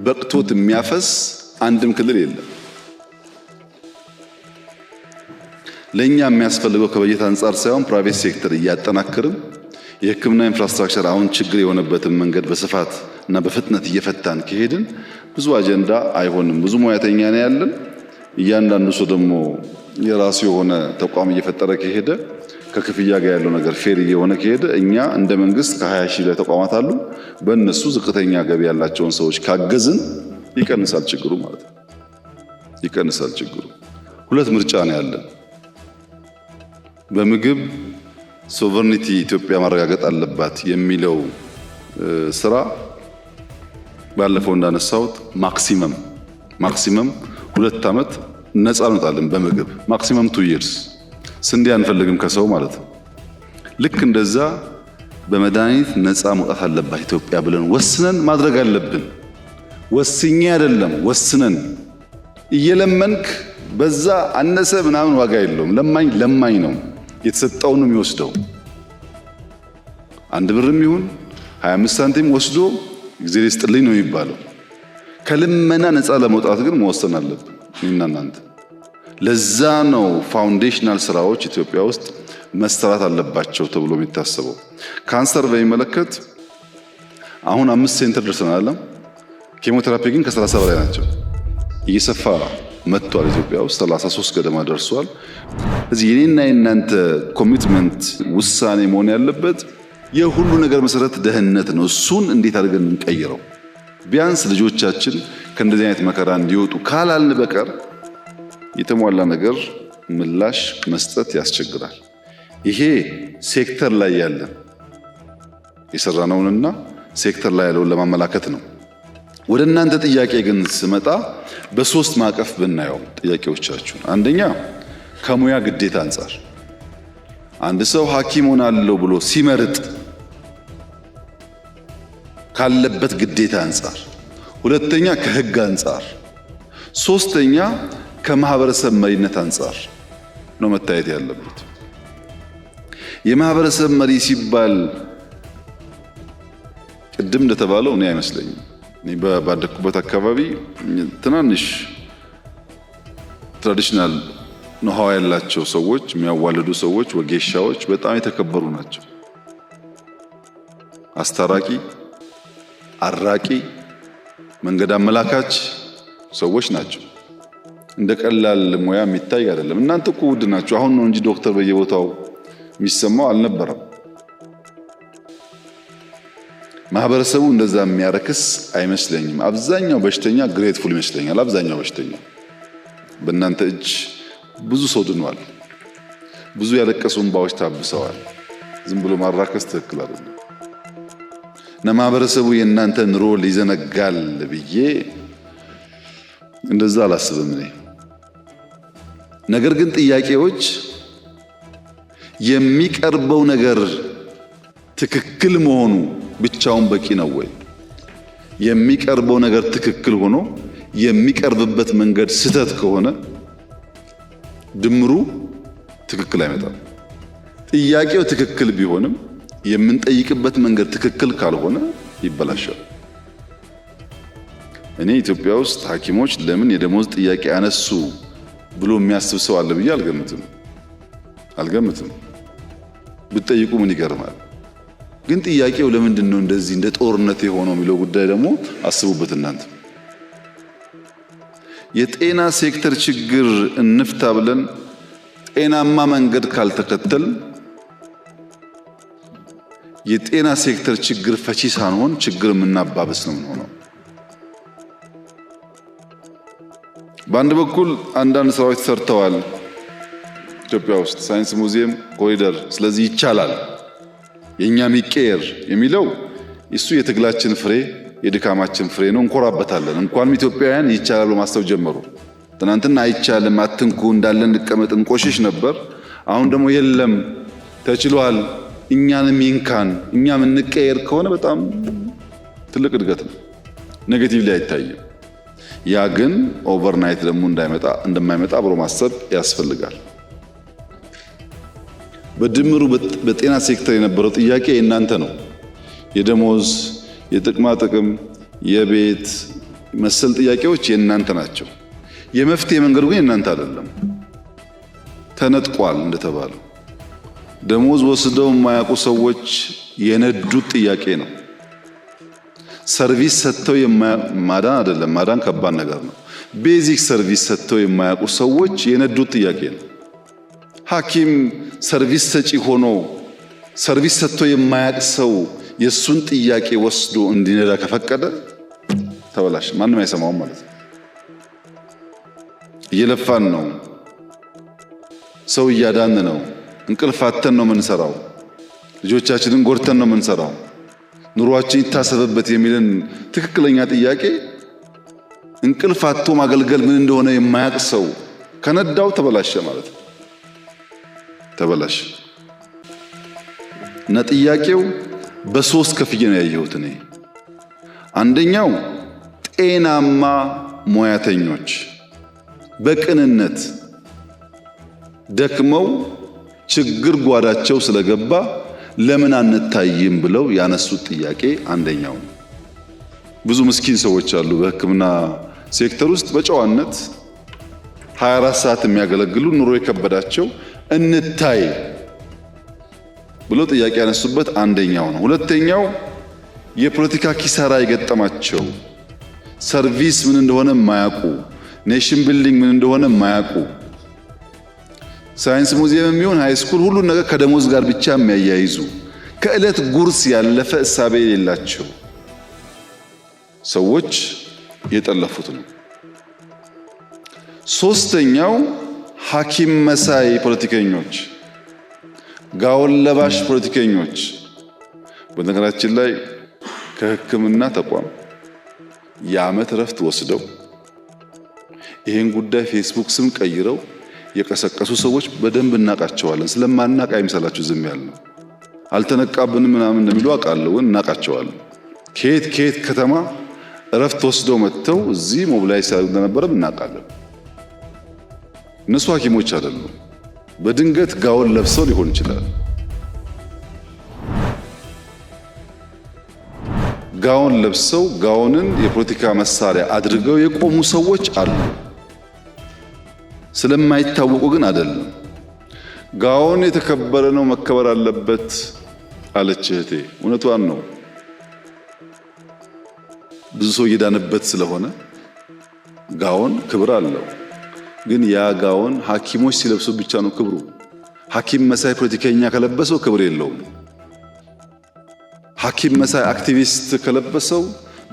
በቅቶት የሚያፈስ አንድም ክልል የለም። ለኛ የሚያስፈልገው ከበጀት አንጻር ሳይሆን ፕራይቬት ሴክተር እያጠናከርን የሕክምና ኢንፍራስትራክቸር አሁን ችግር የሆነበትን መንገድ በስፋት እና በፍጥነት እየፈታን ከሄድን ብዙ አጀንዳ አይሆንም። ብዙ ሙያተኛ ነው ያለን። እያንዳንዱ ሰው ደግሞ የራሱ የሆነ ተቋም እየፈጠረ ከሄደ ከክፍያ ጋር ያለው ነገር ፌር እየሆነ ከሄደ እኛ እንደ መንግስት ከ20 ሺህ ላይ ተቋማት አሉ። በእነሱ ዝቅተኛ ገቢ ያላቸውን ሰዎች ካገዝን ይቀንሳል ችግሩ ማለት ነው። ይቀንሳል ችግሩ። ሁለት ምርጫ ነው ያለን። በምግብ ሶቨርኒቲ ኢትዮጵያ ማረጋገጥ አለባት የሚለው ስራ ባለፈው እንዳነሳሁት ማክሲመም 2 ዓመት ነፃ እንወጣለን በምግብ ማክሲመም 2 years። ስንዴ አንፈልግም ከሰው ማለት ነው። ልክ እንደዛ በመድኃኒት ነፃ መውጣት አለባት ኢትዮጵያ ብለን ወስነን ማድረግ አለብን። ወስኜ አይደለም ወስነን እየለመንክ በዛ አነሰ ምናምን ዋጋ የለውም። ለማኝ ነው የተሰጠውን ነው የሚወስደው። 1 ብርም ይሁን 25 ሳንቲም ወስዶ እግዚአብሔር ይስጥልኝ ነው የሚባለው። ከልመና ነፃ ለመውጣት ግን መወሰን አለብን እኔና እናንተ። ለዛ ነው ፋውንዴሽናል ስራዎች ኢትዮጵያ ውስጥ መሰራት አለባቸው ተብሎ የሚታሰበው። ካንሰር በሚመለከት አሁን 5 ሴንተር ደርሰናል። ኬሞቴራፒ ግን ከ30 በላይ ናቸው። እየሰፋ መጥቷል። ኢትዮጵያ ውስጥ 33 ገደማ ደርሷል። እዚህ የኔና የናንተ ኮሚትመንት ውሳኔ መሆን ያለበት የሁሉ ነገር መሰረት ደህንነት ነው። እሱን እንዴት አድርገን እንቀይረው? ቢያንስ ልጆቻችን ከእንደዚህ አይነት መከራ እንዲወጡ ካላልን በቀር የተሟላ ነገር ምላሽ መስጠት ያስቸግራል። ይሄ ሴክተር ላይ ያለን የሰራነውንና ሴክተር ላይ ያለውን ለማመላከት ነው። ወደ እናንተ ጥያቄ ግን ስመጣ በ3 ማዕቀፍ ብናየው ጥያቄዎቻችሁን፣ አንደኛ ከሙያ ግዴታ አንጻር አንድ ሰው ሐኪም ሆናለሁ ብሎ ሲመርጥ ካለበት ግዴታ አንጻር፣ ሁለተኛ ከህግ አንጻር፣ ሶስተኛ ከማህበረሰብ መሪነት አንጻር ነው መታየት ያለበት። የማህበረሰብ መሪ ሲባል ቅድም እንደተባለው እኔ አይመስለኝም። እኔ ባደኩበት አካባቢ ትናንሽ ትራዲሽናል ኖሃው ያላቸው ሰዎች፣ የሚያዋልዱ ሰዎች፣ ወጌሻዎች በጣም የተከበሩ ናቸው። አስታራቂ፣ አራቂ፣ መንገድ አመላካች ሰዎች ናቸው። እንደ ቀላል ሙያ የሚታይ አይደለም። እናንተ እኮ ውድ ናቸው። አሁን ነው እንጂ ዶክተር በየቦታው የሚሰማው አልነበረም። ማህበረሰቡ እንደዛ የሚያረክስ አይመስለኝም። አብዛኛው በሽተኛ ግሬትፉል ይመስለኛል። አብዛኛው በሽተኛ በእናንተ እጅ ብዙ ሰው ድኗል። ብዙ ያለቀሱ እንባዎች ታብሰዋል። ዝም ብሎ ማራከስ ትክክል አይደለም እና ማህበረሰቡ የእናንተን ሮል ይዘነጋል ብዬ እንደዛ አላስብም እኔ። ነገር ግን ጥያቄዎች የሚቀርበው ነገር ትክክል መሆኑ ብቻውን በቂ ነው ወይ? የሚቀርበው ነገር ትክክል ሆኖ የሚቀርብበት መንገድ ስህተት ከሆነ ድምሩ ትክክል አይመጣም። ጥያቄው ትክክል ቢሆንም የምንጠይቅበት መንገድ ትክክል ካልሆነ ይበላሻል። እኔ ኢትዮጵያ ውስጥ ሐኪሞች ለምን የደሞዝ ጥያቄ አነሱ ብሎ የሚያስብ ሰው አለ ብዬ አልገምትም። ብትጠይቁ ምን ይገርማል። ግን ጥያቄው ለምንድን ነው እንደዚህ እንደ ጦርነት የሆነው የሚለው ጉዳይ ደግሞ አስቡበት እናንተ። የጤና ሴክተር ችግር እንፍታ ብለን ጤናማ መንገድ ካልተከተል የጤና ሴክተር ችግር ፈቺ ሳንሆን ችግር የምናባብስ ነው የምንሆነው። በአንድ በኩል አንዳንድ ስራዎች ተሰርተዋል ኢትዮጵያ ውስጥ ሳይንስ ሙዚየም፣ ኮሪደር። ስለዚህ ይቻላል የኛ ሚቀየር የሚለው እሱ የትግላችን ፍሬ የድካማችን ፍሬ ነው። እንኮራበታለን። እንኳንም ኢትዮጵያውያን ይቻላል ማስተው ጀመሩ። ትናንትና አይቻልም አትንኩ እንዳለን እንቀመጥ እንቆሽሽ ነበር። አሁን ደግሞ የለም ተችሏል እኛንም ይንካን እኛም እንቀየር ከሆነ በጣም ትልቅ እድገት ነው። ኔጌቲቭ ላይ አይታይም። ያ ግን ኦቨርናይት ደግሞ እንደማይመጣ አብሮ ማሰብ ያስፈልጋል። በድምሩ በጤና ሴክተር የነበረው ጥያቄ የእናንተ ነው። የደሞዝ፣ የጥቅማ ጥቅም፣ የቤት መሰል ጥያቄዎች የእናንተ ናቸው። የመፍትሄ መንገዱ ግን የእናንተ አይደለም። ተነጥቋል እንደተባለው ደሞዝ ወስደው የማያውቁ ሰዎች የነዱት ጥያቄ ነው። ሰርቪስ ሰጥተው ማዳን አይደለም፣ ማዳን ከባድ ነገር ነው። ቤዚክ ሰርቪስ ሰጥተው የማያውቁ ሰዎች የነዱት ጥያቄ ነው። ሐኪም ሰርቪስ ሰጪ ሆኖ ሰርቪስ ሰጥቶ የማያውቅ ሰው የሱን ጥያቄ ወስዶ እንዲነዳ ከፈቀደ ተበላሽ፣ ማንም አይሰማውም ማለት ነው። እየለፋን ነው፣ ሰው እያዳን ነው፣ እንቅልፍ አጥተን ነው የምንሰራው፣ ልጆቻችንን ጎድተን ነው የምንሰራው፣ ኑሯችን ይታሰብበት የሚልን ትክክለኛ ጥያቄ እንቅልፍ አጥቶ ማገልገል ምን እንደሆነ የማያውቅ ሰው ከነዳው ተበላሸ ማለት ነው። ተበላሽ እና ጥያቄው በሶስት ከፍዬ ነው ያየሁት እኔ። አንደኛው ጤናማ ሙያተኞች በቅንነት ደክመው ችግር ጓዳቸው ስለገባ ለምን አንታይም ብለው ያነሱት ጥያቄ አንደኛው ነው። ብዙ ምስኪን ሰዎች አሉ በሕክምና ሴክተር ውስጥ በጨዋነት 24 ሰዓት የሚያገለግሉ ኑሮ የከበዳቸው እንታይ ብሎ ጥያቄ ያነሱበት አንደኛው ነው። ሁለተኛው የፖለቲካ ኪሳራ የገጠማቸው ሰርቪስ ምን እንደሆነ የማያውቁ፣ ኔሽን ቢልዲንግ ምን እንደሆነ የማያውቁ፣ ሳይንስ ሙዚየም የሚሆን ሃይ ስኩል ሁሉን ነገር ከደሞዝ ጋር ብቻ የሚያያይዙ ከዕለት ጉርስ ያለፈ እሳቤ የሌላቸው ሰዎች የጠለፉት ነው። ሶስተኛው ሐኪም መሳይ ፖለቲከኞች፣ ጋውን ለባሽ ፖለቲከኞች። በነገራችን ላይ ከሕክምና ተቋም የዓመት ረፍት ወስደው ይሄን ጉዳይ ፌስቡክ ስም ቀይረው የቀሰቀሱ ሰዎች በደንብ እናቃቸዋለን። ስለማናቅ አይምሰላችሁ ዝም ያልነው። አልተነቃብንም ምናምን እንደሚሉ አውቃለሁ፣ እናቃቸዋለን። ከየት ከተማ ረፍት ወስደው መጥተው እዚህ ሞቢላይዝ ሲያደርጉ እንደነበረም እናውቃለን። እነሱ ሐኪሞች አይደሉም። በድንገት ጋውን ለብሰው ሊሆን ይችላል። ጋውን ለብሰው ጋውንን የፖለቲካ መሳሪያ አድርገው የቆሙ ሰዎች አሉ። ስለማይታወቁ ግን አይደለም። ጋውን የተከበረ ነው መከበር አለበት አለች እህቴ። እውነቷን ነው። ብዙ ሰው እየዳነበት ስለሆነ ጋውን ክብር አለው። ግን ያ ጋውን ሐኪሞች ሲለብሱ ብቻ ነው ክብሩ። ሐኪም መሳይ ፖለቲከኛ ከለበሰው ክብር የለውም። ሐኪም መሳይ አክቲቪስት ከለበሰው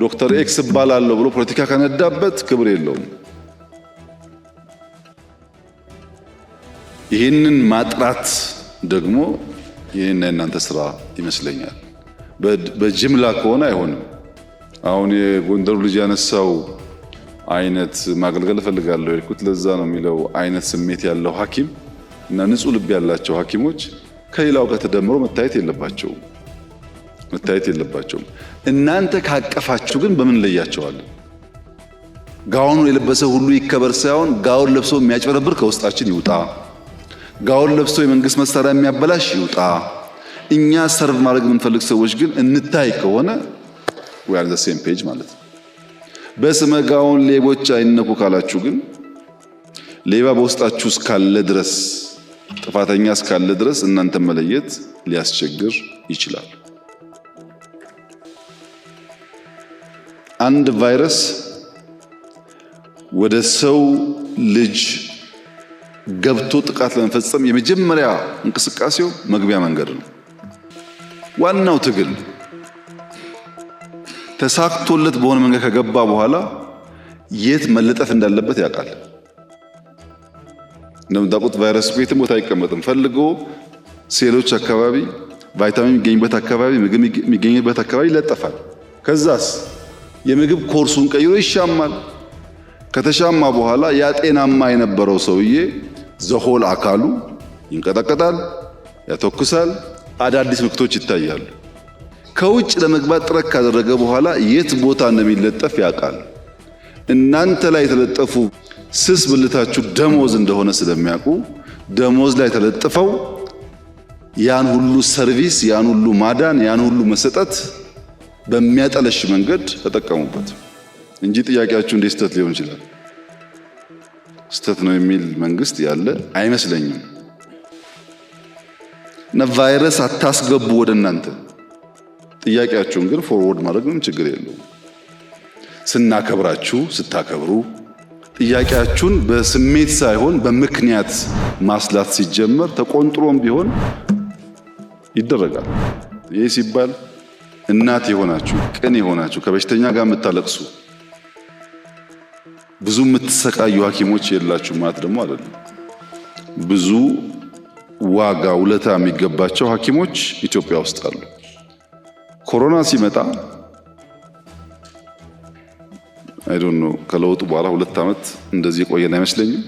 ዶክተር ኤክስ እባላለሁ ብሎ ፖለቲካ ከነዳበት ክብር የለውም። ይህንን ማጥራት ደግሞ የኔና የናንተ ስራ ይመስለኛል። በጅምላ ከሆነ አይሆንም። አሁን የጎንደሩ ልጅ ያነሳው አይነት ማገልገል እፈልጋለሁ ያልኩት ለዛ ነው የሚለው አይነት ስሜት ያለው ሐኪም እና ንጹህ ልብ ያላቸው ሐኪሞች ከሌላው ጋር ተደምሮ መታየት የለባቸውም። እናንተ ካቀፋችሁ ግን በምን ለያቸዋለን? ጋውኑ የለበሰ ሁሉ ይከበር ሳይሆን ጋውን ለብሶ የሚያጭበረብር ከውስጣችን ይውጣ። ጋውን ለብሶ የመንግስት መሳሪያ የሚያበላሽ ይውጣ። እኛ ሰርቭ ማድረግ የምንፈልግ ሰዎች ግን እንታይ ከሆነ we are the same page ማለት ነው። በስመ ጋውን ሌቦች አይነኩ ካላችሁ ግን ሌባ በውስጣችሁ እስካለ ድረስ ጥፋተኛ እስካለ ድረስ እናንተ መለየት ሊያስቸግር ይችላል። አንድ ቫይረስ ወደ ሰው ልጅ ገብቶ ጥቃት ለመፈጸም የመጀመሪያ እንቅስቃሴው መግቢያ መንገድ ነው። ዋናው ትግል ተሳክቶለት በሆነ መንገድ ከገባ በኋላ የት መለጠፍ እንዳለበት ያውቃል። እንደምታውቁት ቫይረስ ቤትም ቦታ አይቀመጥም። ፈልጎ ሴሎች አካባቢ፣ ቫይታሚን የሚገኝበት አካባቢ፣ ምግብ የሚገኝበት አካባቢ ይለጠፋል። ከዛስ የምግብ ኮርሱን ቀይሮ ይሻማል። ከተሻማ በኋላ ያ ጤናማ የነበረው ሰውዬ ዘሆል አካሉ ይንቀጠቀጣል፣ ያተኩሳል፣ አዳዲስ ምልክቶች ይታያሉ። ከውጭ ለመግባት ጥረት ካደረገ በኋላ የት ቦታ እንደሚለጠፍ ያውቃል። እናንተ ላይ የተለጠፉ ስስ ብልታችሁ ደሞዝ እንደሆነ ስለሚያውቁ ደሞዝ ላይ ተለጥፈው ያን ሁሉ ሰርቪስ፣ ያን ሁሉ ማዳን፣ ያን ሁሉ መሰጠት በሚያጠለሽ መንገድ ተጠቀሙበት እንጂ ጥያቄያችሁ እንዴት ስተት ሊሆን ይችላል? ስተት ነው የሚል መንግስት ያለ አይመስለኝም። እና ቫይረስ አታስገቡ ወደ እናንተ። ጥያቄያችሁን ግን ፎርወርድ ማድረግ ምንም ችግር የለውም። ስናከብራችሁ ስታከብሩ ጥያቄያችሁን በስሜት ሳይሆን በምክንያት ማስላት ሲጀመር ተቆንጥሮም ቢሆን ይደረጋል። ይህ ሲባል እናት የሆናችሁ ቅን የሆናችሁ ከበሽተኛ ጋር የምታለቅሱ ብዙ የምትሰቃዩ ሐኪሞች የላችሁ ማለት ደግሞ አይደለም። ብዙ ዋጋ ውለታ የሚገባቸው ሐኪሞች ኢትዮጵያ ውስጥ አሉ። ኮሮና ሲመጣ አይ ዶንት ኖ ከለውጡ በኋላ 2 ዓመት እንደዚህ ቆየን አይመስለኝም።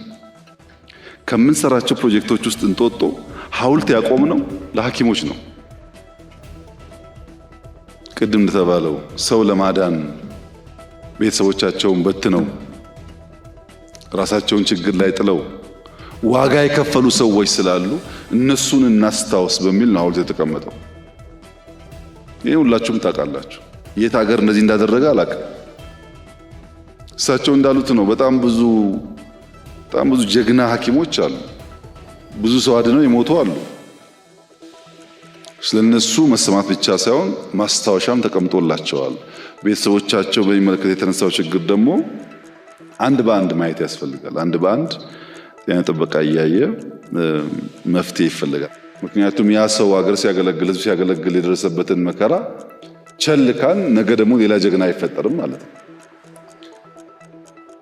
ከምንሰራቸው ፕሮጀክቶች ውስጥ እንጦጦ ሐውልት ያቆምነው ለሐኪሞች ነው። ቅድም እንደተባለው ሰው ለማዳን ቤተሰቦቻቸውን በትነው ራሳቸውን ችግር ላይ ጥለው ዋጋ የከፈሉ ሰዎች ስላሉ እነሱን እናስታውስ በሚል ነው ሐውልት የተቀመጠው። ይሄ ሁላችሁም ታውቃላችሁ። የት ሀገር እንደዚህ እንዳደረገ አላውቅም። እሳቸው እንዳሉት ነው። በጣም ብዙ ጀግና ሐኪሞች አሉ። ብዙ ሰው አድነው የሞቱ አሉ። ስለነሱ መሰማት ብቻ ሳይሆን ማስታወሻም ተቀምጦላቸዋል። ቤተሰቦቻቸው በሚመለከት የተነሳው ችግር ደግሞ አንድ በአንድ ማየት ያስፈልጋል። አንድ በአንድ ጤና ጥበቃ እያየ መፍትሄ ይፈልጋል። ምክንያቱም ያ ሰው ሀገር ሲያገለግል ህዝብ ሲያገለግል የደረሰበትን መከራ ቸልካን ነገ ደግሞ ሌላ ጀግና አይፈጠርም ማለት ነው።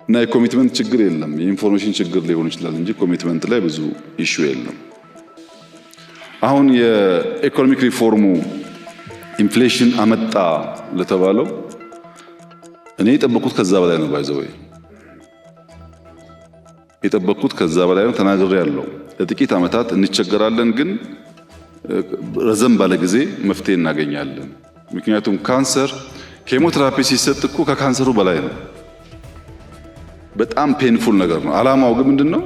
እና የኮሚትመንት ችግር የለም፣ የኢንፎርሜሽን ችግር ሊሆን ይችላል እንጂ ኮሚትመንት ላይ ብዙ ኢሹ የለም። አሁን የኢኮኖሚክ ሪፎርሙ ኢንፍሌሽን አመጣ ለተባለው እኔ የጠበቅኩት ከዛ በላይ ነው። ባይዘው የጠበቅኩት ከዛ በላይ ነው። ተናግሬ ያለው ለጥቂት ዓመታት እንቸገራለን፣ ግን ረዘም ባለ ጊዜ መፍትሄ እናገኛለን። ምክንያቱም ካንሰር ኬሞቴራፒ ሲሰጥ እኮ ከካንሰሩ በላይ ነው። በጣም ፔንፉል ነገር ነው። ዓላማው ግን ምንድነው?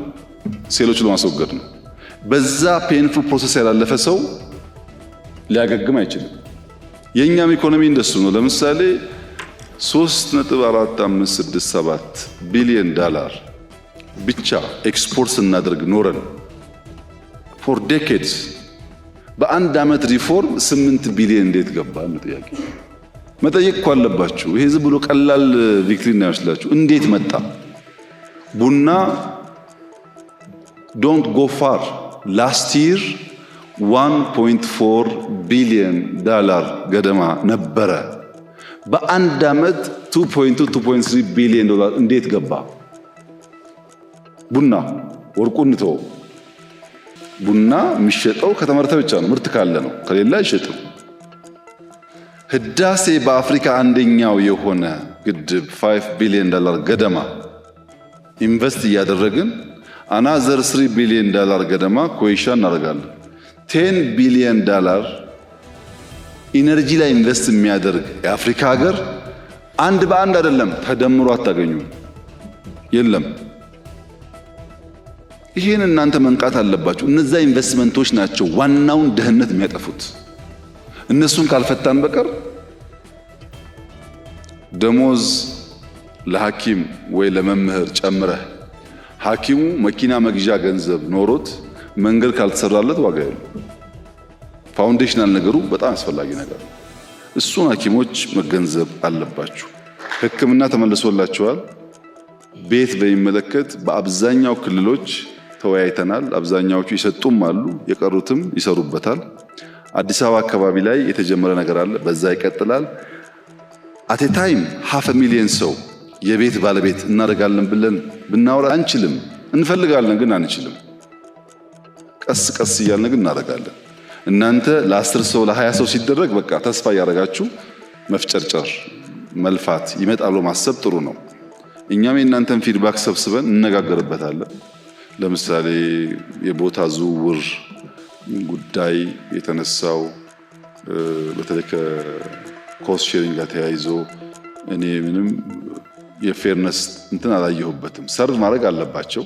ሴሎች ለማስወገድ ነው። በዛ ፔንፉል ፕሮሰስ ያላለፈ ሰው ሊያገግም አይችልም። የኛም ኢኮኖሚ እንደሱ ነው። ለምሳሌ 3.4567 ቢሊዮን ዶላር ብቻ ኤክስፖርት ስናደርግ ኖረን ፎር ዴኬድስ በአንድ ዓመት ሪፎርም 8 ቢሊዮን እንዴት ገባ ነው ጥያቄ። መጠየቅ እኮ አለባችሁ። ይሄ ዝም ብሎ ቀላል ቪክትሪ ነው ያስላችሁ። እንዴት መጣ? ቡና ዶንት ጎ ፋር ላስት ይር 1.4 ቢሊዮን ዶላር ገደማ ነበረ። በአንድ ዓመት 2.3 ቢሊዮን ዶላር እንዴት ገባ? ቡና ወርቁን ተው። ቡና የሚሸጠው ከተመረተ ብቻ ነው፣ ምርት ካለ ነው፣ ከሌላ አይሸጥም። ህዳሴ በአፍሪካ አንደኛው የሆነ ግድብ 5 ቢሊዮን ዶላር ገደማ ኢንቨስት እያደረግን አናዘር 3 ቢሊዮን ዶላር ገደማ ኮይሻ እናደርጋለን። 10 ቢሊዮን ዶላር ኢነርጂ ላይ ኢንቨስት የሚያደርግ የአፍሪካ ሀገር አንድ በአንድ አይደለም ተደምሮ አታገኙም፣ የለም። ይሄን እናንተ መንቃት አለባችሁ። እነዛ ኢንቨስትመንቶች ናቸው ዋናውን ድህነት የሚያጠፉት። እነሱን ካልፈታን በቀር ደሞዝ ለሐኪም ወይ ለመምህር ጨምረህ ሐኪሙ መኪና መግዣ ገንዘብ ኖሮት መንገድ ካልተሰራለት ዋጋ የለም። ፋውንዴሽናል ነገሩ በጣም አስፈላጊ ነገር ነው። እሱን ሐኪሞች መገንዘብ አለባችሁ። ሕክምና ተመልሶላቸዋል። ቤት በሚመለከት በአብዛኛው ክልሎች ተወያይተናል። አብዛኛዎቹ ይሰጡም አሉ፣ የቀሩትም ይሰሩበታል። አዲስ አበባ አካባቢ ላይ የተጀመረ ነገር አለ፣ በዛ ይቀጥላል። አቴ ታይም 500,000 ሰው የቤት ባለቤት እናደርጋለን ብለን ብናወራ አንችልም። እንፈልጋለን ግን አንችልም። ቀስ ቀስ እያልን ግን እናደርጋለን። እናንተ ለ10 ሰው ለ20 ሰው ሲደረግ በቃ ተስፋ እያደረጋችሁ መፍጨርጨር መልፋት ይመጣሉ ማሰብ ጥሩ ነው። እኛም የእናንተን ፊድባክ ሰብስበን እንነጋገርበታለን። ለምሳሌ የቦታ ዝውውር ጉዳይ የተነሳው በተለይ ከኮስት ሼሪንግ ጋር ተያይዞ እኔ ምንም የፌርነስ እንትን አላየሁበትም። ሰርቭ ማድረግ አለባቸው።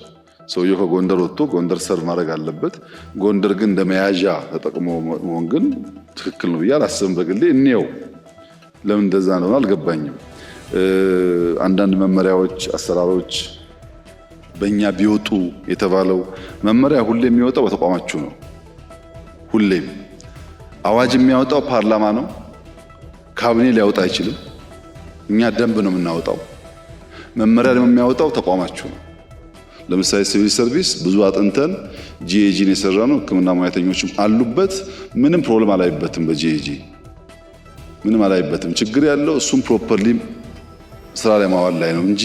ሰውየው ከጎንደር ወጥቶ ጎንደር ሰርቭ ማድረግ አለበት። ጎንደር ግን እንደመያዣ ተጠቅሞ መሆን ግን ትክክል ነው ብዬ አላስብም። በግሌ እኔው ለምን እንደዛ ነው አልገባኝም። አንዳንድ መመሪያዎች፣ አሰራሮች በእኛ ቢወጡ የተባለው መመሪያ ሁሌ የሚወጣው በተቋማችሁ ነው። ሁሌም አዋጅ የሚያወጣው ፓርላማ ነው። ካቢኔ ሊያወጣ አይችልም። እኛ ደንብ ነው የምናወጣው። መመሪያ ደግሞ የሚያወጣው ተቋማችሁ ነው። ለምሳሌ ሲቪል ሰርቪስ ብዙ አጥንተን ጂኤጂን የሰራ ነው። ሕክምና ሙያተኞችም አሉበት። ምንም ፕሮብለም አላይበትም። በጂኤጂ ምንም አላይበትም። ችግር ያለው እሱም ፕሮፐርሊ ስራ ላይ ማዋል ላይ ነው እንጂ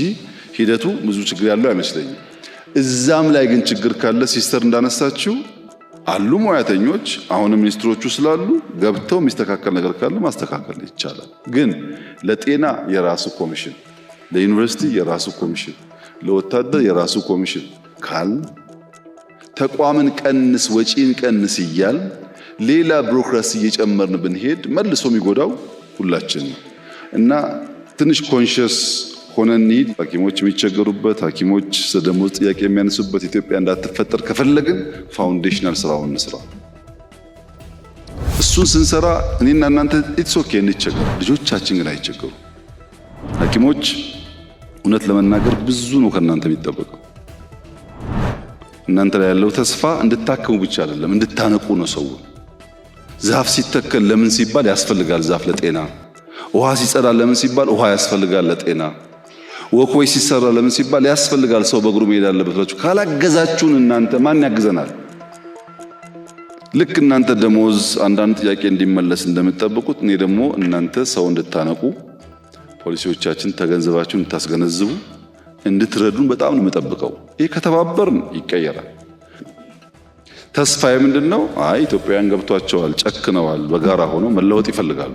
ሂደቱ ብዙ ችግር ያለው አይመስለኝም። እዛም ላይ ግን ችግር ካለ ሲስተር እንዳነሳችው አሉ ሙያተኞች። አሁንም ሚኒስትሮቹ ስላሉ ገብተው የሚስተካከል ነገር ካለ ማስተካከል ይቻላል። ግን ለጤና የራሱ ኮሚሽን፣ ለዩኒቨርሲቲ የራሱ ኮሚሽን፣ ለወታደር የራሱ ኮሚሽን ካል ተቋምን ቀንስ ወጪን ቀንስ እያል ሌላ ቢሮክራሲ እየጨመርን ብንሄድ መልሶ የሚጎዳው ሁላችን ነው እና ትንሽ ኮንሽስ ሆነን እንሂድ። ሐኪሞች የሚቸገሩበት፣ ሐኪሞች ስለደሞዝ ጥያቄ የሚያነሱበት ኢትዮጵያ እንዳትፈጠር ከፈለግን ፋውንዴሽናል ስራውን እንስራ። እሱን ስንሰራ እኔና እናንተ ኢትስ ኦኬ እንቸገር፣ ልጆቻችን ግን አይቸገሩ። ሐኪሞች እውነት ለመናገር ብዙ ነው ከእናንተ የሚጠበቀው። እናንተ ላይ ያለው ተስፋ እንድታከሙ ብቻ አይደለም እንድታነቁ ነው። ሰው ዛፍ ሲተከል ለምን ሲባል ያስፈልጋል ዛፍ ለጤና። ውሃ ሲጸዳ ለምን ሲባል ውሃ ያስፈልጋል ለጤና። ወክወይ ሲሰራ ለምን ሲባል ያስፈልጋል ሰው በእግሩ መሄድ አለበት ብላችሁ ካላገዛችሁን እናንተ ማን ያግዘናል? ልክ እናንተ ደሞዝ አንዳንድ ጥያቄ እንዲመለስ እንደምትጠብቁት እኔ ደግሞ እናንተ ሰው እንድታነቁ ፖሊሲዎቻችን ተገንዘባችሁን እንድታስገነዝቡ እንድትረዱን በጣም ነው የምጠብቀው። ይሄ ከተባበርን ይቀየራል። ተስፋዬ ምንድነው? አይ ኢትዮጵያውያን ገብቷቸዋል፣ ጨክነዋል፣ በጋራ ሆነው መለወጥ ይፈልጋሉ፣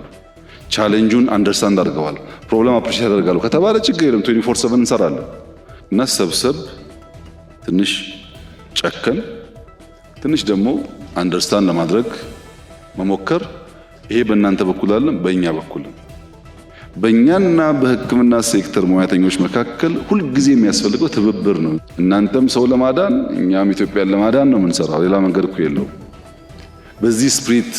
ቻሌንጁን አንደርስታንድ አድርገዋል፣ ፕሮብለም አፕሪሺየት ያደርጋሉ ከተባለ ችግር የለም 24/7 እንሰራለን። እና ሰብሰብ ትንሽ ጨከን ትንሽ ደግሞ አንደርስታንድ ለማድረግ መሞከር። ይሄ በእናንተ በኩል አለ፣ በእኛ በኩል በእኛና በሕክምና ሴክተር ሙያተኞች መካከል ሁልጊዜ የሚያስፈልገው ትብብር ነው። እናንተም ሰው ለማዳን እኛም ኢትዮጵያን ለማዳን ነው የምንሰራው። ሌላ መንገድ እኮ የለውም። በዚህ ስፕሪት